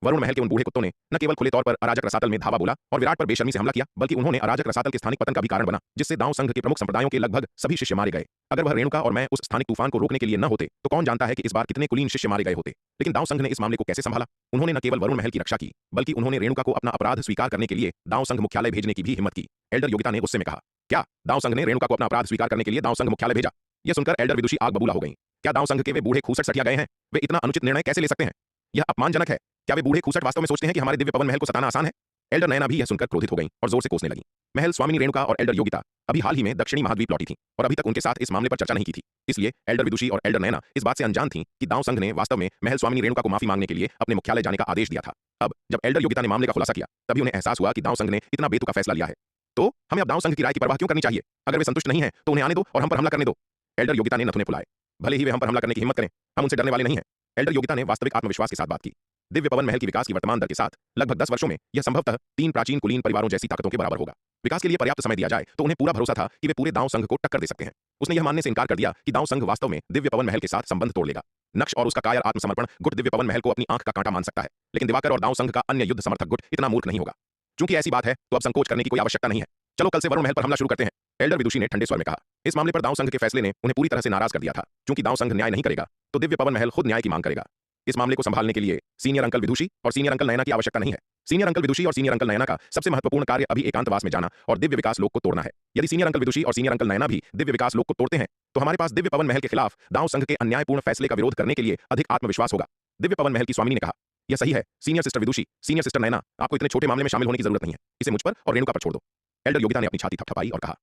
वरुण महल के उन बूढ़े कुत्तों ने न केवल खुले तौर पर अराजक रसातल में धावा बोला और विराट पर बेशर्मी से हमला किया, बल्कि उन्होंने अराजक रसातल के स्थानिक पतन का भी कारण बना, जिससे दांव संघ के प्रमुख संप्रदायों के लगभग सभी शिष्य मारे गए। अगर वह रेणुका और मैं उस स्थानिक तूफान को रोकने के लिए न होते तो कौन जानता है कि इस बार कितने कुलीन शिष्य मारे गए होते। लेकिन दांव संघ ने इस मामले को कैसे संभाला? उन्होंने न केवल वरुण महल की रक्षा की, बल्कि उन्होंने रेणुका को अपना अपराध स्वीकार करने के लिए दांव संघ मुख्यालय भेजने की भी हिम्मत की। एल्डर योगिता ने गुस्से में कहा, क्या दांव संघ ने रेणुका को अपना अपराध स्वीकार करने के लिए दांव संघ मुख्यालय भेजा? यह सुनकर एल्डर विदुषी आग बबूला हो गई। क्या दांव संघ के वे बूढ़े खूसट सटिया गए हैं? वे इतना अनुचित निर्णय कैसे ले सकते हैं? यह अपमानजनक है। क्या वे बूढ़े खूसट वास्तव में सोचते हैं कि हमारे दिव्य पवन महल को सताना आसान है? एल्डर नयना भी यह सुनकर क्रोधित हो गई और जोर से कोसने लगी। महल स्वामिनी रेणुका और एल्डर योगिता अभी हाल ही में दक्षिणी महाद्वीप लौटी थीं और अभी तक उनके साथ इस मामले पर चर्चा नहीं की थी। इसलिए एल्डर विदुषी और एल्डर नयना इस बात से अनजान थीं कि दांव संघ ने वास्तव में महल स्वामिनी रेणुका को माफी मांगने के लिए अपने मुख्यालय जाने का आदेश दिया था। अब जब एल्डर योगिता ने मामले का खुलासा किया तभी उन्हें एहसास हुआ कि दांव संघ ने इतना बेतुका फैसला लिया है। तो हमें अब दांव संघ की राय की परवाह क्यों करनी चाहिए? अगर वे संतुष्ट नहीं है तो उन्हें आने दो और हम पर हमला करने दो। एल्डर योगिता ने नथुने फुलाए। भले ही वे हम पर हमला करने की हिम्मत करें, हम उनसे डरने वाले नहीं हैं। एल्डर योगिता ने वास्तविक आत्मविश्वास के साथ बात की। दिव्य पवन महल की विकास की वर्तमान दर के साथ लगभग 10 वर्षों में यह संभवतः 3 प्राचीन कुलीन परिवारों जैसी ताकतों के बराबर होगा। विकास के लिए पर्याप्त समय दिया जाए तो उन्हें पूरा भरोसा था कि वे पूरे दांव संघ को टक्कर दे सकते हैं। उसने यह मानने से इनकार कर दिया कि दांव संघ वास्तव में दिव्य पवन महल के साथ संबंध तोड़ लेगा। नक्श और उसका कायर आत्मसमर्पण गुट दिव्य पवन महल को अपनी आंख का कांटा मान सकता है, लेकिन दिवाकर और दांव संघ का अन्य युद्ध समर्थक गुट इतना मूर्ख नहीं होगा। क्योंकि ऐसी बात है तो अब संकोच करने की कोई आवश्यकता नहीं है। चलो कल से वरुण महल पर हमला शुरू करते हैं। एल्डर विदुषी ने ठंडे स्वर में कहा। इस मामले पर दांव संघ के फैसले ने उन्हें पूरी तरह से नाराज कर दिया था। क्योंकि दांव संघ न्याय नहीं करेगा तो दिव्य पवन महल खुद न्याय की मांग करेगा। इस मामले को संभालने के लिए सीनियर अंकल विदुषी और सीनियर अंकल नयना की आवश्यकता नहीं है। सीनियर अंकल विदुषी और सीनियर अंकल नयना का सबसे महत्वपूर्ण कार्य अभी एकांतवास में जाना और दिव्य विकास लोक को तोड़ना है। यदि सीनियर अंकल विदुषी और सीनियर अंकल नयना भी दिव्य विकास लोक को तोड़ते हैं तो हमारे पास दिव्य पवन महल के खिलाफ दांव संघ के अन्यायपूर्ण फैसले का विरोध करने के लिए अधिक आत्मविश्वास होगा। दिव्य पवन महल की स्वामिनी ने कहा, यह सही है सीनियर सिस्टर विदुषी, सीनियर सिस्टर नयना, आपको इतने छोटे मामले में शामिल होने की जरूरत नहीं है। इसे मुझ पर और रेणुका पर छोड़ दो। एल्डर योगिता ने अपनी छाती थपथपाई और कहा,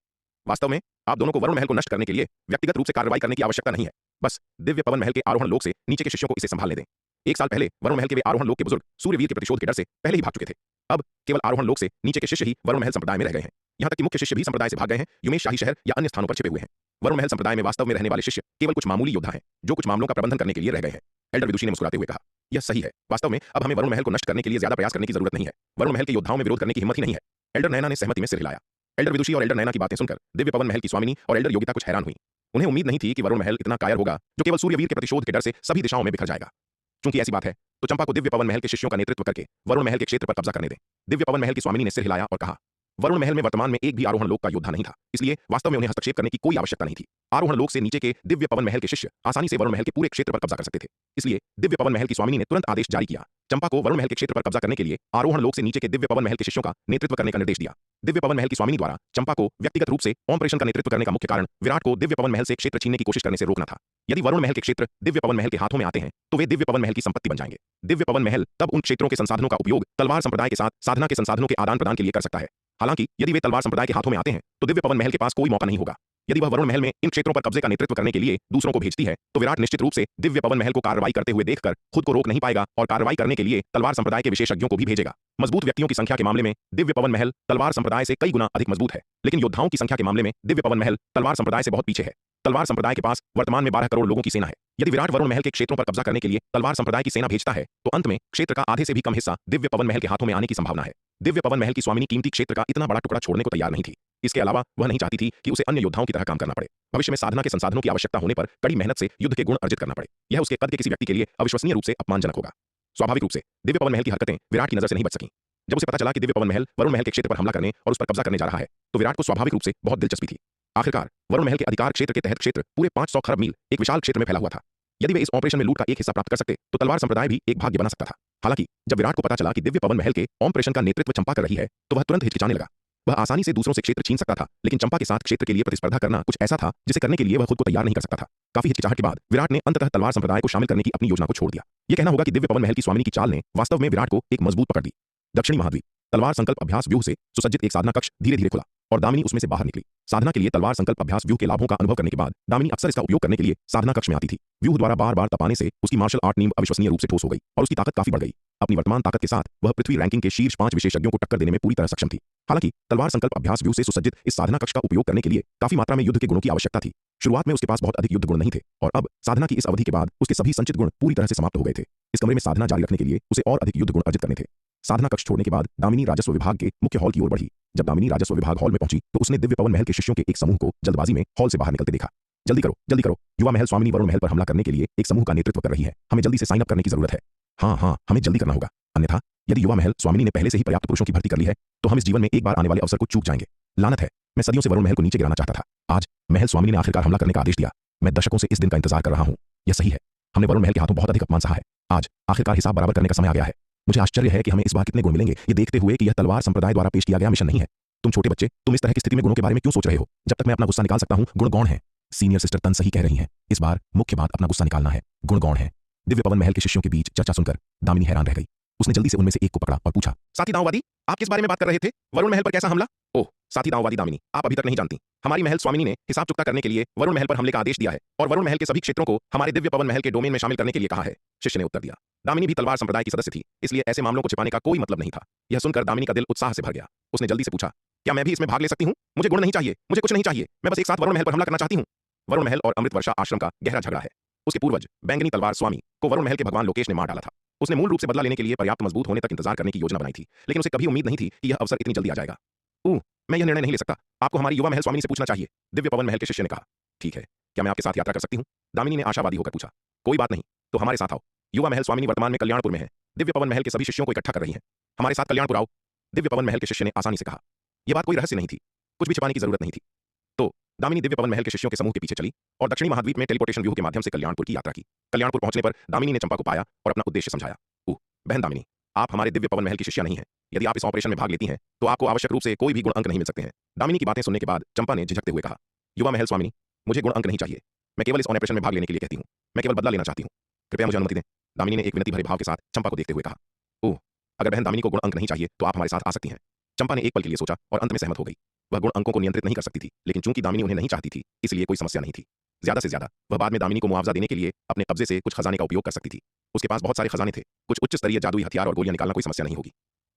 वास्तव में आप दोनों को वरुण महल को नष्ट करने के लिए व्यक्तिगत रूप से कार्रवाई करने की आवश्यकता नहीं है। बस दिव्य पवन महल के आरोहण लोक से नीचे के शिष्यों को इसे संभालने दें। 1 साल पहले वरुण महल के वे आरोहण लोक के बुजुर्ग सूर्यवीर के प्रतिशोध के डर से पहले ही भाग चुके थे। अब केवल आरोहण लोक से नीचे के शिष्य ही वरुण महल संप्रदाय में रह गए हैं। यहाँ तक कि मुख्य शिष्य भी संप्रदाय से भाग गए हैं, युमेश शाही शहर या अन्य स्थानों पर छिपे हुए हैं। वरुण महल संप्रदाय में वास्तव में रहने वाले शिष्य केवल कुछ मामूली योद्धा हैं जो कुछ मामलों का प्रबंधन करने के लिए रह गए हैं। एल्डर विदुषी ने मुस्कुराते हुए कहा, यह सही है। वास्तव में अब हमें वरुण महल को नष्ट करने के लिए ज्यादा प्रयास करने की जरूरत नहीं है। वरुण महल के योद्धाओं में विरोध करने की हिम्मत ही नहीं है। एल्डर नयना ने सहमति में सिर हिलाया। एल्डर विदुषी और एल्डर नयना की बातें सुनकर दिव्य पवन महल की स्वामिनी और एल्डर योगिता कुछ हैरान हुई। उन्हें उम्मीद नहीं थी कि वरुण महल इतना कायर होगा जो केवल सूर्यवीर के प्रतिशोध के डर से सभी दिशाओं में बिखर जाएगा। क्योंकि ऐसी बात है तो चंपा को दिव्य पवन महल के शिष्यों का नेतृत्व करके वरुण महल के क्षेत्र पर कब्जा करने दें। दिव्य पवन महल की स्वामिनी ने सिर हिलाया और कहा, वरुण महल में वर्तमान में एक भी आरोहण लोक का योद्धा नहीं था, इसलिए वास्तव में उन्हें हस्तक्षेप करने की कोई आवश्यकता नहीं थी। आरोहण लोक से नीचे के दिव्य पवन महल के शिष्य आसानी से वरुण महल के पूरे क्षेत्र पर कब्जा कर सकते थे। इसलिए दिव्य पवन महल की स्वामिनी ने तुरंत आदेश जारी किया। चंपा को वरुण महल के क्षेत्र पर कब्जा करने के लिए आरोहण लोक से नीचे के दिव्य पवन महल के शिष्यों का नेतृत्व करने का निर्देश दिया। दिव्य पवन महल की स्वामिनी द्वारा चंपा को व्यक्तिगत रूप से ऑपरेशन का नेतृत्व करने का मुख्य कारण विराट को दिव्य पवन महल से क्षेत्र छीनने की कोशिश करने से रोकना था। यदि वरुण महल के क्षेत्र दिव्य पवन महल के हाथों में आते हैं तो वे दिव्य पवन महल की संपत्ति बन जाएंगे। दिव्य पवन महल तब उन क्षेत्रों के संसाधनों का उपयोग तलवार संप्रदाय के साथ साधना के संसाधनों के आदान प्रदान के लिए कर सकता है। हालांकि यदि वे तलवार संप्रदाय के हाथों में आते हैं तो दिव्य पवन महल के पास कोई मौका नहीं होगा। यदि वह वरुण महल में इन क्षेत्रों पर कब्जे का नेतृत्व करने के लिए दूसरों को भेजती है तो विराट निश्चित रूप से दिव्य पवन महल को कार्रवाई करते हुए देखकर खुद को रोक नहीं पाएगा और कार्रवाई करने के लिए तलवार संप्रदाय के विशेषज्ञों को भी भेजेगा। मजबूत व्यक्तियों की संख्या के मामले में दिव्य पवन महल तलवार संप्रदाय से कई गुना अधिक मजबूत है, लेकिन योद्धाओं की संख्या के मामले में दिव्य पवन महल तलवार संप्रदाय से बहुत पीछे है। तलवार संप्रदाय के पास वर्तमान में 12 करोड़ लोगों की सेना है। यदि विराट वरुण महल के क्षेत्रों पर कब्जा करने के लिए तलवार संप्रदाय की सेना भेजता है तो अंत में क्षेत्र का आधे से भी कम हिस्सा दिव्य पवन महल के हाथों में आने की संभावना है। दिव्य पवन महल की स्वामिनी कीमती क्षेत्र का इतना बड़ा टुकड़ा छोड़ने को तैयार नहीं थी। इसके अलावा वह नहीं चाहती थी कि उसे अन्य योद्धाओं की तरह काम करना पड़े। भविष्य में साधना के संसाधनों की आवश्यकता होने पर कड़ी मेहनत से युद्ध के गुण अर्जित करना पड़े। यह उसके कद के किसी व्यक्ति के लिए अविश्वसनीय रूप से अपमानजनक होगा। स्वाभाविक रूप से दिव्य पवन महल की हरकतें विराट की नजर से नहीं बच सकी। जब उसे पता चला कि दिव्य पवन महल वरुण महल के क्षेत्र पर हमला करने और उस पर कब्जा करने जा रहा है तो विराट को स्वाभाविक रूप से बहुत दिलचस्पी थी। आखिरकार वरुण महल के अधिकार क्षेत्र के तहत क्षेत्र पूरे 500 खरब मील एक विशाल क्षेत्र में फैला हुआ था। यदि वे इस ऑपरेशन में लूट का एक हिस्सा प्राप्त कर सकते तो तलवार संप्रदाय भी एक भाग्य बना सकता था। हालांकि जब विराट को पता चला कि दिव्य पवन महल के ऑपरेशन का नेतृत्व चंपा कर रही है तो वह तुरंत हिचकिचाने लगा। वह आसानी से दूसरों से क्षेत्र छीन सकता था, लेकिन चंपा के साथ क्षेत्र के लिए प्रतिस्पर्धा करना कुछ ऐसा था जिसे करने के लिए वह खुद को तैयार नहीं कर सकता था। काफी हिचकिचाहट के बाद विराट ने अंततः तलवार संप्रदाय को शामिल करने की अपनी योजना को छोड़ दिया। यह कहना होगा कि दिव्य पवन महल की स्वामिनी की चाल ने वास्तव में विराट को एक मजबूत पकड़ दी। दक्षिणी महाद्वीप तलवार संकल्प अभ्यास व्यूह से सुसज्जित एक साधना कक्ष धीरे धीरे खुला और दामिनी उसमें से बाहर निकली। साधना के लिए तलवार संकल्प अभ्यास व्यूह के लाभों का अनुभव करने के बाद दामिनी अक्सर इसका उपयोग करने के लिए साधना कक्ष में आती थी। व्यूह द्वारा बार बार तपाने से उसकी मार्शल आर्ट नींव अविश्वसनीय रूप से ठोस हो गई और उसकी ताकत काफी बढ़ गई। अपनी वर्तमान ताकत के साथ वह पृथ्वी रैंकिंग के शीर्ष 5 विशेषज्ञों को टक्कर देने में पूरी तरह सक्षम थी। हालांकि तलवार संकल्प अभ्यास व्यूह से सुसज्जित इस साधना कक्ष का उपयोग करने के लिए काफी मात्रा में युद्ध के गुणों की आवश्यकता थी। शुरुआत में उसके पास बहुत अधिक युद्ध गुण नहीं थे और अब साधना की इस अवधि के बाद उसके सभी संचित गुण पूरी तरह से समाप्त हो गए थे। इस कमरे में साधना जारी रखने के लिए उसे और अधिक युद्ध गुण अर्जित करने थे। साधना कक्ष छोड़ने के बाद दामिनी राजस्व विभाग के मुख्य हॉल की ओर बढ़ी। जब दामिनी राजस्व विभाग हॉल में पहुंची तो उसने दिव्य पवन महल के शिष्यों के एक समूह को जल्दबाजी में हॉल से बाहर निकलते देखा। जल्दी करो, युवा महल स्वामिनी वरुण महल पर हमला करने के लिए एक समूह का नेतृत्व कर रही है। हमें जल्दी से साइन अप करने की जरूरत है। हाँ, हमें जल्दी करना होगा, अन्यथा यदि युवा महल स्वामिनी ने पहले से ही पर्याप्त पुरुषों की भर्ती कर ली है तो हम इस जीवन में एक बार आने वाले अवसर को चूक जाएंगे। लानत है, मैं सदियों से वरुण महल को नीचे गिराना चाहता था। आज महल स्वामिनी ने आखिरकार हमला करने का आदेश दिया। मैं दशकों से इस दिन का इंतजार कर रहा हूँ। यह सही है, हमने वरुण महल के हाथों बहुत अधिक अपमान सहा है। आज आखिरकार हिसाब बराबर करने का समय आ गया है। मुझे आश्चर्य है कि हमें इस बार कितने गुण मिलेंगे, ये देखते हुए कि यह तलवार संप्रदाय द्वारा पेश किया गया मिशन नहीं है। तुम छोटे बच्चे, तुम इस तरह की स्थिति में गुणों के बारे में क्यों सोच रहे हो? जब तक मैं अपना गुस्सा निकाल सकता हूँ, गुण गौण है। सीनियर सिस्टर तन सही कह रही हैं। इस बार मुख्य बात अपना गुस्सा निकालना है, गुण गौण है। दिव्य पवन महल के शिष्यों के बीच चर्चा सुनकर दामिनी हैरान रह गई। उसने जल्दी से उनमें से एक को पकड़ा और पूछा, साथी दांववादी, आप किस बारे में बात कर रहे थे? वरुण महल पर कैसा हमला? ओह, साथी दांववादी दामिनी, आप अभी तक नहीं जानती। हमारी महल स्वामिनी ने हिसाब चुकता करने के लिए वरुण महल पर हमले का आदेश दिया है और वरुण महल के सभी क्षेत्रों को हमारे दिव्य पवन महल के डोमेन में शामिल करने के लिए कहा है। शिष्य ने उत्तर दिया। दामिनी भी तलवार संप्रदाय की सदस्य थी, इसलिए ऐसे मामलों को छिपाने का कोई मतलब नहीं था। यह सुनकर दामिनी का दिल उत्साह से भर गया। उसने जल्दी से पूछा, क्या मैं भी इसमें भाग ले सकती हूँ? मुझे गुण नहीं चाहिए, मुझे कुछ नहीं चाहिए, मैं बस एक साथ वरुण महल पर हमला करना चाहती हूँ। वरुण महल और अमृत वर्षा आश्रम का गहरा झगड़ा है। उसके पूर्वज बैंगनी तलवार स्वामी को वरुण महल के भगवान लोकेश ने मार डाला था। उसने मूल रूप से बदला लेने के लिए पर्याप्त मजबूत होने तक इंतजार करने की योजना बनाई थी, लेकिन उसे कभी उम्मीद नहीं थी कि यह अवसर इतनी जल्दी आ जाएगा। मैं यह निर्णय नहीं ले सकता, आपको हमारी युवा महल स्वामिनी से पूछना चाहिए, दिव्य पवन महल के शिष्य ने कहा। ठीक है, क्या मैं आपके साथ यात्रा कर सकती हूँ? दामिनी ने आशावादी होकर पूछा। कोई बात नहीं, तो हमारे साथ आओ। युवा महल स्वामिनी वर्तमान में कल्याणपुर में है। दिव्य पवन महल के सभी शिष्यों को इकट्ठा कर रही है। हमारे साथ कल्याणपुर आओ, दिव्य पवन महल के शिष्य ने आसानी से कहा। यह बात कोई रहस्य नहीं थी, कुछ भी छिपाने की जरूरत नहीं थी। तो दामिनी दिव्य पवन महल के शिष्यों के समूह के पीछे चली और दक्षिणी महाद्वीप में टेलीपोर्टेशन व्यूह के माध्यम से कल्याणपुर की यात्रा की। कल्याणपुर पहुंचने पर दामिनी ने चंपा को पाया और अपना उद्देश्य समझाया। बहन दामिनी, आप हमारे दिव्य पवन महल की शिष्या नहीं है। यदि आप इस ऑपरेशन में भाग लेती हैं तो आपको आवश्यक रूप से कोई भी गुण अंक नहीं मिल सकते हैं। दामिनी की बातें सुनने के बाद चंपा ने झिझकते हुए कहा, युवा महल स्वामिनी, मुझे गुण अंक नहीं चाहिए। मैं केवल इस ऑपरेशन में भाग लेने के लिए कहती हूँ। मैं केवल बदला लेना चाहती हूँ, कृपया मुझे अनुमति दें। दामिनी ने एक विनती भरे भाव के साथ चंपा को देखते हुए कहा। ओह, अगर बहन दामिनी को गुण अंक नहीं चाहिए तो आप हमारे साथ आ सकती हैं। चंपा ने एक पल के लिए सोचा और अंत में सहमत हो गई। वह गुण अंकों को नियंत्रित नहीं कर सकती थी, लेकिन चूंकि दामिनी उन्हें नहीं चाहती थी, इसलिए कोई समस्या नहीं थी। ज्यादा से ज्यादा वह बाद में दामिनी को मुआवजा देने के लिए अपने कब्जे से कुछ खजाने का उपयोग कर सकती थी। उसके पास बहुत सारे खजाने थे, कुछ उच्च स्तरीय जादुई हथियार और गोलियां निकालना कोई समस्या नहीं होगी।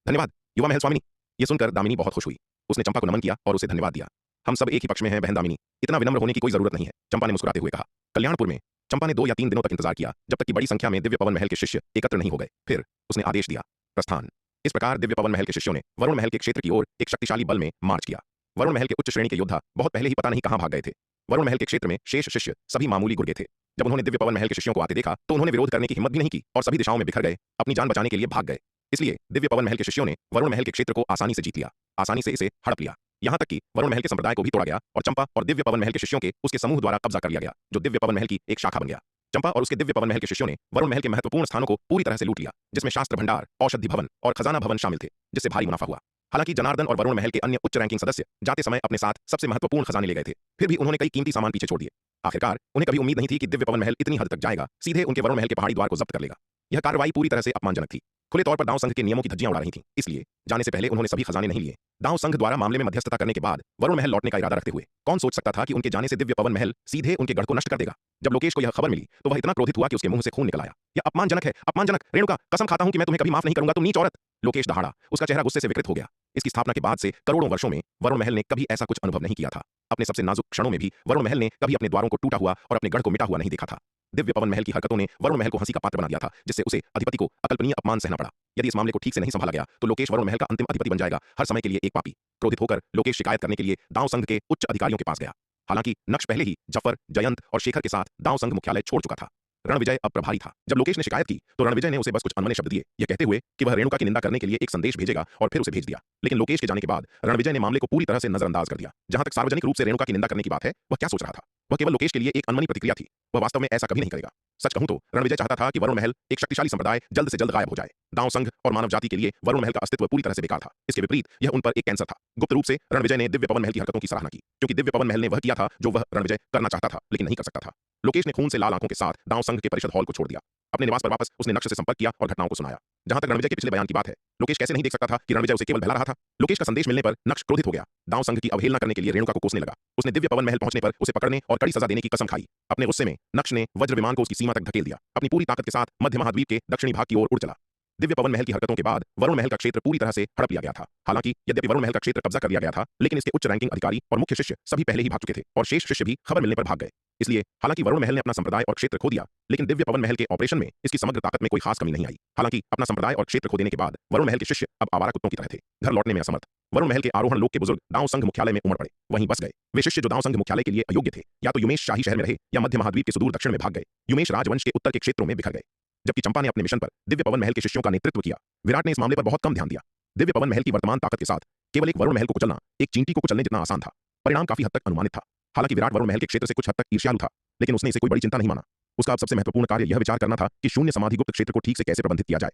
धन्यवाद युवा महल स्वामिनी। यह सुनकर दामिनी बहुत खुश हुई। उसने चंपा को नमन किया और उसे धन्यवाद दिया। हम सब एक ही पक्ष में हैं बहन दामिनी, इतना विनम्र होने की कोई जरूरत नहीं है, चंपा ने मुस्कुराते हुए कहा। कल्याणपुर में चंपा ने 2 या 3 दिनों तक इंतजार किया, जब तक कि बड़ी संख्या में दिव्य पवन महल के शिष्य एकत्र नहीं हो गए। फिर उसने आदेश दिया, प्रस्थान। इस प्रकार दिव्य पवन महल के शिष्यों ने वरुण महल के क्षेत्र की ओर एक शक्तिशाली बल में मार्च किया। वरुण महल के उच्च श्रेणी के योद्धा बहुत पहले ही पता नहीं कहां भाग गए थे। वरुण महल के क्षेत्र में शेष शिष्य सभी मामूली गुर्गे थे। जब उन्होंने दिव्य पवन महल के शिष्यों को आते देखा तो उन्होंने विरोध करने की हिम्मत भी नहीं की और सभी दिशाओं में बिखर गए, अपनी जान बचाने के लिए भाग गए। इसलिए दिव्य पवन महल के शिष्यों ने वरुण महल के क्षेत्र को आसानी से जीत लिया, आसानी से इसे हड़प लिया। यहां तक कि वरुण महल के संप्रदाय को भी तोड़ा गया और चंपा और दिव्य पवन महल के शिष्यों के उसके समूह द्वारा कब्जा कर लिया गया, जो दिव्य पवन महल की एक शाखा बन गया। चंपा और उसके दिव्य पवन महल के शिष्यों ने वरुण महल के महत्वपूर्ण स्थानों को पूरी तरह से लूट लिया, जिसमें शास्त्र भंडार, औषधि भवन और खजाना भवन शामिल थे, जिससे भारी मुनाफा हुआ। हालांकि जनार्दन और वरुण महल के अन्य उच्च रैंकिंग सदस्य जाते समय अपने साथ सबसे महत्वपूर्ण खजाने ले गए थे, फिर भी उन्होंने कई कीमती सामान पीछे छोड़ दिए। आखिरकार उन्हें कभी उम्मीद नहीं थी कि दिव्य पवन महल इतनी हद तक जाएगा, सीधे उनके वरुण महल के पहाड़ी द्वार को जब्त कर लेगा। यह कार्रवाई पूरी तरह से अपमानजनक थी। खुले तौर पर दांव संघ के नियमों की धज्जियां उड़ा रही थीं, इसलिए जाने से पहले उन्होंने सभी खजाने नहीं लिए। दांव संघ द्वारा मामले में मध्यस्थता करने के बाद वरुण महल लौटने का इरादा रखते हुए कौन सोच सकता था कि उनके जाने से दिव्य पवन महल सीधे उनके गढ़ को नष्ट कर देगा। जब लोकेश को यह खबर मिली तो वह इतना क्रोधित हुआ कि उसके मुंह से खून निकल आया। यह अपमानजनक है, अपमानजनक। रेणुका, कसम खाता हूं कि मैं तुम्हें कभी माफ नहीं करूंगा, तुम नीच औरत। लोकेश दहाड़ा, उसका चेहरा गुस्से से विकृत हो गया। इसकी स्थापना के बाद से करोड़ों वर्षों में वरुण महल ने कभी ऐसा कुछ अनुभव नहीं किया था। अपने सबसे नाजुक क्षणों में भी वरुण महल ने कभी अपने द्वारों को टूटा हुआ और अपने गढ़ को मिटा हुआ नहीं देखा था। दिव्य पवन महल की हरकतों ने वरुण महल को हंसी का पात्र बना दिया था, जिससे उसे अधिपति को अकल्पनीय अपमान सहना पड़ा। यदि इस मामले को ठीक से नहीं संभाला गया तो लोकेश वरुण महल का अंतिम अधिपति बन जाएगा, हर समय के लिए एक पापी। क्रोधित होकर लोकेश शिकायत करने के लिए दांव संघ के उच्च अधिकारियों के पास गया। हालांकि नक्श पहले ही जफर, जयंत और शेखर के साथ दांव संघ मुख्यालय छोड़ चुका था। रणविजय अब प्रभारी था। जब लोकेश ने शिकायत की तो रणविजय ने उसे बस कुछ अनमने शब्द दिए, यह कहते हुए कि वह रेणुका की निंदा करने के लिए एक संदेश भेजेगा, और फिर उसे भेज दिया। लेकिन लोकेश के जाने के बाद रणविजय ने मामले को पूरी तरह से नजरअंदाज कर दिया। जहां तक सार्वजनिक रूप से रेणुका की निंदा करने की बात है, वह क्या सोच रहा था? वह केवल लोकेश के लिए एक अनमनी प्रतिक्रिया थी। वह वास्तव में ऐसा कभी नहीं करेगा। सच कहूं तो रणविजय चाहता था कि वरुण महल एक शक्तिशाली संप्रदाय जल्द से जल्द गायब हो जाए। दांव संघ और मानव जाति के लिए वरुण महल का अस्तित्व पूरी तरह से बेकार था। इसके विपरीत यह उन पर एक कैंसर था। गुप्त रूप से रणविजय ने दिव्य पवन महल की हरकतों की सराहना की, क्योंकि दिव्य पवन महल ने वह किया था जो वह रणविजय करना चाहता था लेकिन नहीं कर सकता था। लोकेश ने खून से लाल आंखों के साथ दांव संघ के परिषद हॉल को छोड़ दिया। अपने निवास पर वापस उसने नक्श से संपर्क किया और घटनाओं को सुनाया। जहां तक रणविजय के पिछले बयान की बात है, लोकेश कैसे नहीं देख सकता था कि रणविजय उसे केवल बहला रहा था। लोकेश का संदेश मिलने पर नक्श क्रोधित हो गया। दांव संघ की अवहेलना करने के लिए रेणुका को कोसने लगा। उसने दिव्य पवन महल पहुंचने पर उसे पकड़ने और कड़ी सजा देने की कसम खाई। अपने गुस्से में नक्श ने वज्र विमान को उसकी सीमा तक धकेल दिया। अपनी पूरी ताकत के साथ मध्य महाद्वीप के दक्षिणी भाग की ओर उड़ चला। दिव्य पवन महल की हरकतों के बाद वरुण महल का क्षेत्र पूरी तरह से हड़प लिया गया था। हालांकि यद्यपि वरुण महल का क्षेत्र कब्जा कर लिया गया था, लेकिन इसके उच्च रैंकिंग अधिकारी और मुख्य शिष्य सभी पहले ही भाग चुके थे और शेष शिष्य भी खबर मिलने पर भाग गए। इसलिए हालांकि वरुण महल ने अपना संप्रदाय और क्षेत्र खो दिया, लेकिन दिव्य पवन महल के ऑपरेशन में इसकी समग्र ताकत में कोई खास कमी नहीं आई। हालांकि अपना संप्रदाय और क्षेत्र खो देने के बाद वरुण महल के शिष्य अब आवारा कुत्तों की तरह थे, घर लौटने में असमर्थ। वरुण महल के आरोहण लोक के बुजुर्ग दांव संघ मुख्यालय में उमड़ पड़े, वहीं बस गए। वे शिष्य जो दांव संघ मुख्यालय के लिए अयोग्य थे, या तो युमेश शाही शहर में रहे या मध्य महाद्वीप के सुदूर दक्षिण में भाग गए। युमेश राजवंश के उत्तर के क्षेत्रों में बिखर गए, जबकि चंपा ने अपने मिशन पर दिव्य पवन महल के शिष्यों का नेतृत्व किया। विराट ने इस मामले पर बहुत कम ध्यान दिया। दिव्य पवन महल की वर्तमान ताकत के साथ केवल एक वरुण महल को कुचलना एक चींटी को कुचलने जितना आसान था। परिणाम काफी हद तक अनुमानित था। हालांकि विराट वरुण महल के क्षेत्र से कुछ हद तक ईर्ष्यालु था, लेकिन उसने इसे कोई बड़ी चिंता नहीं माना। उसका अब सबसे महत्वपूर्ण कार्य यह विचार करना था कि शून्य समाधि गुप्त क्षेत्र को ठीक से कैसे प्रबंधित किया जाए।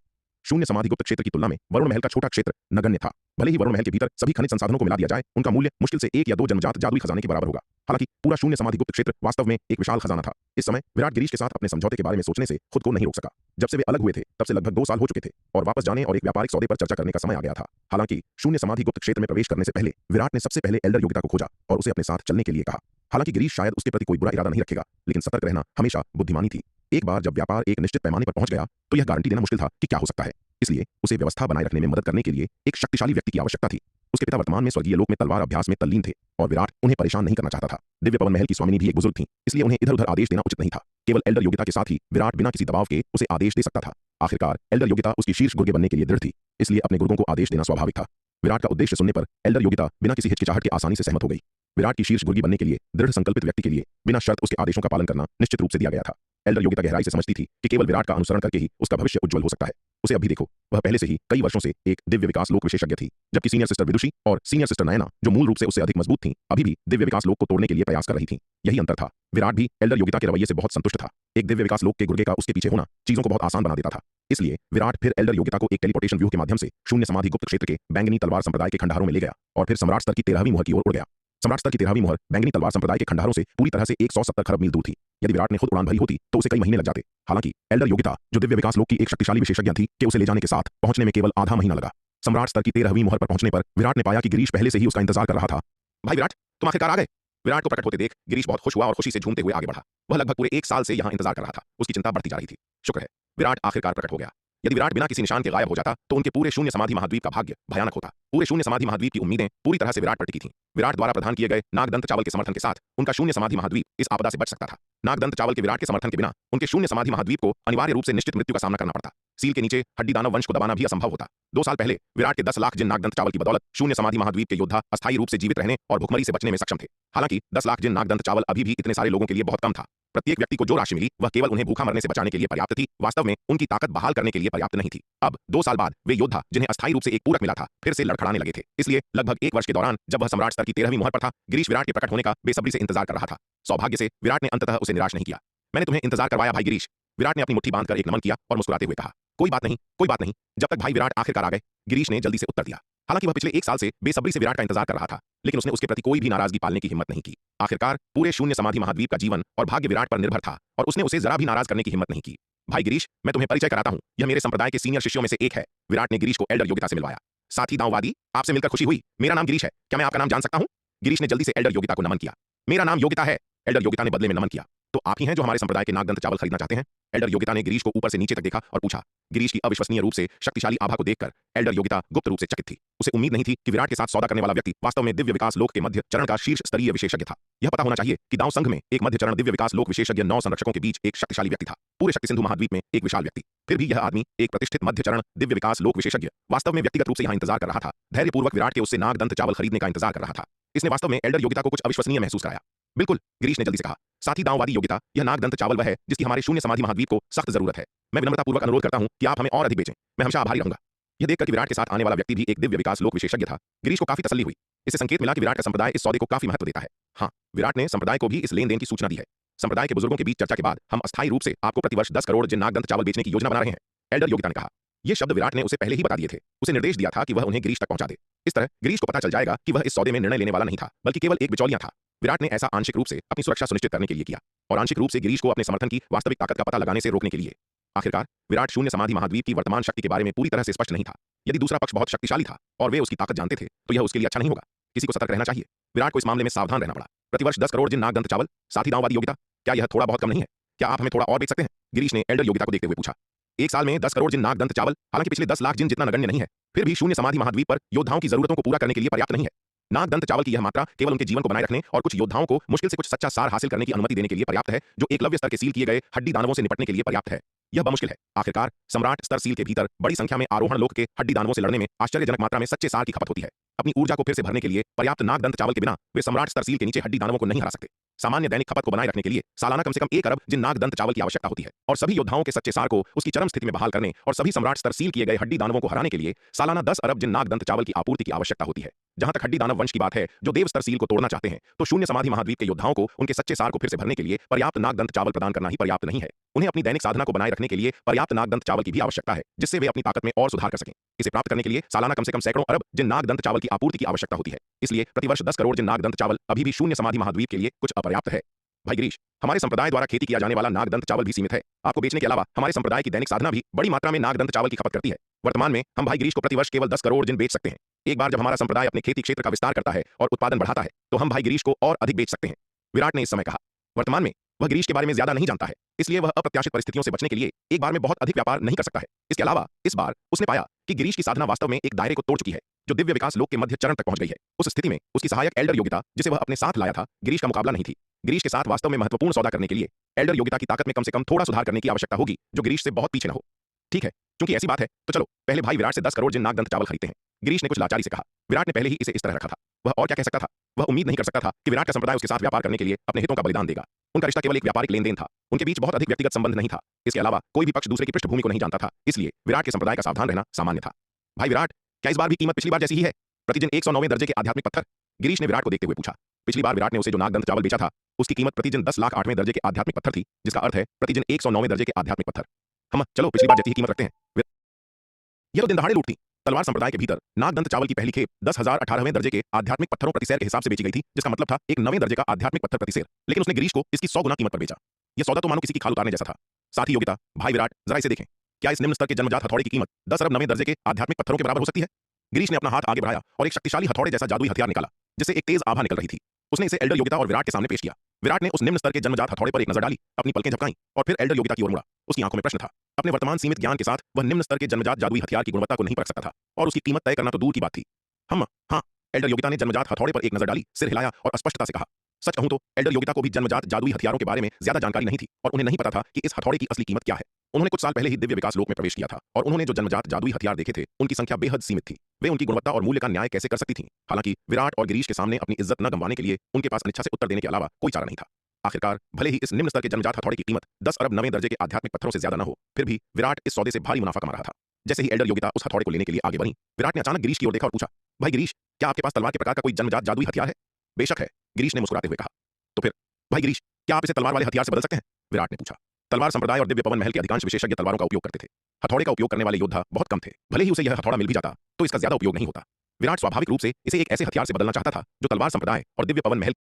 शून्य समाधि गुप्त क्षेत्र की तुलना में वरुण महल का छोटा क्षेत्र नगण्य था। भले ही वरुण महल के भीतर सभी खनिज संसाधनों को मिला दिया जाए, उनका मूल्य मुश्किल से 1 या 2 जन्मजात जादुई खजाने के बराबर होगा। हालांकि पूरा शून्य समाधि गुप्त क्षेत्र वास्तव में एक विशाल खजाना था। इस समय विराट गिरीश के साथ अपने समझौते के बारे में सोचने से खुद को नहीं रोक सका। जब से वे अलग हुए थे तब से लगभग 2 साल हो चुके थे और वापस जाने और एक व्यापारिक सौदे पर चर्चा करने का समय आ गया था। हालांकि शून्य समाधि गुप्त क्षेत्र में प्रवेश करने से पहले विराट ने सबसे पहले एल्डर योगिता को खोजा और उसे अपने साथ चलने के लिए कहा। हालांकि गिरीश शायद उसके प्रति कोई बुरा इरादा नहीं रखेगा, लेकिन सतर्क रहना हमेशा बुद्धिमानी थी। एक बार जब व्यापार एक निश्चित पैमाने पर पहुंच गया तो यह गारंटी देना मुश्किल था कि क्या हो सकता है। इसलिए उसे व्यवस्था बनाए रखने में मदद करने के लिए एक शक्तिशाली व्यक्ति की आवश्यकता थी। उसके पिता वर्तमान में स्वर्गीय लोक में तलवार अभ्यास में तल्लीन थे और विराट उन्हें परेशान नहीं करना चाहता था। दिव्य पवन महल की स्वामिनी भी एक बुजुर्ग थी, इसलिए उन्हें इधर उधर आदेश देना उचित नहीं था। केवल एल्डर योगिता के साथ ही विराट बिना किसी दबाव के उसे आदेश दे सकता था। आखिरकार एल्डर योगिता उसकी शीर्ष गुर्गे बनने के लिए दृढ़ थी, इसलिए अपने गुर्गों को आदेश देना स्वाभाविक था। विराट का उद्देश्य सुनने पर एल्डर योगिता बिना किसी हिचकिचाहट के आसानी से सहमत हो गई। विराट की शीर्ष गुर्गी बनने के लिए दृढ़ संकल्पित व्यक्ति के लिए बिना शर्त उसके आदेशों का पालन करना निश्चित रूप से दिया गया था। एल्डर योगिता गहराई से समझती थी कि केवल विराट का अनुसरण करके ही उसका भविष्य उज्जवल हो सकता है। उसे अभी देखो, वह पहले से ही कई वर्षों से एक दिव्य विकास लोक विशेषज्ञ थी, जबकि सीनियर सिस्टर विदुषी और सीनियर सिस्टर नयना, जो मूल रूप से उससे अधिक मजबूत थीं, अभी भी दिव्य विकास लोक को तोड़ने के लिए प्रयास कर रही थीं। यही अंतर था। विराट भी एल्डर योगिता के रवैये से बहुत संतुष्ट था। एक दिव्य विकास लोक के गुर्गे का उसके पीछे होना चीजों को बहुत आसान बना देता था। इसलिए विराट फिर एल्डर योगिता को एक टेलीपोर्टेशन व्यूह के माध्यम से शून्य समाधि गुप्त क्षेत्र के बैंगनी तलवार संप्रदाय के खंडहरों में ले गया और फिर सम्राट स्तर की 13वीं मोहर की ओर उड़ गया। सम्राट स्तर की 13वीं मोहर बैंगनी तलवार संप्रदाय के खंडहरों से पूरी तरह से 170 खरब मील दूर थी। यदि विराट ने खुद उड़ान भरी होती तो उसे कई महीने लग जाते। हालांकि एल्डर योगिता, जो दिव्य विकास लोक की एक शक्तिशाली विशेषज्ञ थी, कि उसे ले जाने के साथ पहुंचने में केवल आधा महीना लगा। सम्राट स्तर की 13वीं मोहर पर पहुंचने पर विराट ने पाया कि गिरीश पहले से ही उसका इंतजार कर रहा था। भाई विराट, तुम आखिरकार आ गए। विराट को प्रकट होते देख गिरीश बहुत खुश हुआ और खुशी से झूमते हुए आगे बढ़ा। वह लगभग पूरे 1 साल से यहाँ इंतजार कर रहा था। उसकी चिंता बढ़ती जा रही थी। शुक्र है, विराट आखिरकार प्रकट हो गया। यदि विराट बिना किसी निशान के गायब हो जाता तो उनके पूरे शून्य समाधि महाद्वीप का भाग्य भयानक होता। पूरे शून्य समाधि महाद्वीप की उम्मीदें पूरी तरह से विराट पर टिकी थीं। विराट द्वारा प्रदान किए गए नागदंत चावल के समर्थन के साथ उनका शून्य समाधि महाद्वीप इस आपदा से बच सकता था। नागदंत चावल के विराट के समर्थन के बिना उनके शून्य समाधि महाद्वीप को अनिवार्य रूप से निश्चित मृत्यु का सामना करना पड़ता। सील के नीचे हड्डी दानव वंश को दबाना भी असंभव होता। 2 साल पहले विराट के 10 लाख जिन नागदंत चावल की बदौलत शून्य समाधि महाद्वीप के योद्धा अस्थायी रूप से जीवित रहने और भुखमरी से बचने में सक्षम थे। हालांकि 10 लाख जिन नागदंत चावल अभी भी इतने सारे लोगों के लिए बहुत कम था। प्रत्येक व्यक्ति को जो राशि मिली वह केवल उन्हें भूखा मरने से बचाने के लिए पर्याप्त थी, वास्तव में उनकी ताकत बहाल करने के लिए पर्याप्त नहीं थी। अब 2 साल बाद वे योद्धा, जिन्हें अस्थायी रूप से एक पूरक मिला था, फिर से लड़खड़ाने लगे थे। इसलिए लगभग 1 वर्ष के दौरान जब वह सम्राट स्तर की 13वीं मोहर पर था, गिरीश विराट के प्रकट होने का बेसब्री से इंतजार कर रहा था। सौभाग्य से विराट ने अंततः उसे निराश नहीं किया। मैंने तुम्हें इंतजार करवाया भाई गिरीश। विराट ने अपनी मुट्ठी बांधकर एक नमन किया और मुस्कुराते हुए कहा, कोई बात नहीं, कोई बात नहीं। जब तक भाई विराट आखिरकार आ गए, गिरीश ने जल्दी से उत्तर दिया। हालांकि वह पिछले 1 साल से बेसब्री से विराट का इंतजार कर रहा था, लेकिन उसने उसके प्रति कोई भी नाराजगी पालने की हिम्मत नहीं की। आखिरकार पूरे शून्य समाधि महाद्वीप का जीवन और भाग्य विराट पर निर्भर था और उसने उसे जरा भी नाराज करने की हिम्मत नहीं की। भाई गिरीश, मैं तुम्हें परिचय कराता हूं, यह मेरे संप्रदाय के सीनियर शिष्यों में से एक है। विराट ने गिरीश को एल्डर योगिता से मिलवाया। साथी दांववादी, आपसे मिलकर खुशी हुई। मेरा नाम गिरीश है, क्या मैं आपका नाम जान सकता हूं? गिरीश ने जल्दी से एल्डर योगिता को नमन किया। मेरा नाम योगिता है। एल्डर योगिता ने बदले में नमन किया। तो आप ही हैं जो हमारे संप्रदाय के नागदंत चावल खरीदना चाहते हैं? एल्डर योगिता ने गिरीश को ऊपर से नीचे तक देखा और पूछा। गिरीश की अविश्वसनीय रूप से शक्तिशाली आभा को देखकर एल्डर योगिता गुप्त रूप से चकित थी। उसे उम्मीद नहीं थी कि विराट के साथ सौदा करने वाला व्यक्ति वास्तव में दिव्य विकास लोक के मध्य चरण का शीर्ष स्तरीय विशेषज्ञ था। यह पता होना चाहिए कि दांव संघ में एक मध्य चरण दिव्य विकास लोक विशेषज्ञ 9 संरक्षकों के बीच एक शक्तिशाली व्यक्ति था। पूरे शक्ति सिंधु महाद्वीप में एक विशाल व्यक्ति। फिर भी यह आदमी, एक प्रतिष्ठित मध्य चरण दिव्य विकास लोक विशेषज्ञ, वास्तव में व्यक्तिगत रूप से यहाँ इंतजार कर रहा था। धैर्यपूर्वक विराट के उससे नागदंत चावल खरीदने का इंतजार कर रहा था। इसने वास्तव में एल्डर योगिता को कुछ अविश्वसनीय महसूस कराया। बिल्कुल, गिरीश ने जल्दी से कहा। साथी दांववादी योगिता, यह नागदंत चावल वह है जिसकी हमारे शून्य समाधि महाद्वीप को सख्त जरूरत है। मैं विनम्रतापूर्वक अनुरोध करता हूं कि आप हमें और अधिक बेचें। मैं हमेशा आभारी रहूंगा। यह देखकर कि विराट के साथ आने वाला व्यक्ति भी एक दिव्य विकास लोक विशेषज्ञ था, गिरीश को काफी तसल्ली हुई। इससे संकेत मिला कि विराट का संप्रदाय इस सौदे को काफी महत्व देता है। हाँ, विराट ने संप्रदाय को भी इस लेन देन की सूचना दी है। संप्रदाय के बुजुर्गों के बीच चर्चा के बाद हम अस्थायी रूप से आपको प्रतिवर्ष 10 करोड़ जिन नागदंत चावल बेचने की योजना बना रहे हैं। एल्डर योगिता ने कहा। ये शब्द विराट ने उसे पहले ही बता दिए थे। उसे निर्देश दिया था कि वह उन्हें गिरीश तक पहुंचा दे। इस तरह गिरीश को पता चल जाएगा कि वह इस सौदे में निर्णय लेने वाला नहीं था, बल्कि केवल एक बिचौलिया था। विराट ने ऐसा आंशिक रूप से अपनी सुरक्षा सुनिश्चित करने के लिए किया और आंशिक रूप से गिरीश को अपने समर्थन की वास्तविक ताकत का पता लगाने से रोकने के लिए। आखिरकार विराट शून्य समाधि महाद्वीप की वर्तमान शक्ति के बारे में पूरी तरह से स्पष्ट नहीं था। यदि दूसरा पक्ष बहुत शक्तिशाली था और वे उसकी ताकत जानते थे तो यह उसके लिए अच्छा नहीं होगा। किसी को सतर्क रहना चाहिए। विराट को इस मामले में सावधान रहना पड़ा। प्रतिवर्ष 10 करोड़ जिन नाग दंत चावल, साथ ही दांववादी योग्यता, क्या यह थोड़ा बहुत कम नहीं है? क्या आप हमें थोड़ा और बेच सकते हैं? गिरीश ने एल्डर योग्यता को देखते हुए पूछा। एक साल में 10 करोड़ जिन नाग दंत चावल, हालांकि पिछले 10 लाख जिन जितना नगण्य नहीं है, फिर भी शून्य समाधि महाद्वीप पर योद्धाओं की जरूरतों को पूरा करने के लिए पर्याप्त नहीं है। नाग दंत चावल की यह मात्रा केवल उनके जीवन को बनाए रखने और कुछ योद्धाओं को मुश्किल से कुछ सच्चा सार हासिल करने की अनुमति देने के लिए पर्याप्त है, जो एकलव्य स्तर के सील किए गए हड्डी दानवों से निपटने के लिए पर्याप्त है। यह बमुश्किल है। आखिरकार सम्राट स्तर सील के भीतर बड़ी संख्या में आरोहण लोक के हड्डी दानवों से लड़ने में आश्चर्यजनक मात्रा में सच्चे सार की खपत होती है। अपनी ऊर्जा को फिर से भरने के लिए पर्याप्त नाग दंत चावल के बिना वे सम्राट स्तर सील के नीचे हड्डी दानवों को नहीं हरा सकते। सामान्य दैनिक खपत को बनाए रखने के लिए सालाना कम से कम 1 अरब जिन नाग दंत चावल की आवश्यकता होती है, और सभी योद्धाओं के सच्चे सार को उसकी चरम स्थिति में बहाल करने और सभी सम्राट स्तर सील किए गए हड्डी दानवों को हराने के लिए सालाना 10 अरब जिन नाग दंत चावल की आपूर्ति की आवश्यकता होती है। जहां तक हड्डी दानव वंश की बात है, जो देव स्तर सील को तोड़ना चाहते हैं, तो शून्य समाधि महाद्वीप के योद्धाओं को उनके सच्चे सार को फिर से भरने के लिए पर्याप्त नाग दंत चावल प्रदान करना ही पर्याप्त नहीं है। उन्हें अपनी दैनिक साधना को बनाए रखने के लिए पर्याप्त नाग दंत चावल की भी आवश्यकता है, जिससे वे अपनी ताकत में और सुधार कर सकें। इसे प्राप्त करने के लिए सालाना कम से कम सैकड़ों अरब जिन नाग दंत चावल की आपूर्ति की आवश्यकता होती है। इसलिए प्रतिवर्ष 10 करोड़ जिन नाग दंत चावल अभी भी शून्य समाधि महाद्वीप के लिए कुछ अपर्याप्त है। भाई गिरीश, हमारे संप्रदाय द्वारा खेती किया जाने वाला नागदंत चावल भी सीमित है। आपको बेचने के अलावा हमारे संप्रदाय की दैनिक साधना भी बड़ी मात्रा में नागदंत चावल की खपत करती है। वर्तमान में हम भाई गिरीश को प्रतिवर्ष केवल 10 करोड़ जिन बेच सकते हैं। एक बार जब हमारा संप्रदाय अपने खेती क्षेत्र का विस्तार करता है और उत्पादन बढ़ाता है, तो हम भाई गिरीश को और अधिक बेच सकते हैं। विराट ने इस समय कहा। वर्तमान में वह गिरीश के बारे में ज्यादा नहीं जानता है, इसलिए वह अप्रत्याशित परिस्थितियों से बचने के लिए एक बार में बहुत अधिक व्यापार नहीं कर सकता है। इसके अलावा इस बार उसने पाया कि गिरीश की साधना वास्तव में एक दायरे को तोड़ चुकी है, जो दिव्य विकास लोक के मध्य चरण तक पहुंच गई है। उस स्थिति में उसकी सहायक एल्डर योग्यता, जिसे वह अपने साथ लाया था, गिरीश का मुकाबला नहीं थी। गिरीश के साथ वास्तव में महत्वपूर्ण सौदा करने के लिए एल्डर योग्यता की ताकत में कम से कम थोड़ा सुधार करने की आवश्यकता होगी, जो गिरीश से बहुत पीछे न हो। ठीक है, क्योंकि ऐसी बात है तो चलो पहले भाई विराट से 10 करोड़ जिन नागदंत चावल खरीदते हैं। गिरीश ने कुछ लाचारी से कहा। विराट ने पहले ही इसे इस तरह रखा था। वह और क्या कह सकता था? वह उम्मीद नहीं कर सकता था कि विराट का संप्रदाय उसके साथ व्यापार करने के लिए अपने हितों का बलिदान देगा। उनका रिश्ता केवल एक व्यापारिक लेन देन था। उनके बीच बहुत अधिक व्यक्तिगत संबंध नहीं था। इसके अलावा कोई भी पक्ष दूसरे की पृष्ठभूमि को नहीं जानता था, इसलिए विराट के संप्रदाय का सावधान रहना सामान्य था। भाई विराट, क्या इस बार भी कीमत पिछली बार जैसी ही है? प्रतिदिन 109वें दर्जे के आध्यात्मिक पत्थर? गिरीश ने विराट को देखते हुए पूछा। पिछली बार विराट ने उसे जो नागदंत चावल बेचा था, उसकी कीमत प्रतिदिन 10 लाख 8वें दर्जे के आध्यात्मिक पत्थर थी, जिसका अर्थ है प्रतिदिन 109वें दर्जे के आध्यात्मिक पत्थर। हम चलो पिछली बार जैसी ही कीमत रखते हैं। यह तो दिन दहाड़े लूट थी। तलवार संप्रदाय के भीतर नागदंत चावल की पहली खेप 10,018वें दर्जे के आध्यात्मिक पत्थरों प्रति सेर के हिसाब से बेची गई थी, जिसका मतलब था एक 9वें दर्जे का आध्यात्मिक पत्थर प्रति सेर। लेकिन उसने गिरीश को इसकी 100 गुना कीमत पर बेचा। यह सौदा तो मानो किसी की खाल उतारने जैसा था। साथ ही योग्यता, भाई विराट जरा इसे देखें। क्या इस निम्न स्तर के जन्मजात हथौड़े की कीमत 10 अरब 9वें दर्जे के आध्यात्मिक पत्थरों के बराबर हो सकती है? गिरीश ने अपना हाथ आगे बढ़ाया और एक शक्तिशाली हथौड़े जैसा जादुई हथियार निकाला, जिससे एक तेज आभा निकल रही थी। उसने इसे एल्डर योग्यता और विराट के सामने पेश किया। विराट ने उस निम्न स्तर के जन्मजात हथौड़े पर एक नजर डाली, अपनी पलकें झपकाईं और फिर एल्डर योग्यता की ओर मुड़ा। उसकी आंखों में प्रश्न था। अपने वर्तमान सीमित ज्ञान के साथ वह निम्न स्तर के जन्मजात जादुई हथियार की गुणवत्ता को नहीं परख सकता था, और उसकी कीमत तय करना तो दूर की बात थी। हाँ, एल्डर योग्यता ने जन्मजात हथौड़े पर एक नजर डाली, सिर हिलाया और स्पष्टता से कहा। सच कहूं तो एल्डर योग्यता को भी जन्मजात जादुई हथियारों के बारे में ज्यादा जानकारी नहीं थी, और उन्हें नहीं पता था कि इस हथौड़े की असली कीमत क्या है। उन्होंने कुछ साल पहले ही दिव्य विकास लोक में प्रवेश किया था, और उन्होंने जो जन्मजात जादुई हथियार देखे थे, उनकी संख्या बेहद सीमित थी। वे उनकी गुणवत्ता और मूल्य का न्याय कैसे कर सकती थीं? हालांकि विराट और गिरीश के सामने अपनी इज्जत न गंवाने के लिए उनके पास अनिच्छा से उत्तर देने के अलावा कोई चारा नहीं था। आखिरकार भले ही इस निम्न स्तर के जन्मजात हथौड़े की कीमत 10 अरब 9वें दर्जे के आध्यात्मिक पत्थरों से ज्यादा न हो, फिर भी विराट इस सौदे से भारी मुनाफा कमा रहा था। जैसे ही एल्डर योग्यता उस हथौड़े को लेने के लिए आगे बढ़ी, विराट ने अचानक गिरीश की ओर देखा और पूछा, भाई गिरीश, क्या आपके पास तलवार के प्रकार का कोई जन्मजात जादुई हथियार है? बेशक है, गिरीश ने मुस्कुराते हुए कहा। तो फिर भाई गिरीश, क्या आप इसे तलवार वाले हथियार से बदल सकते हैं? विराट ने पूछा। तलवार संप्रदाय और दिव्य पवन महल के अधिकांश विशेषज्ञ तलवारों का उपयोग करते थे। हथौड़े का उपयोग करने वाले योद्धा बहुत कम थे। भले ही उसे यह हथौड़ा मिल भी जाता, तो इसका ज्यादा उपयोग नहीं होता। विराट स्वाभाविक रूप से इसे एक ऐसे हथियार से बदलना चाहता था जो तलवार संप्रदाय और दिव्य पवन महल